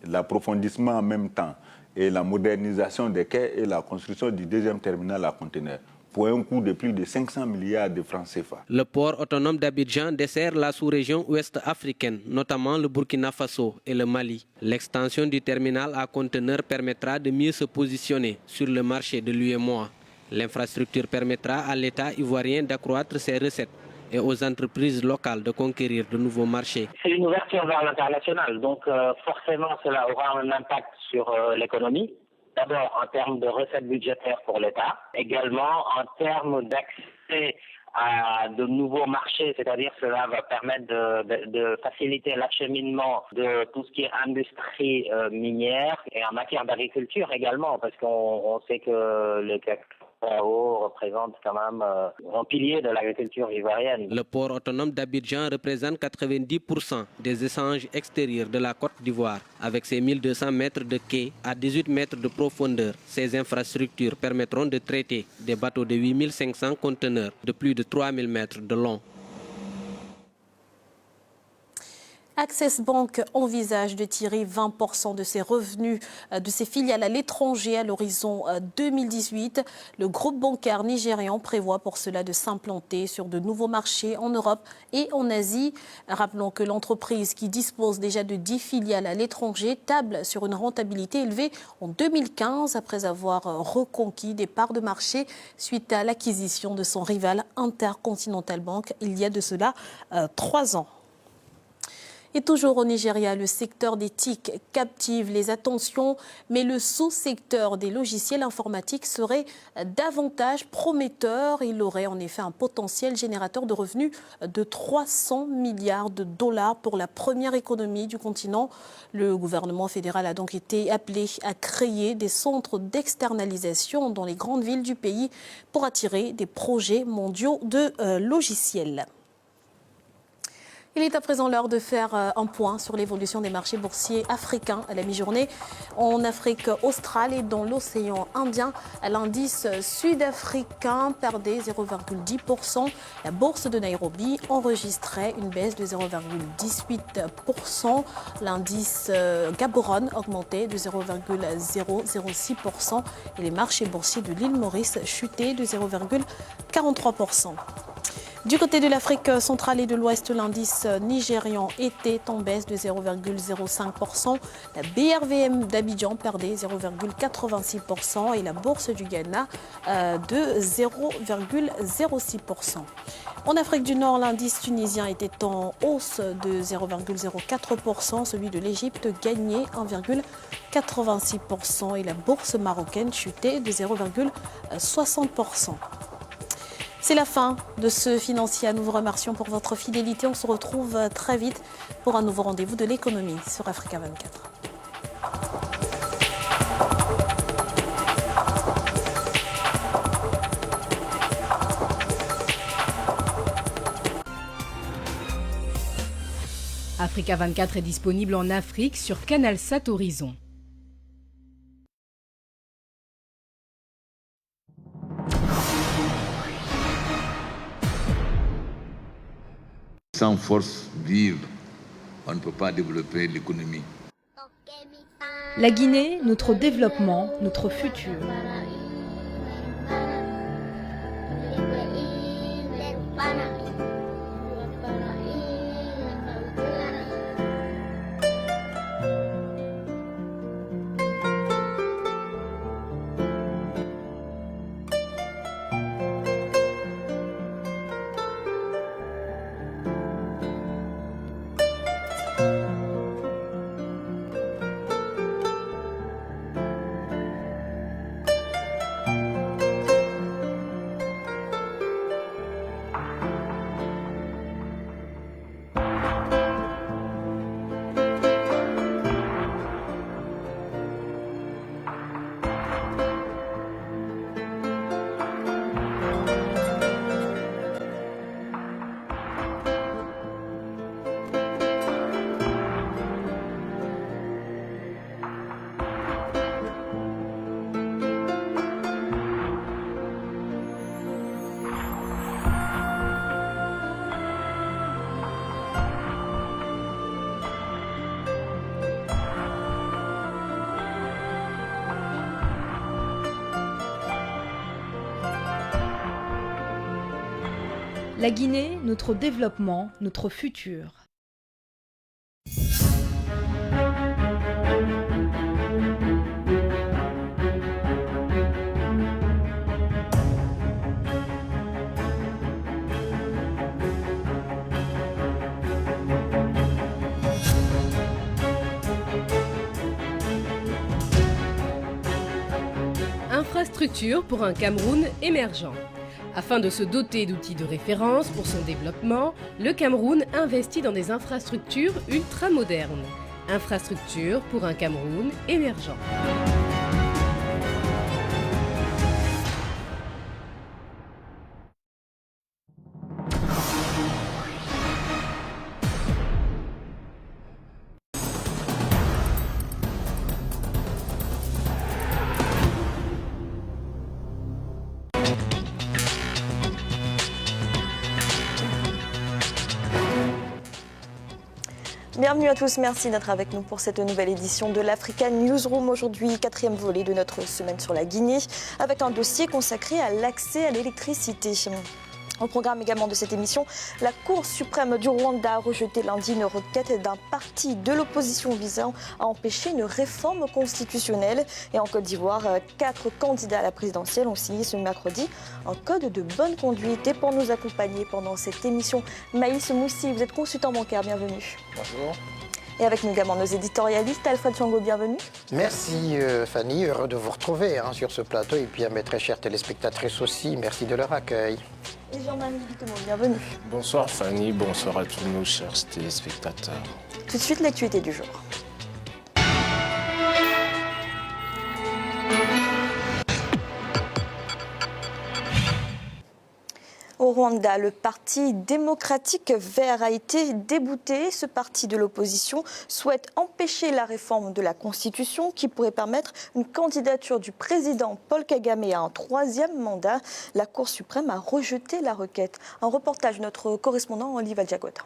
l'approfondissement en même temps et la modernisation des quais et la construction du deuxième terminal à conteneurs, pour un coût de plus de 500 milliards de francs CFA. Le port autonome d'Abidjan dessert la sous-région ouest africaine, notamment le Burkina Faso et le Mali. L'extension du terminal à conteneurs permettra de mieux se positionner sur le marché de l'UEMOA. L'infrastructure permettra à l'État ivoirien d'accroître ses recettes et aux entreprises locales de conquérir de nouveaux marchés. C'est une ouverture vers l'international, donc forcément cela aura un impact sur l'économie. D'abord en termes de recettes budgétaires pour l'État, également en termes d'accès à de nouveaux marchés, c'est-à-dire cela va permettre de faciliter l'acheminement de tout ce qui est industrie minière et en matière d'agriculture également, parce qu'on sait que le cacao représente quand même un pilier de l'agriculture ivoirienne. Le port autonome d'Abidjan représente 90% des échanges extérieurs de la Côte d'Ivoire. Avec ses 1200 mètres de quai à 18 mètres de profondeur, ces infrastructures permettront de traiter des bateaux de 8500 conteneurs de plus de 3000 mètres de long. Access Bank envisage de tirer 20% de ses revenus de ses filiales à l'étranger à l'horizon 2018. Le groupe bancaire nigérian prévoit pour cela de s'implanter sur de nouveaux marchés en Europe et en Asie. Rappelons que l'entreprise qui dispose déjà de 10 filiales à l'étranger table sur une rentabilité élevée en 2015 après avoir reconquis des parts de marché suite à l'acquisition de son rival Intercontinental Bank il y a de cela 3 ans. Et toujours au Nigeria, le secteur des TIC captive les attentions, mais le sous-secteur des logiciels informatiques serait davantage prometteur. Il aurait en effet un potentiel générateur de revenus de 300 milliards de dollars pour la première économie du continent. Le gouvernement fédéral a donc été appelé à créer des centres d'externalisation dans les grandes villes du pays pour attirer des projets mondiaux de logiciels. Il est à présent l'heure de faire un point sur l'évolution des marchés boursiers africains à la mi-journée. En Afrique australe et dans l'océan Indien, l'indice sud-africain perdait 0,10%. La bourse de Nairobi enregistrait une baisse de 0,18%. L'indice Gaborone augmentait de 0,006% et les marchés boursiers de l'île Maurice chutaient de 0,43%. Du côté de l'Afrique centrale et de l'Ouest, l'indice nigérian était en baisse de 0,05%. La BRVM d'Abidjan perdait 0,86% et la bourse du Ghana de 0,06%. En Afrique du Nord, l'indice tunisien était en hausse de 0,04%. Celui de l'Égypte gagnait 1,86% et la bourse marocaine chutait de 0,60%. C'est la fin de ce Financier. Nous vous remercions pour votre fidélité. On se retrouve très vite pour un nouveau rendez-vous de l'économie sur Africa 24. Africa 24 est disponible en Afrique sur CanalSat Horizon. Sans force vive, on ne peut pas développer l'économie. La Guinée, notre développement, notre futur. La Guinée, notre développement, notre futur. Infrastructure pour un Cameroun émergent. Afin de se doter d'outils de référence pour son développement, le Cameroun investit dans des infrastructures ultramodernes. Infrastructure pour un Cameroun émergent. Bienvenue à tous, merci d'être avec nous pour cette nouvelle édition de l'Africa Newsroom. Aujourd'hui, 4e volet de notre semaine sur la Guinée, avec un dossier consacré à l'accès à l'électricité. Au programme également de cette émission, la Cour suprême du Rwanda a rejeté lundi une requête d'un parti de l'opposition visant à empêcher une réforme constitutionnelle. Et en Côte d'Ivoire, 4 candidats à la présidentielle ont signé ce mercredi un code de bonne conduite. Et pour nous accompagner pendant cette émission, Maïs Moussi, vous êtes consultant bancaire, bienvenue. Bonjour. Et avec nous également nos éditorialistes, Alfred Chango, bienvenue. Merci Fanny, heureux de vous retrouver sur ce plateau. Et puis à mes très chères téléspectatrices aussi, merci de leur accueil. Et Jean-Marie Victomont, bienvenue. Bonsoir Fanny, bonsoir à tous nos chers téléspectateurs. Tout de suite, l'actualité du jour. Au Rwanda, le Parti démocratique vert a été débouté. Ce parti de l'opposition souhaite empêcher la réforme de la Constitution qui pourrait permettre une candidature du président Paul Kagame à un 3e mandat. La Cour suprême a rejeté la requête. Un reportage de notre correspondant Oliva Diagota.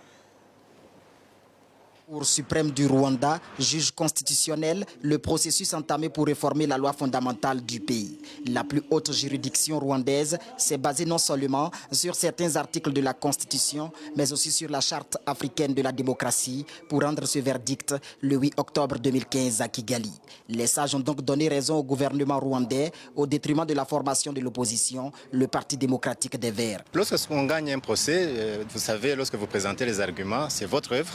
Cour suprême du Rwanda, juge constitutionnel, le processus entamé pour réformer la loi fondamentale du pays. La plus haute juridiction rwandaise s'est basée non seulement sur certains articles de la Constitution, mais aussi sur la Charte africaine de la démocratie pour rendre ce verdict le 8 octobre 2015 à Kigali. Les sages ont donc donné raison au gouvernement rwandais au détriment de la formation de l'opposition, le Parti démocratique des Verts. Lorsqu'on gagne un procès, vous savez, lorsque vous présentez les arguments, c'est votre œuvre.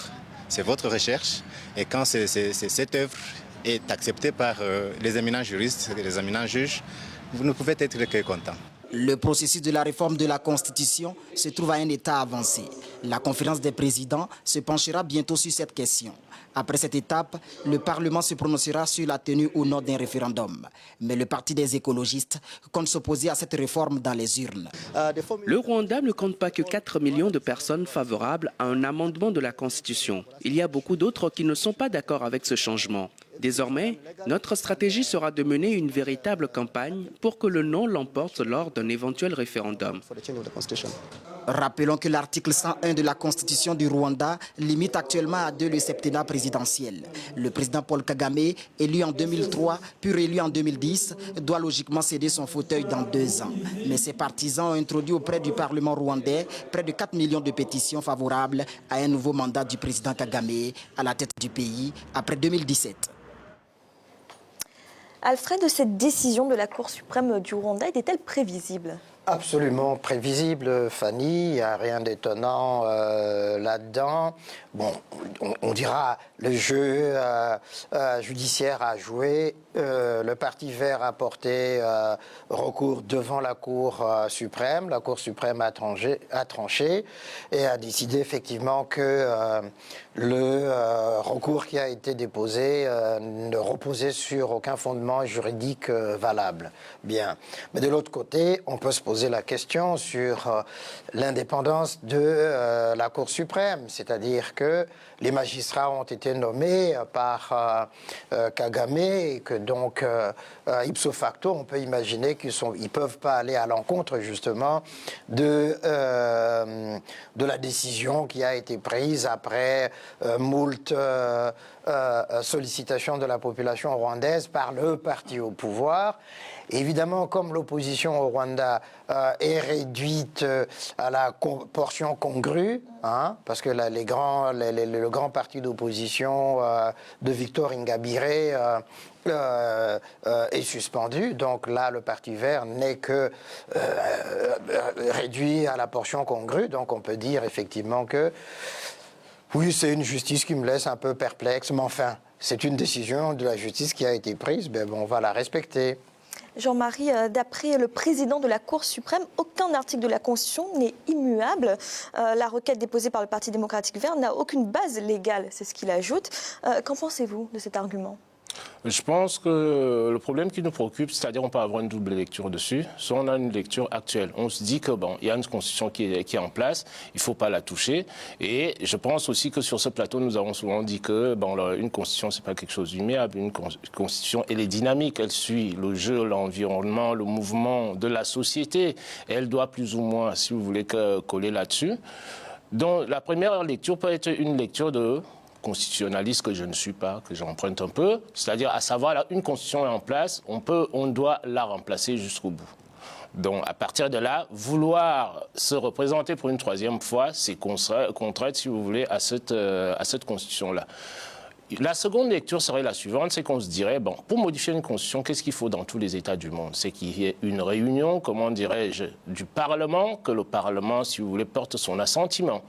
C'est votre recherche et quand cette œuvre est acceptée par les éminents juristes et les éminents juges, vous ne pouvez être que content. Le processus de la réforme de la Constitution se trouve à un état avancé. La conférence des présidents se penchera bientôt sur cette question. Après cette étape, le Parlement se prononcera sur la tenue ou non d'un référendum. Mais le Parti des écologistes compte s'opposer à cette réforme dans les urnes. Le Rwanda ne compte pas que 4 millions de personnes favorables à un amendement de la Constitution. Il y a beaucoup d'autres qui ne sont pas d'accord avec ce changement. Désormais, notre stratégie sera de mener une véritable campagne pour que le non l'emporte lors d'un éventuel référendum. Rappelons que l'article 101 de la Constitution du Rwanda limite actuellement à 2 le septennat présidentiel. Le président Paul Kagame, élu en 2003 puis réélu en 2010, doit logiquement céder son fauteuil dans 2 ans. Mais ses partisans ont introduit auprès du Parlement rwandais près de 4 millions de pétitions favorables à un nouveau mandat du président Kagame à la tête du pays après 2017. Alfred, cette décision de la Cour suprême du Rwanda était-elle prévisible ? Absolument prévisible, Fanny, il n'y a rien d'étonnant là-dedans. Bon, on dira le jeu judiciaire a joué, le Parti vert a porté recours devant la Cour suprême. La Cour suprême a tranché et a décidé effectivement que le recours qui a été déposé ne reposait sur aucun fondement juridique valable. Bien, mais de l'autre côté, on peut se poser la question sur l'indépendance de la Cour suprême, c'est-à-dire que les magistrats ont été nommés par Kagame et que donc ipso facto on peut imaginer qu'ils peuvent pas aller à l'encontre justement de la décision qui a été prise après moult sollicitations de la population rwandaise par le parti au pouvoir. Évidemment, comme l'opposition au Rwanda est réduite à la portion congrue, parce que le grand parti d'opposition de Victor Ingabire est suspendu. Donc là, le Parti vert n'est que réduit à la portion congrue. Donc on peut dire effectivement que oui, c'est une justice qui me laisse un peu perplexe, mais enfin, c'est une décision de la justice qui a été prise, mais bon, on va la respecter. Jean-Marie, d'après le président de la Cour suprême, aucun article de la Constitution n'est immuable. La requête déposée par le Parti démocratique vert n'a aucune base légale, c'est ce qu'il ajoute. Qu'en pensez-vous de cet argument ? Je pense que le problème qui nous préoccupe, c'est-à-dire on peut avoir une double lecture dessus, soit on a une lecture actuelle. On se dit que bon, il y a une constitution qui est en place, il ne faut pas la toucher. Et je pense aussi que sur ce plateau, nous avons souvent dit que bon, une constitution, c'est pas quelque chose d'immuable. Une constitution, elle est dynamique, elle suit le jeu, l'environnement, le mouvement de la société. Elle doit plus ou moins, si vous voulez, coller là-dessus. Donc la première lecture peut être une lecture de constitutionnaliste que je ne suis pas, que j'emprunte un peu, c'est-à-dire à savoir une constitution est en place, on doit la remplacer jusqu'au bout. Donc, à partir de là, vouloir se représenter pour une troisième fois, c'est contraire, si vous voulez, à cette constitution-là. La seconde lecture serait la suivante, c'est qu'on se dirait, bon, pour modifier une constitution, qu'est-ce qu'il faut dans tous les États du monde? C'est qu'il y ait une réunion, comment dirais-je, du Parlement, que le Parlement, si vous voulez, porte son assentiment.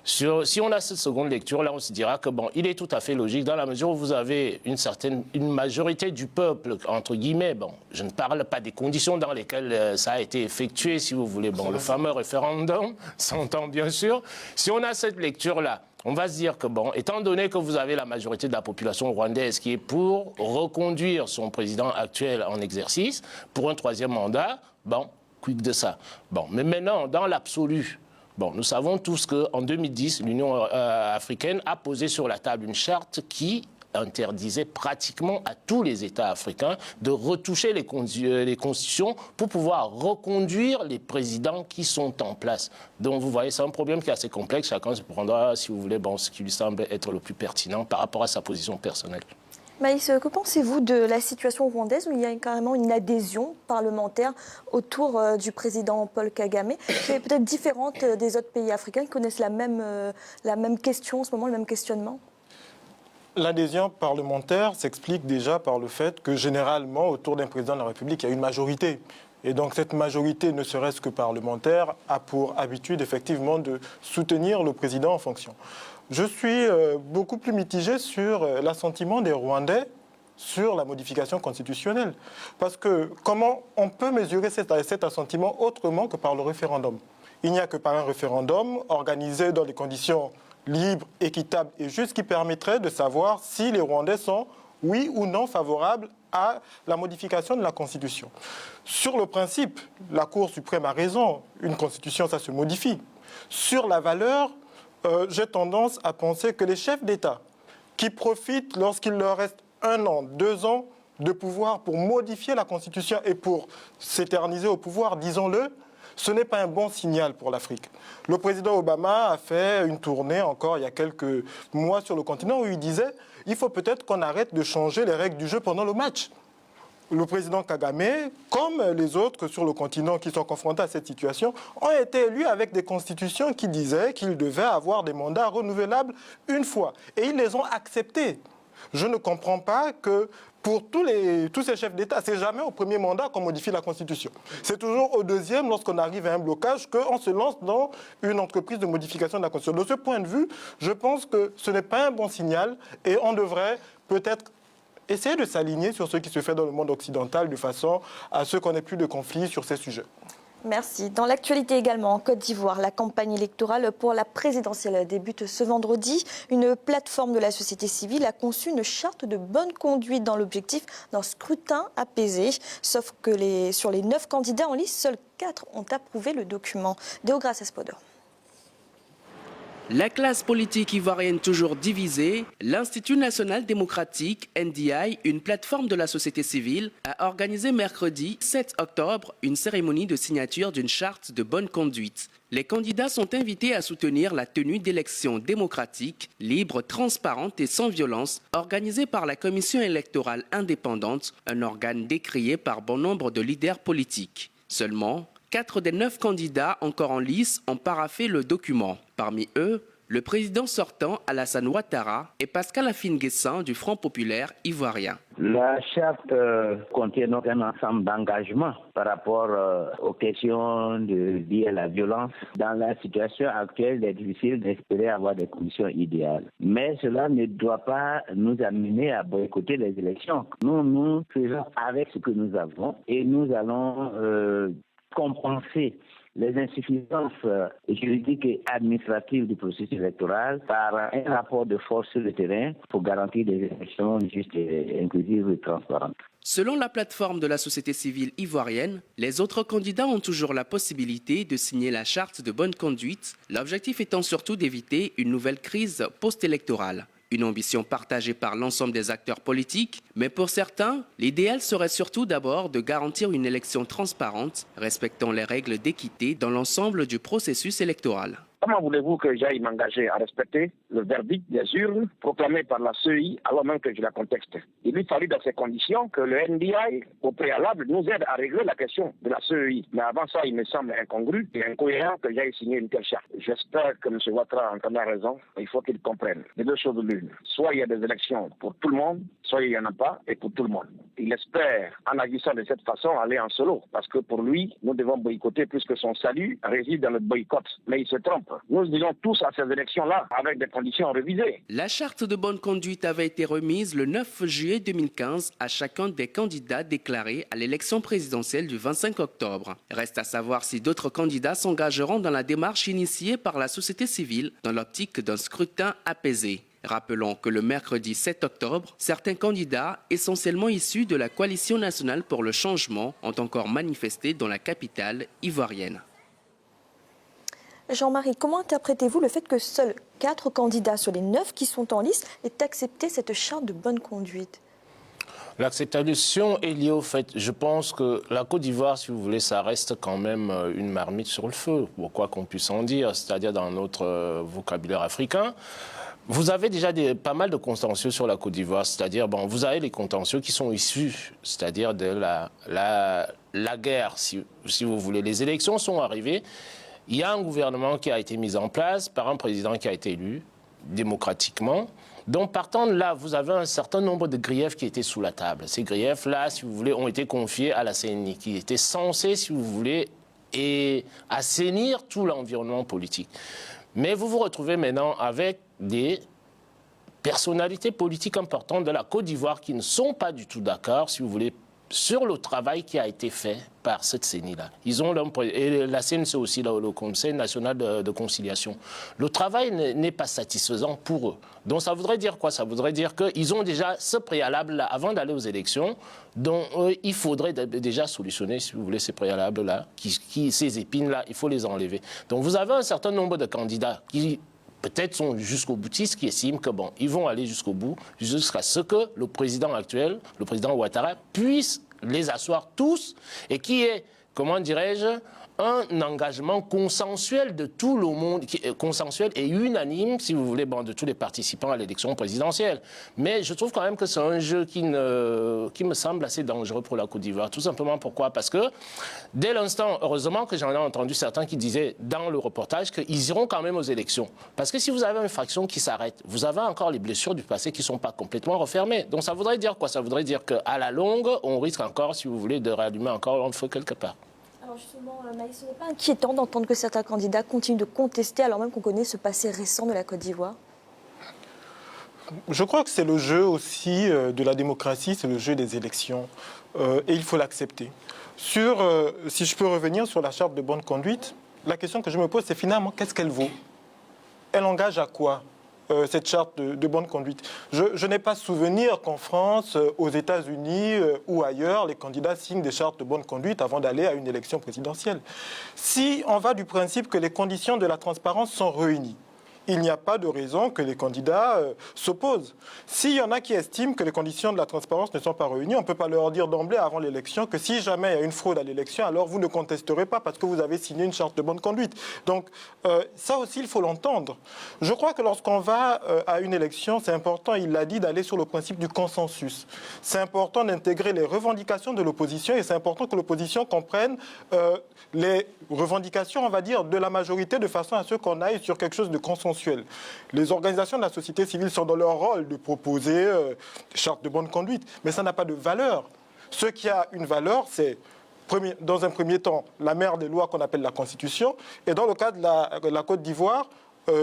Si on a cette seconde lecture, là, on se dira que, bon, il est tout à fait logique, dans la mesure où vous avez une majorité du peuple, entre guillemets, bon, je ne parle pas des conditions dans lesquelles ça a été effectué, si vous voulez, bon, le fameux référendum, s'entend bien sûr. Si on a cette lecture-là, on va se dire que, bon, étant donné que vous avez la majorité de la population rwandaise qui est pour reconduire son président actuel en exercice pour un troisième mandat, bon, quid de ça? Bon, mais maintenant, dans l'absolu, bon, nous savons tous qu'en 2010, l'Union africaine a posé sur la table une charte qui interdisait pratiquement à tous les États africains de retoucher les constitutions pour pouvoir reconduire les présidents qui sont en place. Donc vous voyez, c'est un problème qui est assez complexe. Chacun se prendra, si vous voulez, bon, ce qui lui semble être le plus pertinent par rapport à sa position personnelle. Maïs, que pensez-vous de la situation rwandaise où il y a carrément une adhésion parlementaire autour du président Paul Kagame, qui est peut-être différente des autres pays africains qui connaissent la même question en ce moment, le même questionnement? L'adhésion parlementaire s'explique déjà par le fait que généralement, autour d'un président de la République, il y a une majorité. Et donc cette majorité, ne serait-ce que parlementaire, a pour habitude effectivement de soutenir le président en fonction. Je suis beaucoup plus mitigé sur l'assentiment des Rwandais sur la modification constitutionnelle. Parce que comment on peut mesurer cet assentiment autrement que par le référendum? Il n'y a que par un référendum organisé dans des conditions libres, équitables et justes qui permettraient de savoir si les Rwandais sont, oui ou non, favorables à la modification de la Constitution. Sur le principe, la Cour suprême a raison, une Constitution, ça se modifie. Sur la valeur, j'ai tendance à penser que les chefs d'État qui profitent, lorsqu'il leur reste 1 an, 2 ans de pouvoir pour modifier la Constitution et pour s'éterniser au pouvoir, disons-le, ce n'est pas un bon signal pour l'Afrique. Le président Obama a fait une tournée encore il y a quelques mois sur le continent où il disait « il faut peut-être qu'on arrête de changer les règles du jeu pendant le match ». Le président Kagame, comme les autres sur le continent qui sont confrontés à cette situation, ont été élus avec des constitutions qui disaient qu'ils devaient avoir des mandats renouvelables une fois. Et ils les ont acceptés. Je ne comprends pas que pour tous ces chefs d'État, c'est jamais au premier mandat qu'on modifie la Constitution. C'est toujours au deuxième, lorsqu'on arrive à un blocage, qu'on se lance dans une entreprise de modification de la Constitution. De ce point de vue, je pense que ce n'est pas un bon signal et on devrait peut-être essayer de s'aligner sur ce qui se fait dans le monde occidental de façon à ce qu'on n'ait plus de conflits sur ces sujets. Merci. Dans l'actualité également, en Côte d'Ivoire, la campagne électorale pour la présidentielle débute ce vendredi. Une plateforme de la société civile a conçu une charte de bonne conduite dans l'objectif d'un scrutin apaisé. Sauf que sur les 9 candidats en lice, seuls 4 ont approuvé le document. Deogrâce Espodor. La classe politique ivoirienne toujours divisée, l'Institut national démocratique, NDI, une plateforme de la société civile, a organisé mercredi 7 octobre une cérémonie de signature d'une charte de bonne conduite. Les candidats sont invités à soutenir la tenue d'élections démocratiques, libres, transparentes et sans violence, organisées par la Commission électorale indépendante, un organe décrié par bon nombre de leaders politiques. Seulement, 4 des 9 candidats encore en lice ont paraphé le document. Parmi eux, le président sortant Alassane Ouattara et Pascal Afine-Guessan du Front populaire ivoirien. La charte contient donc un ensemble d'engagements par rapport aux questions liées à la violence. Dans la situation actuelle, il est difficile d'espérer avoir des conditions idéales. Mais cela ne doit pas nous amener à boycotter les élections. Nous faisons avec ce que nous avons et nous allons compenser les insuffisances juridiques et administratives du processus électoral par un rapport de force sur le terrain pour garantir des élections justes, inclusives et transparentes. Selon la plateforme de la société civile ivoirienne, les autres candidats ont toujours la possibilité de signer la charte de bonne conduite, l'objectif étant surtout d'éviter une nouvelle crise post-électorale. Une ambition partagée par l'ensemble des acteurs politiques, mais pour certains, l'idéal serait surtout d'abord de garantir une élection transparente, respectant les règles d'équité dans l'ensemble du processus électoral. Comment voulez-vous que j'aille m'engager à respecter le verdict des urnes proclamé par la CEI alors même que je la contexte? Il lui fallut dans ces conditions que le NDI, au préalable, nous aide à régler la question de la CEI. Mais avant ça, il me semble incongru et incohérent que j'aille signer une telle charte. J'espère que M. Ouattara a raison. Il faut qu'il comprenne les deux choses de l'une. Soit il y a des élections pour tout le monde, soit il n'y en a pas et pour tout le monde. Il espère, en agissant de cette façon, aller en solo. Parce que pour lui, nous devons boycotter puisque son salut réside dans le boycott. Mais il se trompe. Nous irons tous à ces élections-là avec des conditions révisées. La charte de bonne conduite avait été remise le 9 juillet 2015 à chacun des candidats déclarés à l'élection présidentielle du 25 octobre. Reste à savoir si d'autres candidats s'engageront dans la démarche initiée par la société civile dans l'optique d'un scrutin apaisé. Rappelons que le mercredi 7 octobre, certains candidats, essentiellement issus de la Coalition nationale pour le changement, ont encore manifesté dans la capitale ivoirienne. Jean-Marie, comment interprétez-vous le fait que seuls 4 candidats sur les 9 qui sont en lice aient accepté cette charte de bonne conduite? L'acceptation est liée au fait, je pense que la Côte d'Ivoire, si vous voulez, ça reste quand même une marmite sur le feu, quoi qu'on puisse en dire, c'est-à-dire dans notre vocabulaire africain. Vous avez déjà pas mal de contentieux sur la Côte d'Ivoire, c'est-à-dire, bon, vous avez les contentieux qui sont issus, c'est-à-dire de la guerre, si vous voulez. Les élections sont arrivées, il y a un gouvernement qui a été mis en place par un président qui a été élu démocratiquement. Donc, partant de là, vous avez un certain nombre de griefs qui étaient sous la table. Ces griefs-là, si vous voulez, ont été confiés à la CENI, qui était censée, si vous voulez, assainir tout l'environnement politique. Mais vous vous retrouvez maintenant avec des personnalités politiques importantes de la Côte d'Ivoire qui ne sont pas du tout d'accord, si vous voulez, sur le travail qui a été fait par cette CENI-là. Et la CNC aussi, le Conseil national de conciliation. Le travail n'est pas satisfaisant pour eux. Donc ça voudrait dire quoi? Ça voudrait dire qu'ils ont déjà ce préalable-là avant d'aller aux élections, dont il faudrait déjà solutionner, si vous voulez, ces préalables-là, ces épines-là, il faut les enlever. Donc vous avez un certain nombre de candidats qui peut-être sont jusqu'au boutistes, qui estiment que bon, ils vont aller jusqu'au bout, jusqu'à ce que le président actuel, le président Ouattara, puisse les asseoir tous et qui est, comment dirais-je, un engagement consensuel de tout le monde, consensuel et unanime, si vous voulez, bon, de tous les participants à l'élection présidentielle. Mais je trouve quand même que c'est un jeu qui me semble assez dangereux pour la Côte d'Ivoire. Tout simplement pourquoi? Parce que dès l'instant, heureusement que j'en ai entendu certains qui disaient dans le reportage qu'ils iront quand même aux élections. Parce que si vous avez une fraction qui s'arrête, vous avez encore les blessures du passé qui ne sont pas complètement refermées. Donc ça voudrait dire quoi? Ça voudrait dire qu'à la longue, on risque encore, si vous voulez, de rallumer encore un feu quelque part. Alors justement, Maïs, ce n'est pas inquiétant d'entendre que certains candidats continuent de contester alors même qu'on connaît ce passé récent de la Côte d'Ivoire? Je crois que c'est le jeu aussi de la démocratie, c'est le jeu des élections. Et il faut l'accepter. Si je peux revenir sur la charte de bonne conduite, la question que je me pose, c'est finalement, qu'est-ce qu'elle vaut? Elle engage à quoi cette charte de bonne conduite? Je n'ai pas souvenir qu'en France, aux États-Unis ou ailleurs, les candidats signent des chartes de bonne conduite avant d'aller à une élection présidentielle. Si on va du principe que les conditions de la transparence sont réunies, il n'y a pas de raison que les candidats s'opposent. S'il y en a qui estiment que les conditions de la transparence ne sont pas réunies, on ne peut pas leur dire d'emblée avant l'élection que si jamais il y a une fraude à l'élection, alors vous ne contesterez pas parce que vous avez signé une charte de bonne conduite. Donc ça aussi, il faut l'entendre. Je crois que lorsqu'on va à une élection, c'est important, il l'a dit, d'aller sur le principe du consensus. C'est important d'intégrer les revendications de l'opposition et c'est important que l'opposition comprenne les revendications, on va dire, de la majorité de façon à ce qu'on aille sur quelque chose de consensuel. Les organisations de la société civile sont dans leur rôle de proposer des chartes de bonne conduite, mais ça n'a pas de valeur. Ce qui a une valeur, c'est, dans un premier temps, la mère des lois qu'on appelle la Constitution, et dans le cas de la Côte d'Ivoire,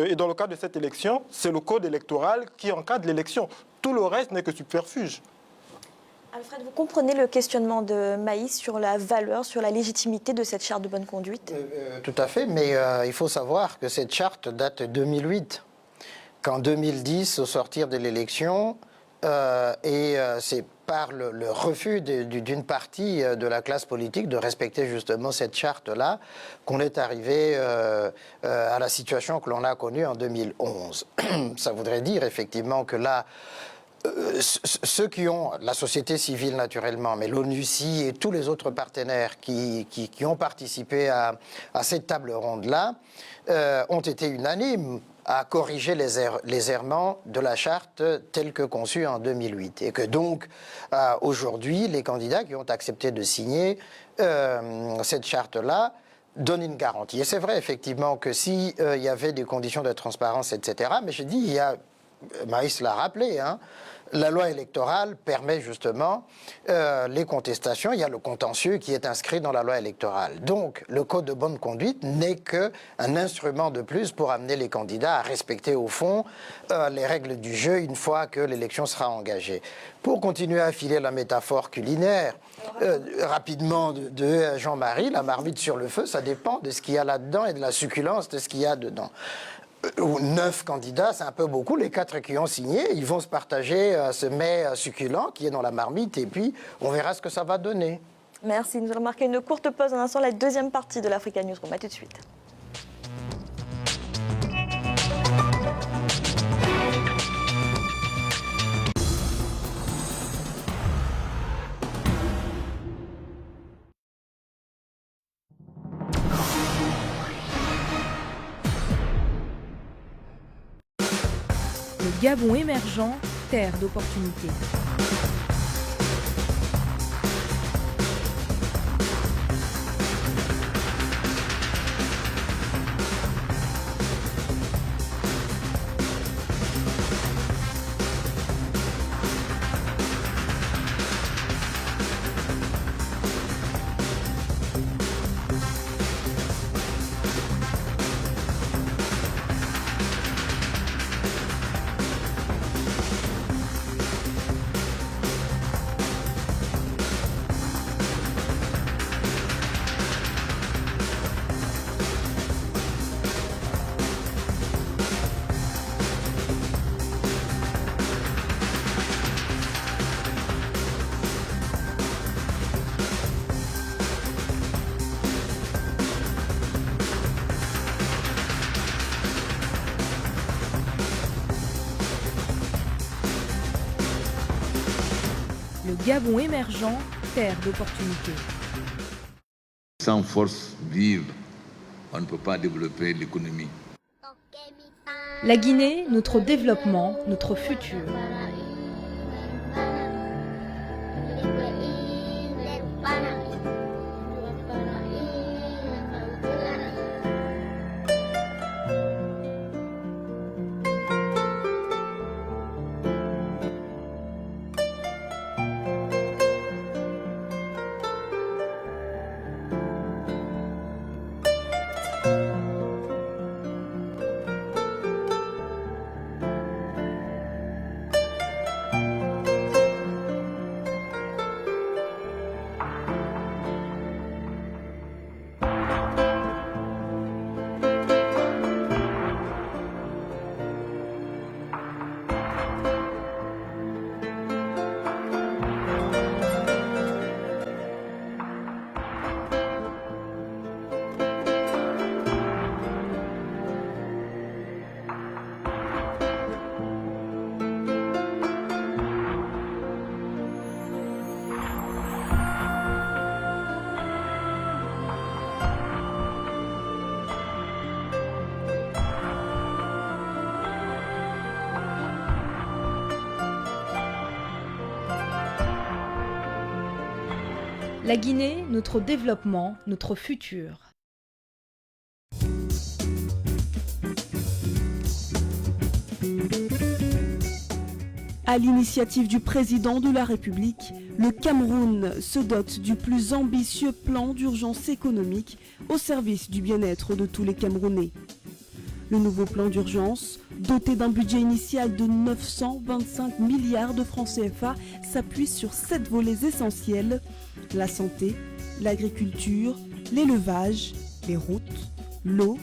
et dans le cas de cette élection, c'est le code électoral qui encadre l'élection. Tout le reste n'est que subterfuge. Alfred, vous comprenez le questionnement de Maïs sur la valeur, sur la légitimité de cette charte de bonne conduite? Tout à fait, mais il faut savoir que cette charte date de 2008. Qu'en 2010, au sortir de l'élection, c'est par le refus d'une partie de la classe politique de respecter justement cette charte-là qu'on est arrivé à la situation que l'on a connue en 2011. Ça voudrait dire effectivement que là, ceux qui ont, la société civile naturellement, mais l'ONUCI et tous les autres partenaires qui ont participé à cette table ronde-là, ont été unanimes à corriger les errements de la charte telle que conçue en 2008. Et que donc, aujourd'hui, les candidats qui ont accepté de signer cette charte-là donnent une garantie. Et c'est vrai, effectivement, que s'il y avait des conditions de transparence, etc., mais je dis, Maïs l'a rappelé, hein, la loi électorale permet justement les contestations. Il y a le contentieux qui est inscrit dans la loi électorale. Donc, le code de bonne conduite n'est qu'un instrument de plus pour amener les candidats à respecter au fond les règles du jeu une fois que l'élection sera engagée. Pour continuer à filer la métaphore culinaire, rapidement de Jean-Marie, la marmite sur le feu, ça dépend de ce qu'il y a là-dedans et de la succulence de ce qu'il y a dedans. 9 candidats, c'est un peu beaucoup. Les 4 qui ont signé, ils vont se partager ce mets succulent qui est dans la marmite et puis on verra ce que ça va donner. Merci. Nous allons marquer une courte pause. En instant, la deuxième partie de l'Africa Newsroom. À tout de suite. Le Gabon émergent, terre d'opportunités. Le Gabon émergent, terre d'opportunités. Sans force vive, on ne peut pas développer l'économie. La Guinée, notre développement, notre futur. La Guinée, notre développement, notre futur. À l'initiative du président de la République, le Cameroun se dote du plus ambitieux plan d'urgence économique au service du bien-être de tous les Camerounais. Le nouveau plan d'urgence, doté d'un budget initial de 925 milliards de francs CFA, s'appuie sur 7 volets essentiels: la santé, l'agriculture, l'élevage, les routes, l'eau,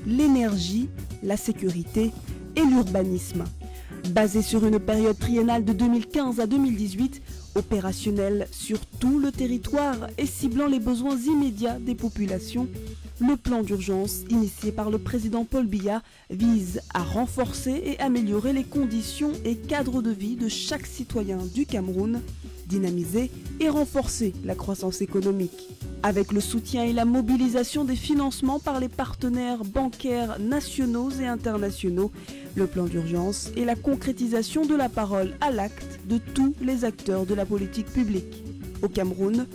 l'énergie, la sécurité et l'urbanisme. Basé sur une période triennale de 2015 à 2018, opérationnel sur tout le territoire et ciblant les besoins immédiats des populations, Le plan d'urgence initié par le président Paul Biya vise à renforcer et améliorer les conditions et cadres de vie de chaque citoyen du Cameroun, dynamiser et renforcer la croissance économique. Avec le soutien et la mobilisation des financements par les partenaires bancaires nationaux et internationaux, le plan d'urgence est la concrétisation de la parole à l'acte de tous les acteurs de la politique publique. Au Cameroun,